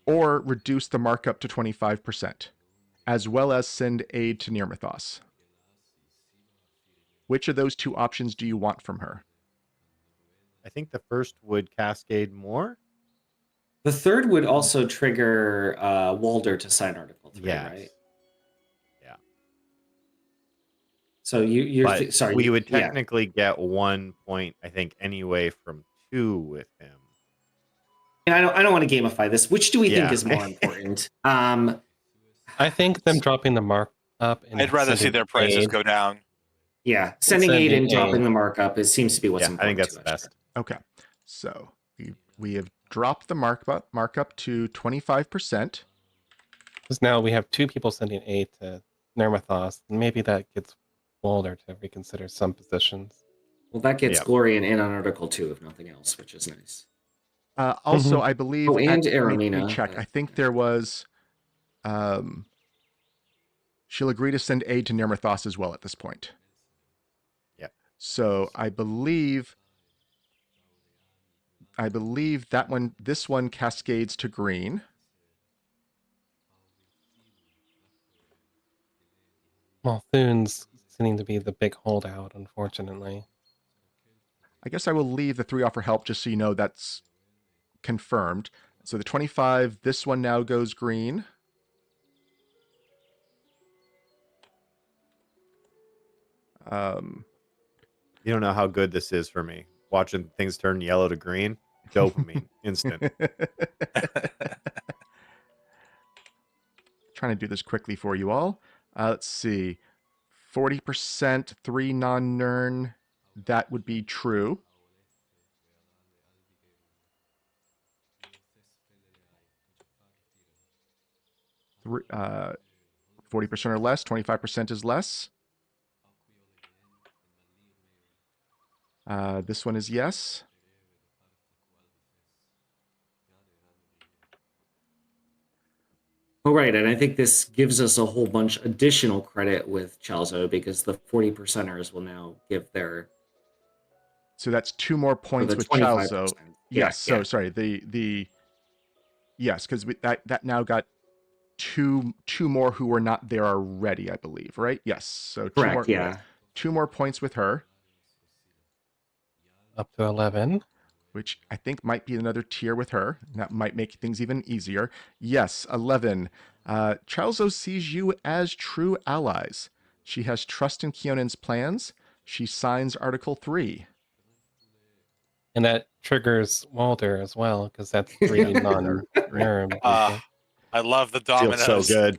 or reduce the markup to 25%, as well as send aid to Nirmathos. Which of those 2 options do you want from her? I think the first would cascade more. The third would also trigger Walder to sign Article 3, Yes. right? Yeah. So you're But sorry. we would yeah. technically get 1 point, I think, anyway from 2 with him. And I don't want to gamify this. Which do we think Yeah. is more important? I think them dropping the mark up and I'd rather see sending their prices aid- go down. Yeah, sending aid sending and dropping aid. the markup seems to be what's Yeah, I important. think that's to the us. best. Okay, so we have dropped the markup to 25%. Because now we have 2 people sending aid to Nermathos. Maybe that gets Walder to reconsider some positions. Well, that gets Yeah. Glorian in on Article 2, if nothing else, which is nice. Also, I believe. Oh, and let me Aramina. check. I think there was. She'll agree to send aid to Nirmathos as well at this point. Yep. So I believe that one, this one cascades to green. Well, Thune's seeming to be the big holdout, unfortunately. I guess I will leave the 3 offer help just so you know that's confirmed. So the 25, this one now goes green. You don't know how good this is for me. Watching things turn yellow to green, dopamine, instant. Trying to do this quickly for you all. Let's see. 40%, 3 non-Nern. That would be true. Three, 40% or less, 25% is less. This one is yes. Oh, right, and I think this gives us a whole bunch additional credit with Chalzo because the 40%ers will now give their. So that's 2 more points the with 25%. Chalzo. Yeah, Yes. So yeah. sorry. The yes, because that now got two more who were not there already, I believe. Right? Yes. So Correct. Yeah. 2 more points with her, Up to 11. which I think might be another tier with her. That might make things even easier. Yes, 11. Chalzo sees you as true allies. She has trust in Kionan's plans. She signs Article 3. And that triggers Walder as well, because that's 3 non-Nerm people. I love the Feels dominoes. so good.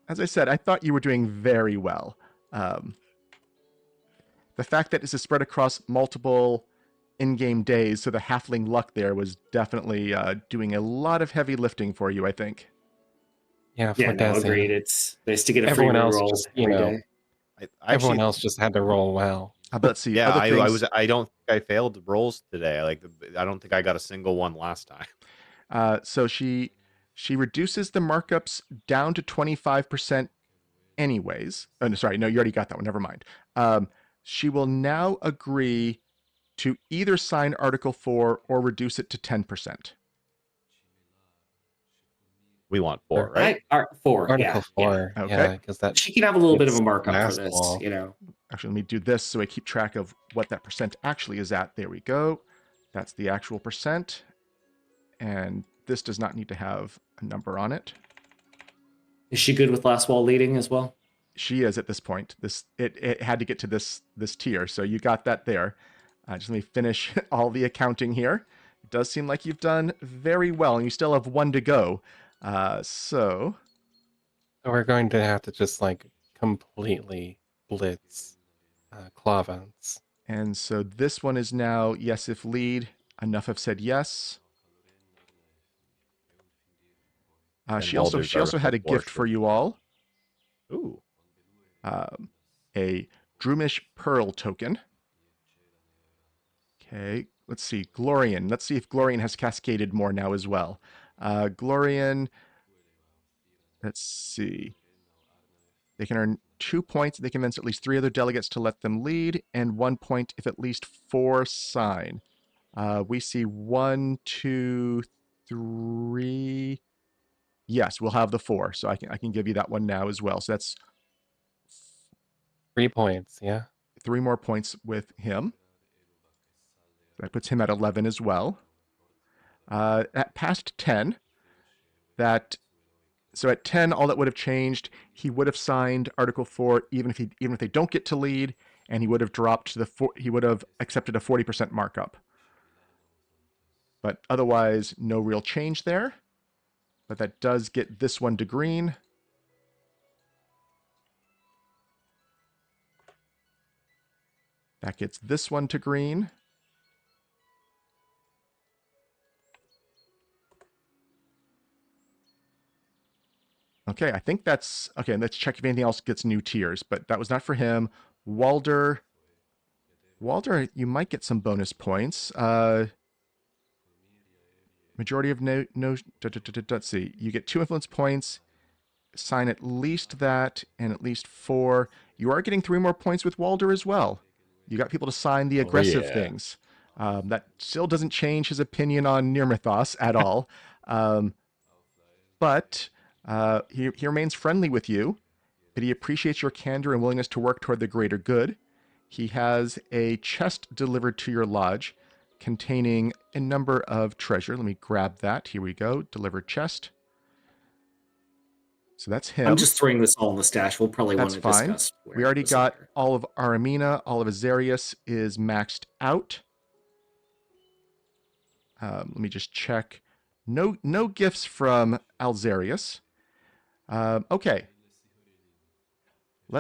As I said, I thought you were doing very well. The fact that this is spread across multiple in-game days, so the halfling luck there was definitely doing a lot of heavy lifting for you, I think. Yeah, for Yeah, no, Dezi. agreed. It's nice to get a Everyone free else reroll just, every day. everyone else just had to roll well. But let's see. Yeah, other things, I don't think I failed rolls today. I don't think I got a single one last time. So she reduces the markups down to 25% anyways. Oh, no, sorry. No, you already got that one. Never mind. She will now agree to either sign Article 4 or reduce it to 10%. We want 4, right? 4. Article yeah, 4. Okay. Yeah, because that She can have a little bit of a It's markup for last this, wall. Actually, let me do this so I keep track of what that percent actually is at. There we go. That's the actual percent. And this does not need to have a number on it. Is she good with last wall leading as well? She is at this point. It had to get to this tier, so you got that there. Just let me finish all the accounting here. It does seem like you've done very well, and you still have 1 to go. So We're going to have to just completely blitz Clavans. and so this one is now yes if lead. Enough have said yes. And She also Walder's had a Article 4 gift for you all. Ooh. A Droomish Pearl token. Okay, let's see. Glorian. Let's see if Glorian has cascaded more now as well. Glorian, let's see. They can earn 2 points. They convince at least 3 other delegates to let them lead, and 1 point if at least 4 sign. We see 1, 2, 3. Yes, we'll have the 4, so I can give you that one now as well. So that's 3 points, yeah. 3 more points with him. That puts him at 11 as well. At past 10, so at 10, all that would have changed, he would have signed Article 4 even if they don't get to lead, and he would have dropped he would have accepted a 40% markup. But otherwise, no real change there. But that does get this one to green. That gets this one to green. Okay, I think that's... Okay, let's check if anything else gets new tiers, but that was not for him. Walder, you might get some bonus points. Majority of let's see. You get 2 influence points, sign at least that, and at least 4. You are getting 3 more points with Walder as well. You got people to sign the aggressive things. That still doesn't change his opinion on Nirmathos at all. But he remains friendly with you, but he appreciates your candor and willingness to work toward the greater good. He has a chest delivered to your lodge containing a number of treasure. Let me grab that. Here we go. Delivered chest. So that's him. I'm just throwing this all in the stash. We'll probably want That's to fine. discuss. We already got all of Aramina, all of Azarius is maxed out. Let me just check. No gifts from Alzarius. Okay.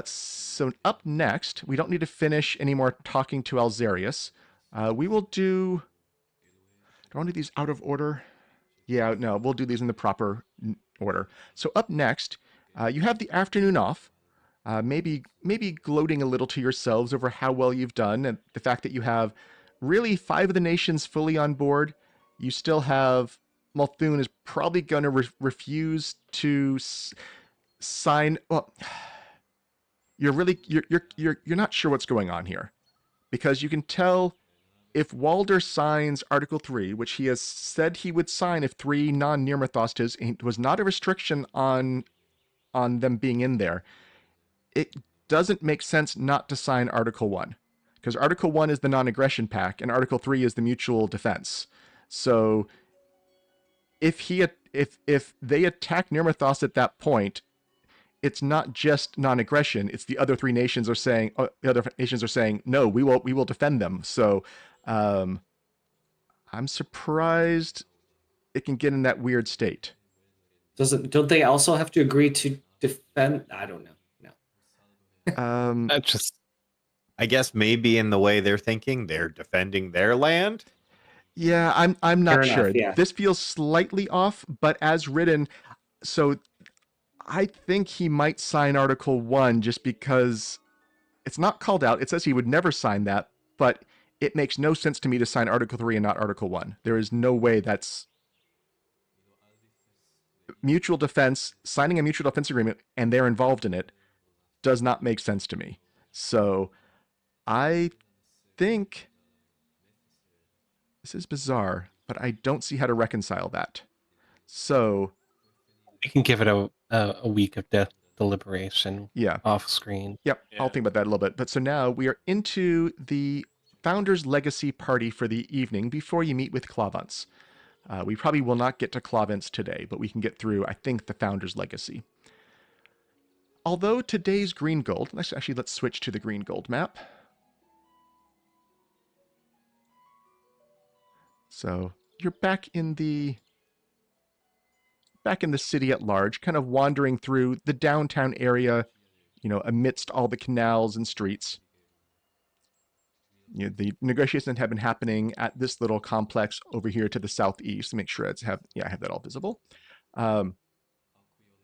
So up next, we don't need to finish any more talking to Alzarius. We will do... Do I want to do these out of order? Yeah, no, we'll do these in the proper order. So up next, you have the afternoon off. Maybe gloating a little to yourselves over how well you've done and the fact that you have really 5 of the nations fully on board. You still have... Multhun is probably going to refuse to sign... Well... You're not sure what's going on here, because you can tell if Walder signs Article 3, which he has said he would sign if 3 non-Nirmathostas was not a restriction on them being in there. It doesn't make sense not to sign Article 1, because Article 1 is the non-aggression pact and Article 3 is the mutual defense. So if they attack Nirmathos at that point, it's not just non-aggression. It's the other 3 nations are saying. The other nations are saying, no, we will defend them. So, I'm surprised it can get in that weird state. Don't they also have to agree to defend? I don't know. No. That's just... I guess maybe in the way they're thinking, they're defending their land. Yeah, I'm not Fair sure. enough, yeah. This feels slightly off, but as written, so I think he might sign Article 1 just because it's not called out. It says he would never sign that, but it makes no sense to me to sign Article 3 and not Article 1. There is no way that's... Mutual defense, signing a mutual defense agreement, and they're involved in it, does not make sense to me. So I think... This is bizarre, but I don't see how to reconcile that. So... We can give it a week of deliberation. Yeah. Off screen. Yep, Yeah. I'll think about that a little bit. But so now we are into the Founder's Legacy party for the evening before you meet with Clavance. We probably will not get to Clavance today, but we can get through, I think, the Founder's Legacy. Although today's green gold... Let's switch to the green gold map. So you're back in the city at large, kind of wandering through the downtown area, amidst all the canals and streets. The negotiations have been happening at this little complex over here to the southeast. Make sure I have that all visible.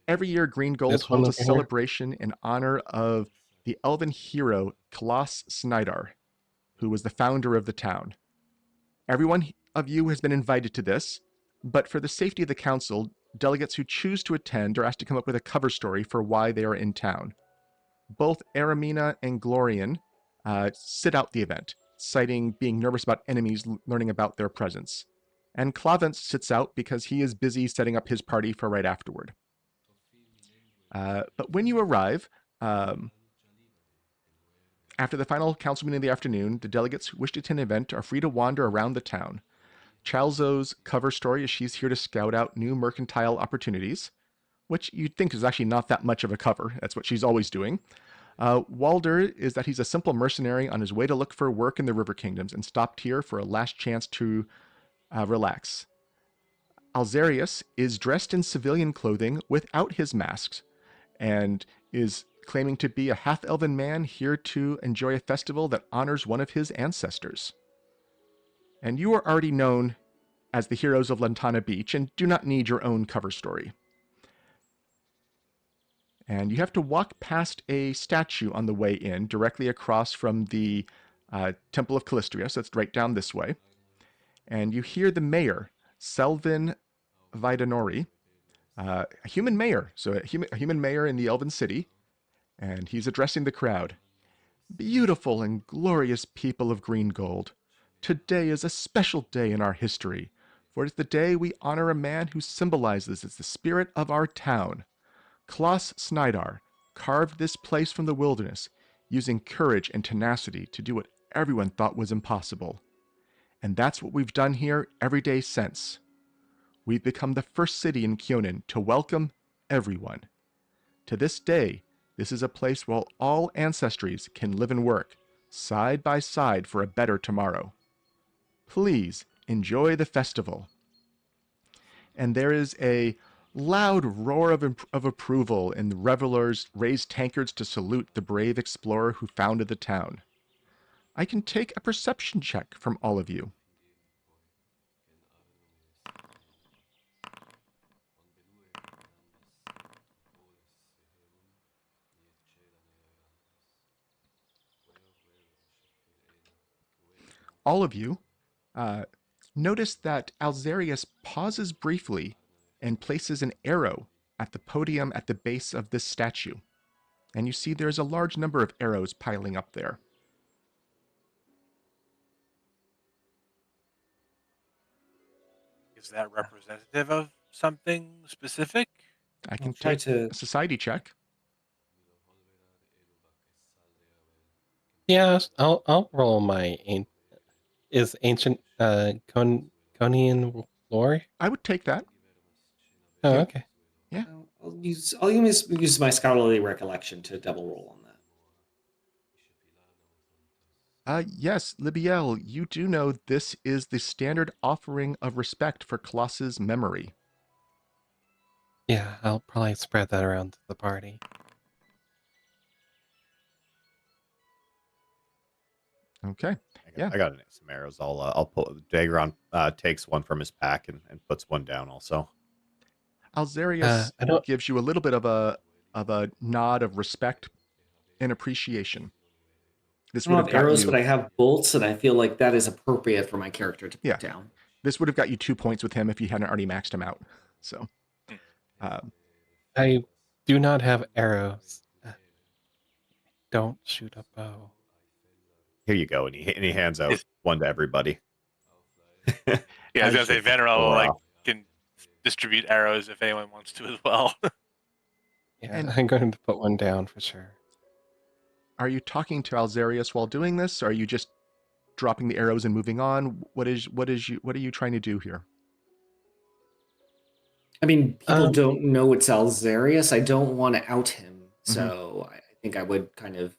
Every year, Green Gold This one holds a over here? celebration in honor of the Elven hero Klaus Snydar, who was the founder of the town. Everyone of you has been invited to this, but for the safety of the council, delegates who choose to attend are asked to come up with a cover story for why they are in town. Both Aramina and Glorian sit out the event, citing being nervous about enemies learning about their presence. And Clavance sits out because he is busy setting up his party for right afterward. But when you arrive, after the final council meeting of the afternoon, the delegates who wish to attend the event are free to wander around the town. Chalzo's cover story is she's here to scout out new mercantile opportunities, which you'd think is actually not that much of a cover. That's what she's always doing. Walder is that he's a simple mercenary on his way to look for work in the River Kingdoms and stopped here for a last chance to relax. Alzarius is dressed in civilian clothing without his masks and is claiming to be a half-elven man here to enjoy a festival that honors one of his ancestors. And you are already known as the heroes of Lantana Beach and do not need your own cover story. And you have to walk past a statue on the way in, directly across from the Temple of Callistria, so it's right down this way. And you hear the mayor, Selvin Vidanori, a human mayor, so a human mayor in the Elven city, and he's addressing the crowd. Beautiful and glorious people of Green Gold, today is a special day in our history, for it is the day we honor a man who symbolizes as the spirit of our town. Klaus Snydar carved this place from the wilderness, using courage and tenacity to do what everyone thought was impossible. And that's what we've done here every day since. We've become the first city in Kyonin to welcome everyone. To this day, this is a place where all ancestries can live and work, side by side for a better tomorrow. Please enjoy the festival. And there is a loud roar of approval, and the revelers raise tankards to salute the brave explorer who founded the town. I can take a perception check from all of you. All of you notice that Alzarius pauses briefly and places an arrow at the podium at the base of this statue. And you see there's a large number of arrows piling up there. Is that representative of something specific? I can try take to- a society check. Yeah, I'll roll my ancient Conian lore. I would take that. Oh, Yeah. okay. I'll use my scholarly recollection to double roll on that. Yes, Libbiel, you do know this is the standard offering of respect for Klaus's memory. Yeah, I'll probably spread that around to the party. Okay. Yeah. I got some arrows. I'll pull. Daegron takes one from his pack and puts one down also. Alzarius I don't- gives you a little bit of a nod of respect and appreciation. This I would don't have have got arrows, you, but I have bolts, and I feel like that is appropriate for my character to put Yeah. down. this would have got you 2 points with him if you hadn't already maxed him out. So, I do not have arrows. Don't shoot a bow. Here you go, and he hands out Is- one to everybody. Yeah, I was gonna say Vanarel Wow. can distribute arrows if anyone wants to as well. Yeah, And- I'm going to put one down for sure. are you talking to Alzarius while doing this? Or are you just dropping the arrows and moving on? What are you trying to do here? I mean, people Um, don't know it's Alzarius. I don't want to out him, so I think I would kind of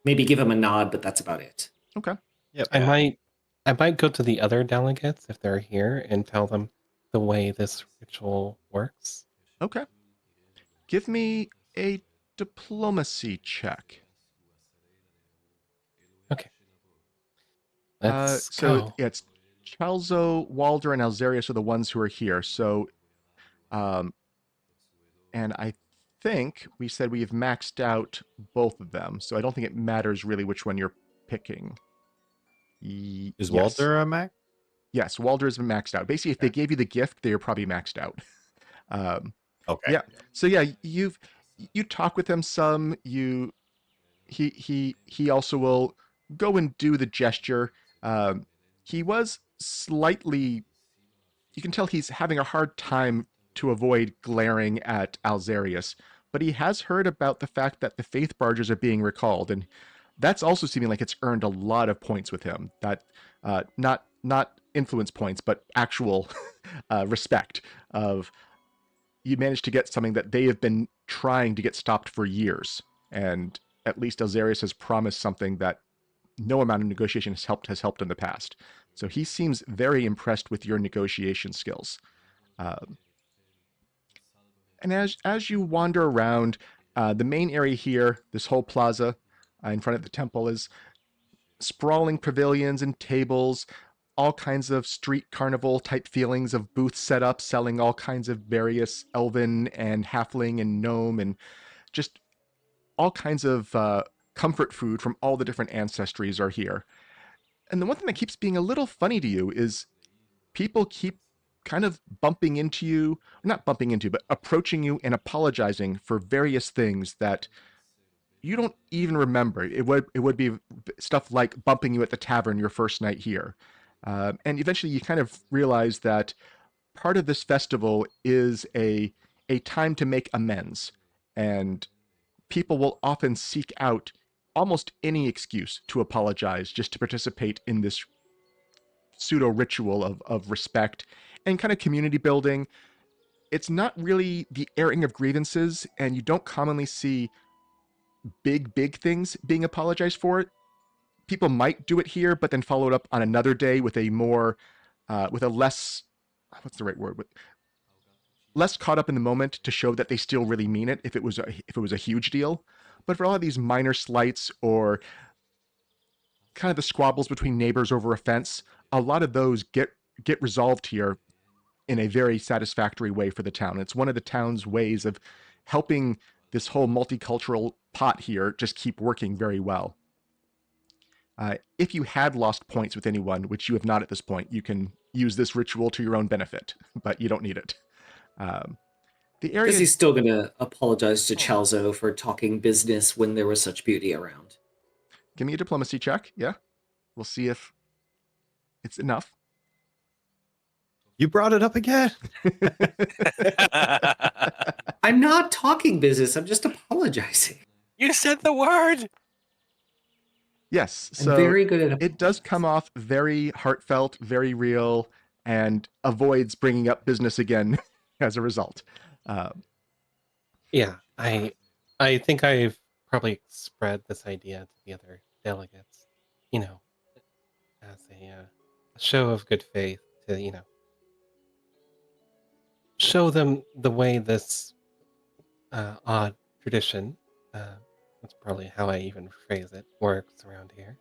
maybe give him a nod, but that's about it. Okay. Yep. I might go to the other delegates if they're here and tell them the way this ritual works. Okay. Give me a diplomacy check. Let's So go. yeah, it's Chalzo, Walder, and Alzarius are the ones who are here. So, and I think we said we have maxed out both of them. So I don't think it matters really which one you're picking. Is Yes. Walter a Mac? Yes, Walder has been maxed out. Basically, if they gave you the gift, they are probably maxed out. Okay. Yeah. So yeah, you talk with him some. He also will go and do the gesture. He was slightly. You can tell he's having a hard time to avoid glaring at Alzarius, but he has heard about the fact that the faith barges are being recalled, and that's also seeming like it's earned a lot of points with him. That not influence points, but actual respect of you managed to get something that they have been trying to get stopped for years. And at least Elzarius has promised something that no amount of negotiation has helped in the past. So he seems very impressed with your negotiation skills. And as you wander around, the main area here, this whole plaza in front of the temple, is sprawling pavilions and tables, all kinds of street carnival type feelings of booths set up, selling all kinds of various elven and halfling and gnome and just all kinds of comfort food from all the different ancestries are here. And the one thing that keeps being a little funny to you is people keep kind of bumping into you, not bumping into, but approaching you and apologizing for various things that you don't even remember. It would be stuff like bumping you at the tavern your first night here. And eventually you kind of realize that part of this festival is a time to make amends. And people will often seek out almost any excuse to apologize just to participate in this pseudo ritual of respect and kind of community building. It's not really the airing of grievances, and you don't commonly see big things being apologized for. People might do it here, but then follow it up on another day with a more, with a less, what's the right word? Less caught up in the moment to show that they still really mean it if it was a huge deal. But for all of these minor slights or kind of the squabbles between neighbors over a fence, a lot of those get resolved here in a very satisfactory way for the town. It's one of the town's ways of helping this whole multicultural pot here just keep working very well. If you had lost points with anyone, which you have not at this point, you can use this ritual to your own benefit, but you don't need it. The area. Because he's still going to apologize to Chalzo for talking business when there was such beauty around. Give me a diplomacy check. Yeah. We'll see if it's enough. You brought it up again. I'm not talking business. I'm just apologizing. You said the word. Yes. I'm So very good at it does come off very heartfelt, very real, and avoids bringing up business again as a result. Yeah, I think I've probably spread this idea to the other delegates, as a show of good faith to, show them the way this odd tradition, that's probably how I even phrase it, works around here.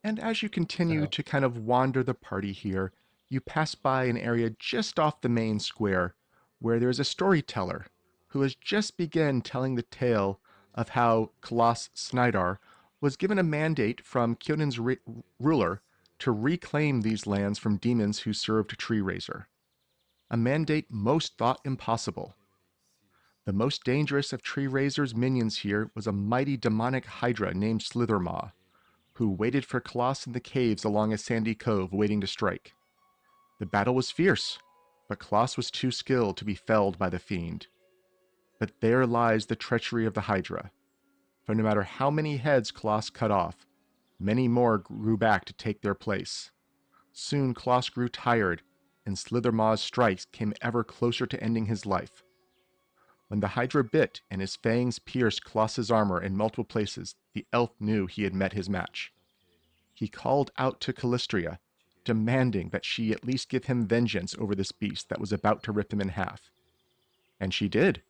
And as you continue to kind of wander the party here, you pass by an area just off the main square where there's a storyteller who has just begun telling the tale of how Klas Snidar was given a mandate from Kionan's ruler to reclaim these lands from demons who served Tree Razor. A mandate most thought impossible. The most dangerous of Tree Razor's minions here was a mighty demonic hydra named Slithermaw, who waited for Klas in the caves along a sandy cove waiting to strike. The battle was fierce, but Klas was too skilled to be felled by the fiend. But there lies the treachery of the hydra. For no matter how many heads Klas cut off, many more grew back to take their place. Soon Klas grew tired, and Slithermaw's strikes came ever closer to ending his life. When the hydra bit and his fangs pierced Klas's armor in multiple places, the elf knew he had met his match. He called out to Callistria, demanding that she at least give him vengeance over this beast that was about to rip him in half. And she did.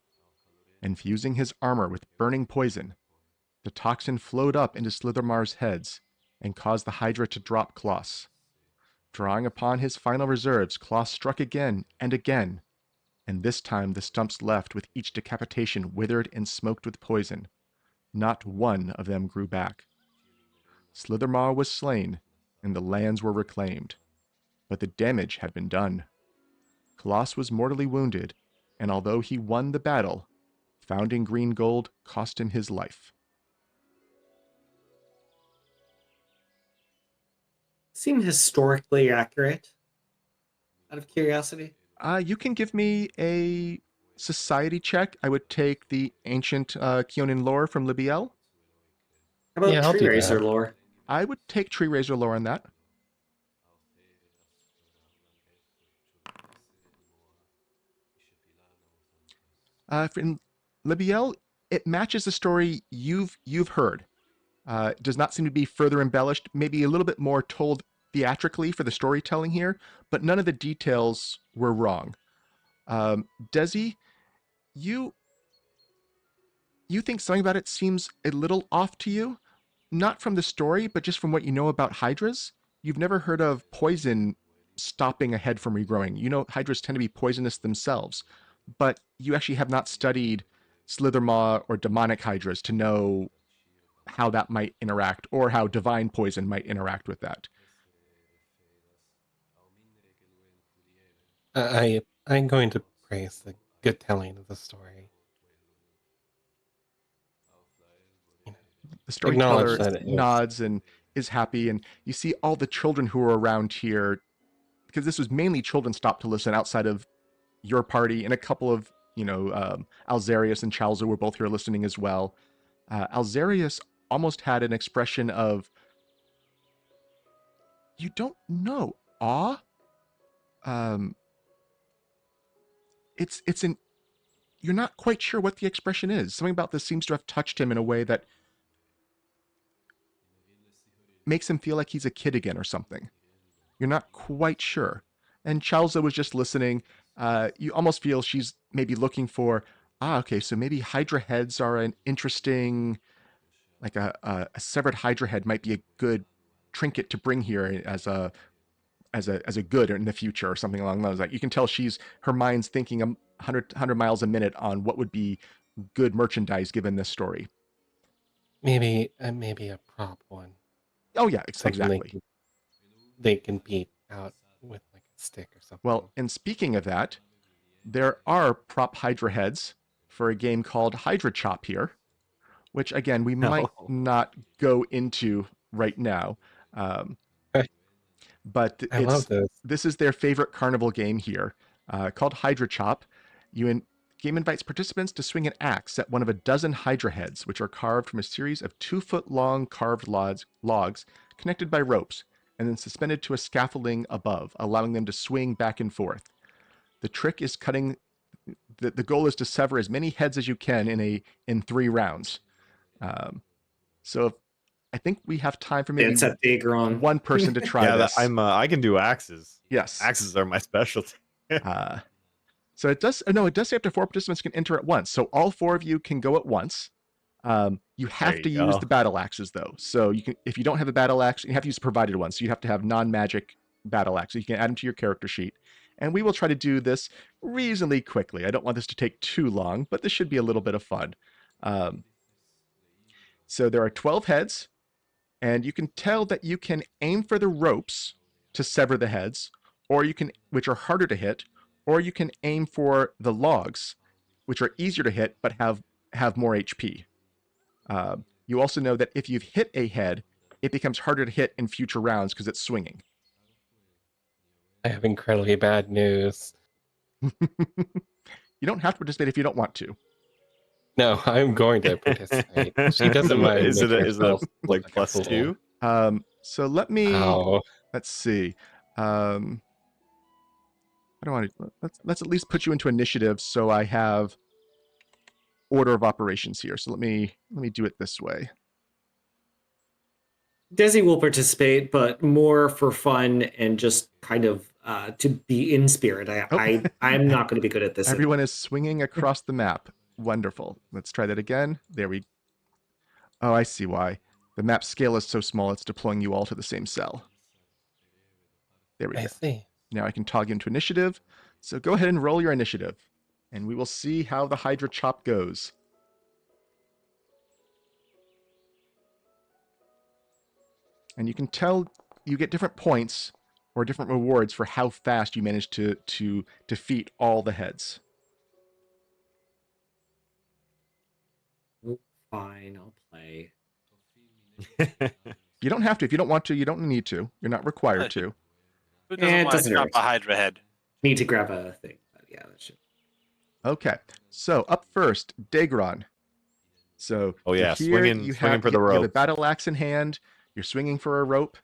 Infusing his armor with burning poison, the toxin flowed up into Slithermar's heads and caused the hydra to drop Klas. Drawing upon his final reserves, Klas struck again and again, and this time the stumps left with each decapitation withered and smoked with poison. Not one of them grew back. Slithermar was slain, and the lands were reclaimed. But the damage had been done. Klas was mortally wounded, and although he won the battle, founding green gold cost him his life. Seem historically accurate, out of curiosity. You can give me a society check. I would take the ancient Kionan lore from Libbiel. How about Yeah, I'll Tree do Racer that. lore? I would take Tree Razor Lore on that. In Libbiel, it matches the story you've heard. It does not seem to be further embellished, maybe a little bit more told theatrically for the storytelling here, but none of the details were wrong. Dezi, you think something about it seems a little off to you, not from the story, but just from what you know about hydras. You've never heard of poison stopping a head from regrowing. You know hydras tend to be poisonous themselves, but you actually have not studied Slithermaw or demonic hydras to know how that might interact or how divine poison might interact with that. I'm going to praise the good telling of the story. The Acknowledge storyteller that it is. nods and is happy, and you see all the children who are around here, because this was mainly children stopped to listen outside of your party, and a couple of, Alzarius and Chalza were both here listening as well. Alzarius almost had an expression of, you don't know, awe? It's an, you're not quite sure what the expression is. Something about this seems to have touched him in a way that makes him feel like he's a kid again or something. You're not quite sure. And Chalza was just listening. You almost feel she's maybe looking for, okay, so maybe Hydra heads are an interesting, like a severed Hydra head might be a good trinket to bring here as a good in the future or something along those lines. You can tell her mind's thinking 100 miles a minute on what would be good merchandise given this story. Maybe a prop one. Oh yeah, Something exactly. They can beat out with like a stick or something. Well, and speaking of that, there are prop Hydra heads for a game called Hydra Chop here, which again we might not go into right now. But I love this. This is their favorite carnival game here, called Hydra Chop. Game invites participants to swing an axe at one of a dozen Hydra heads, which are carved from a series of 2-foot-long carved logs connected by ropes, and then suspended to a scaffolding above, allowing them to swing back and forth. The trick is cutting. The goal is to sever as many heads as you can in 3 rounds. So I think we have time for maybe one person to try this. I can do axes. Yes, axes are my specialty. So it does. No, it does say up to 4 participants can enter at once. So all 4 of you can go at once. You have to use the battle axes though. So you can, if you don't have a battle axe, you have to use a provided one. So you have to have non-magic battle axe. So you can add them to your character sheet. And we will try to do this reasonably quickly. I don't want this to take too long, but this should be a little bit of fun. So there are 12 heads, and you can tell that you can aim for the ropes to sever the heads, or you can, which are harder to hit, or you can aim for the logs, which are easier to hit but have more HP. You also know that if you've hit a head, it becomes harder to hit in future rounds because it's swinging. I have incredibly bad news. You don't have to participate if you don't want to. No, I'm going to participate. She doesn't mind. Is it like +2? So let me. Let's see. I don't want to. Let's at least put you into initiative, so I have order of operations here. So let me do it this way. Dezi will participate, but more for fun and just kind of to be in spirit. I'm not going to be good at this. Everyone is swinging across the map. Wonderful. Let's try that again. There we. Oh, I see why. The map scale is so small, it's deploying you all to the same cell. There we go. I see. Now I can toggle into initiative. So go ahead and roll your initiative, and we will see how the Hydra Chop goes. And you can tell you get different points or different rewards for how fast you manage to defeat all the heads. Fine, I'll play. You don't have to. If you don't want to, you don't need to. You're not required to. Who doesn't want to chop a Hydra head? Need to grab a thing. But yeah, that should. Okay. So up first, Daegron. So swinging you for the have rope. a battle axe in hand. You're swinging for a rope.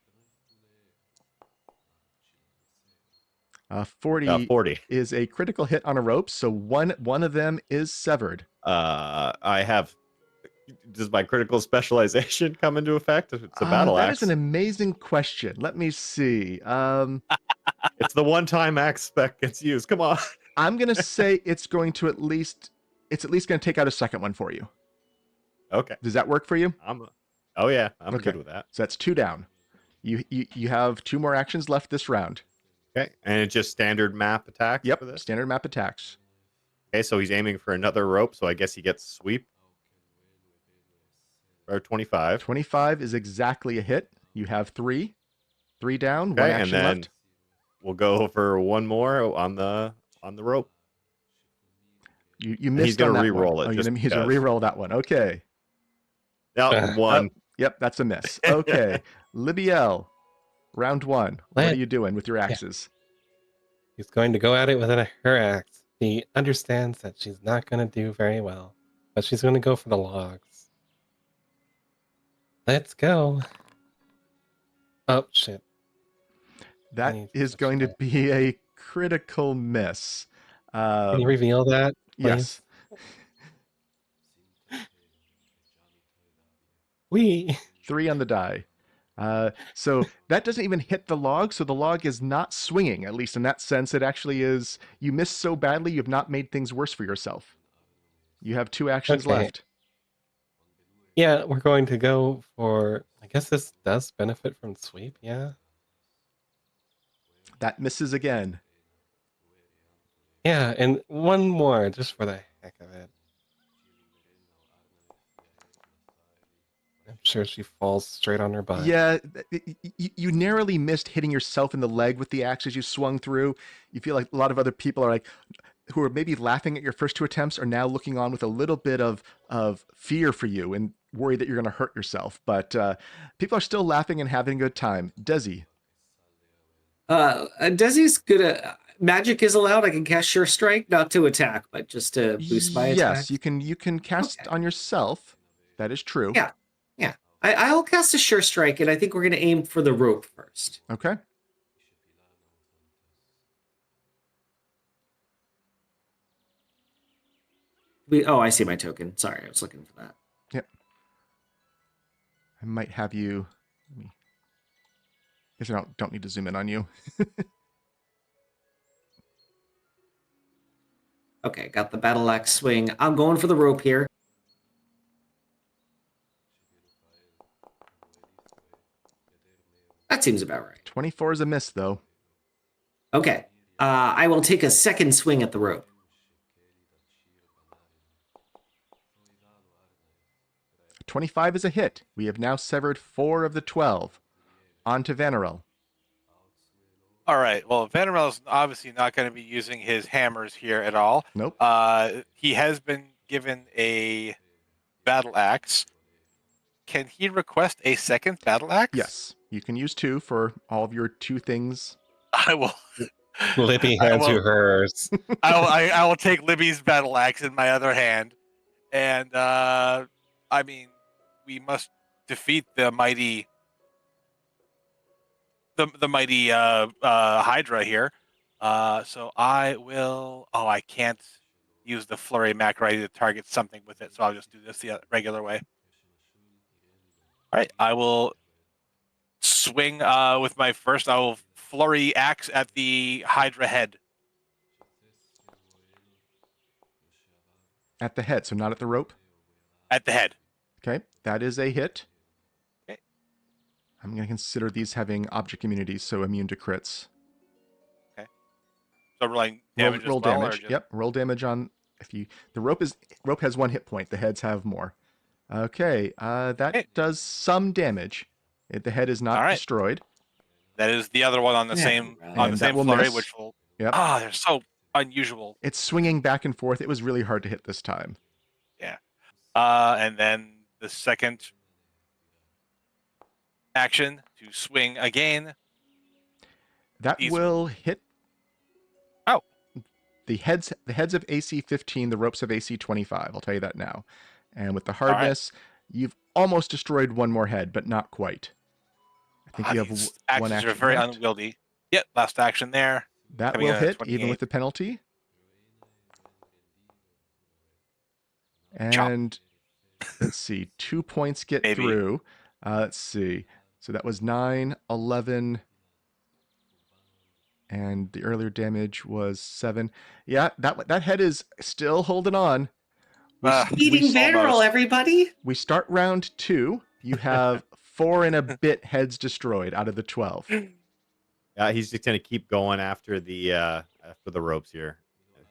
40 40. is a critical hit on a rope, so one of them is severed. I have. Does my critical specialization come into effect if it's a battle That axe? is an amazing question. Let me see. It's the one-time axe spec gets used. Come on. I'm gonna say it's at least going to take out a second one for you. Okay. Does that work for you? Oh yeah, I'm Okay. good with that. So that's 2 down. You have 2 more actions left this round. Okay, and it's just standard map attacks Yep, for this. standard map attacks. Okay, so he's aiming for another rope, so I guess he gets sweep. Or 25. 25 is exactly a hit. You have 3 down, Okay, 1 and action then left. we'll go for one more on the rope. You missed he's gonna on that re-roll one. it Oh, just he's gonna because. re-roll that one. Okay. No, one. Yep, that's a miss. Okay. Libbiel, round 1. What are Let- you doing with your axes? He's going to go at it with her axe. He understands that she's not going to do very well, but she's going to go for the logs. Let's go. Oh, shit. That need to is switch going to that. be a critical miss. Can you reveal that, please? Yes. We 3 on the die. So that doesn't even hit the log, so the log is not swinging, at least in that sense. It actually is. You missed so badly, you've not made things worse for yourself. You have 2 actions Okay. left. Yeah, we're going to go for. I guess this does benefit from sweep. Yeah. That misses again. Yeah, and one more just for the heck of it. I'm sure she falls straight on her butt. Yeah, you narrowly missed hitting yourself in the leg with the axe as you swung through. You feel like a lot of other people are like, who are maybe laughing at your first 2 attempts, are now looking on with a little bit of fear for you and worry that you're going to hurt yourself. But people are still laughing and having a good time. Dezi. Desi's good at magic is allowed. I can cast Sure Strike, not to attack, but just to boost my attack. Yes, you can cast Okay. on yourself. That is true. Yeah. I'll cast a Sure Strike, and I think we're going to aim for the rope first. Okay. I see my token. Sorry, I was looking for that. Yep. I might have you. Guess I don't need to zoom in on you. Okay, got the battle axe swing. I'm going for the rope here. That seems about right. 24 is a miss, though. Okay. I will take a second swing at the rope. A 25 is a hit. We have now severed 4 of the 12. On to Vanarel. All right. Well, Vanarel's obviously not going to be using his hammers here at all. Nope. He has been given a battle axe. Can he request a second battle axe? Yes. You can use 2 for all of your 2 things. I will. Libby hands you hers. I will take Libby's battle axe in my other hand, and I mean, we must defeat the mighty, the mighty Hydra here. So I will. Oh, I can't use the flurry mac ready to target something with it, so I'll just do this the regular way. All right, I will swing with my first. I will flurry axe at the Hydra head. At the head, so not at the rope. At the head. Okay, that is a hit. Okay. I'm going to consider these having object immunities, so immune to crits. Okay. So rolling damage roll as well, damage. or just... Yep, roll damage on the rope has 1 hit point. The heads have more. Okay, that does some damage. The head is not destroyed. That is the other one on the same flurry, miss. which will. Yep. They're so unusual. It's swinging back and forth. It was really hard to hit this time. Yeah. And then the second action to swing again. That will hit. Oh. The heads of AC 15. The ropes of AC 25. I'll tell you that now. And with the hardness, you've almost destroyed 1 more head, but not quite. I think you have These one axes are action very left. unwieldy. Yep, last action there. That Coming will in at hit, even 28. with the penalty. Chop. And let's see, 2 points get Maybe. through. Let's see. So that was 9, 11, and the earlier damage was 7. Yeah, that head is still holding on. Eating Vanarel, almost. everybody. We start round 2. You have 4 and a bit heads destroyed out of the 12. He's just gonna keep going after the ropes here.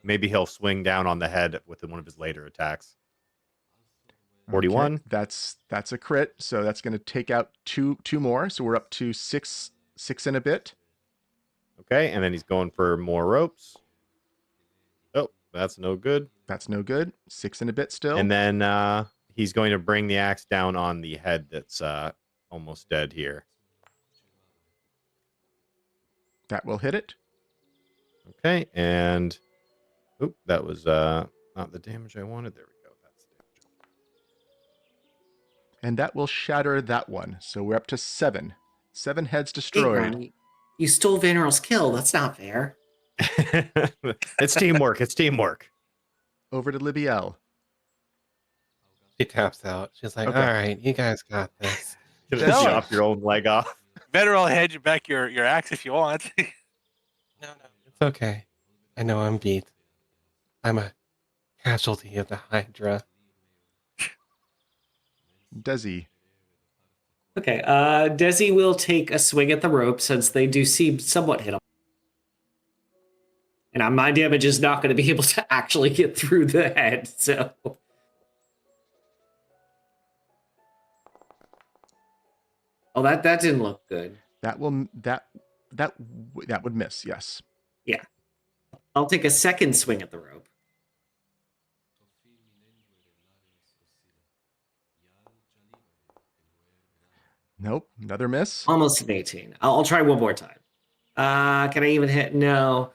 Maybe he'll swing down on the head with one of his later attacks. 41. Okay, that's a crit, so that's going to take out two more. So we're up to 6 and a bit. Okay, and then he's going for more ropes. Oh, that's no good. That's no good. 6 and a bit still. And then he's going to bring the axe down on the head that's almost dead here. That will hit it. Okay, and that was not the damage I wanted. There we go. That's the damage. And that will shatter that one. So we're up to 7. 7 heads destroyed. Daegron, you stole Vanarel's kill. That's not fair. It's teamwork. It's teamwork. Over to Libbiel. She taps out. She's like, Okay. all right, you guys got this. Gonna No. chop your own leg off. Better all hedge back your axe if you want. No, it's okay. I know I'm beat. I'm a casualty of the Hydra. Dezi. Okay, Dezi will take a swing at the rope since they do seem somewhat hit him. And my damage is not going to be able to actually get through the head, so... Oh, that didn't look good. That would miss, yes. Yeah. I'll take a second swing at the rope. Nope, another miss. Almost an 18. I'll try one more time. Can I even hit? No.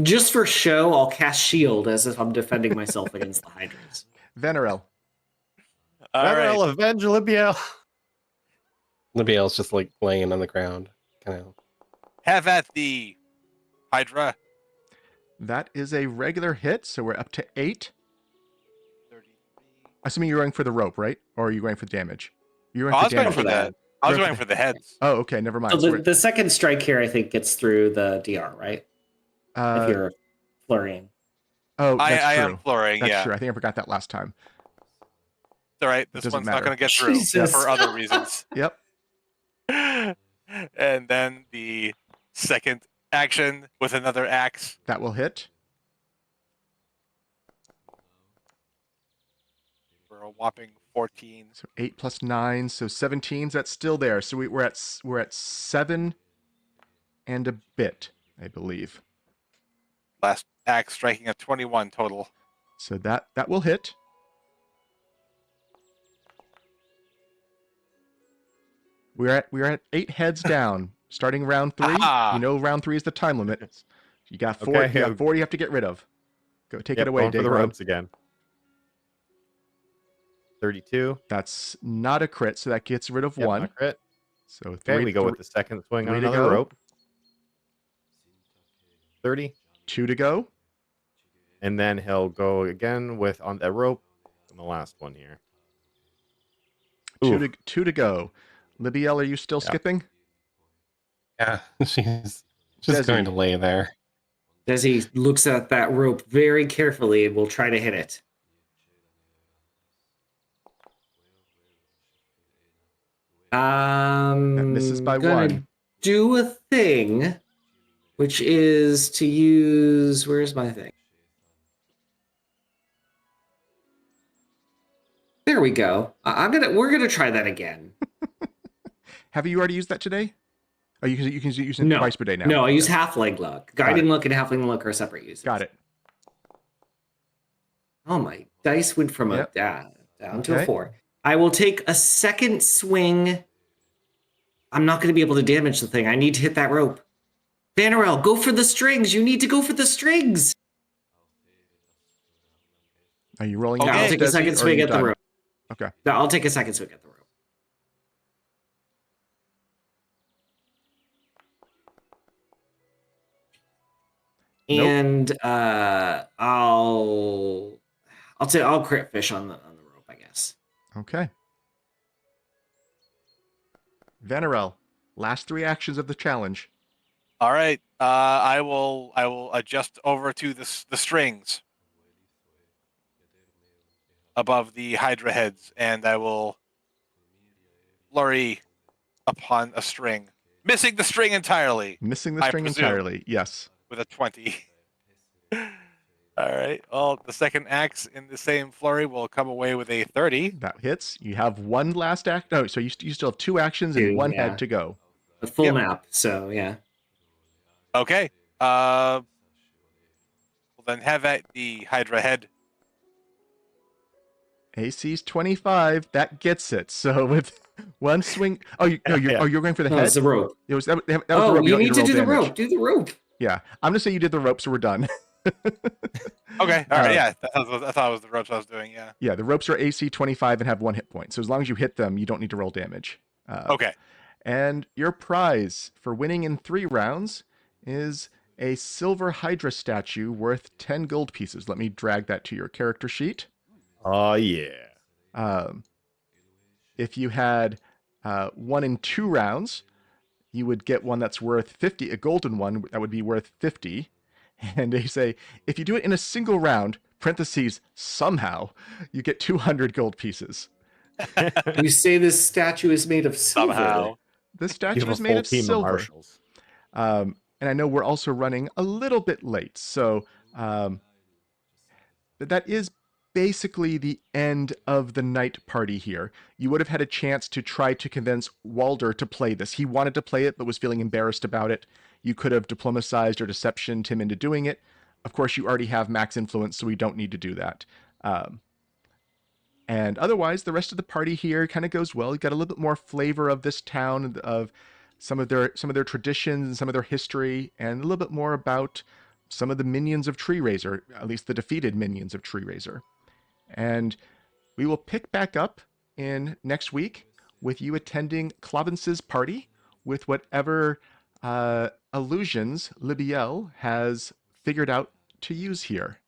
Just for show, I'll cast shield as if I'm defending myself against the Hydras. Vanarel. All right. Vanarel, avenge Libbiel. Libbiel's just like laying on the ground. Kind of. Have at the Hydra. That is a regular hit, so we're up to 8. 33. Assuming you're going for the rope, right? Or are you going for damage? You're Oh, I going was for going damage. for that. I was going for the heads. Oh, okay, never mind. So So the second strike here, I think, gets through the DR, right? If you're flurrying. oh, that's I true. am flooring, That's yeah. true. I think I forgot that last time. It's all right. This Doesn't one's matter. not going to get through Jesus. for other reasons. Yep. And then the second action with another axe. That will hit. For a whopping 14. So 8 plus 9, so 17's. That's still there. So we're at 7 and a bit, I believe. Last axe striking a 21 total. So that will hit. We're at 8 heads down, starting round 3. Aha. You know, round 3 is the time limit. You got 4. Okay. You got 4 you have to get rid of. Go take Yep, it away, going for the Daegron. ropes again. 32. That's not a crit, so that gets rid of Yep, 1. not crit. So Okay, 3, we go with the second swing on 3 to another go. rope. 30. 2 to go. And then he'll go again with on the rope on the last one here. 2 to go. Libbiel, are you still Yeah. skipping? Yeah, she's just Dezi. going to lay there. Dezi looks at that rope very carefully and will try to hit it. That misses by Gonna 1. Do a thing, which is to use. Where's my thing? There we go. We're gonna try that again. Have you already used that today? Oh, you can use it No. twice per day now. No, I use Okay. half-leg look. Got Guiding it. look and halfling look are separate uses. Got it. Oh, my dice went from Yep. down to a Okay. 4. I will take a second swing. I'm not going to be able to damage the thing. I need to hit that rope. Vanarel, go for the strings. You need to go for the strings. Are you rolling Okay. now, I'll take a Dezi, or second are swing you at the done? rope. Okay. No, I'll take a second swing at the rope. Nope. And I'll crit fish on the rope, I guess. Okay. Vanarel, last 3 actions of the challenge. All right. I will adjust over to the strings above the Hydra heads, and I will flurry upon a string, missing the string entirely. Missing the I string presume. entirely. Yes. With a 20. All right. Well, the second axe in the same flurry will come away with a 30. That hits. You have one last act. Oh, so you still have 2 actions and 2, 1 yeah. head to go. The full Yep. map, so yeah. Okay. Well, then have at the Hydra head. AC's 25. That gets it. So with one swing. Oh, you're going for the No, head? it's the rope. It was that was the Oh, rope. you don't need to roll do the damage. rope. Do the rope. Yeah, I'm gonna say you did the rope, so we're done. Okay. All right. Yeah. I thought it was the ropes I was doing. Yeah. Yeah, the ropes are AC 25 and have 1 hit point. So as long as you hit them, you don't need to roll damage. Okay. And your prize for winning in 3 rounds is a silver Hydra statue worth 10 gold pieces. Let me drag that to your character sheet. Oh yeah. If you had 1 in 2 rounds, you would get one that's worth 50, a golden one that would be worth 50. And they say, if you do it in a single round, parentheses, somehow, you get 200 gold pieces. You say this statue is made of silver. Somehow. The You statue have a is made full of team of silver. marshals. And I know we're also running a little bit late. So but that is basically the end of the night party here. You would have had a chance to try to convince Walder to play this. He wanted to play it, but was feeling embarrassed about it. You could have diplomatized or deceptioned him into doing it. Of course, you already have max influence, so we don't need to do that. And otherwise, the rest of the party here kind of goes well. You got a little bit more flavor of this town, of some of their traditions and some of their history, and a little bit more about some of the minions of Tree Razor, at least the defeated minions of Tree Razor. And we will pick back up in next week with you attending Clavince's party with whatever illusions Libbiel has figured out to use here.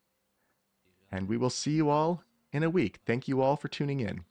And we will see you all in a week. Thank you all for tuning in.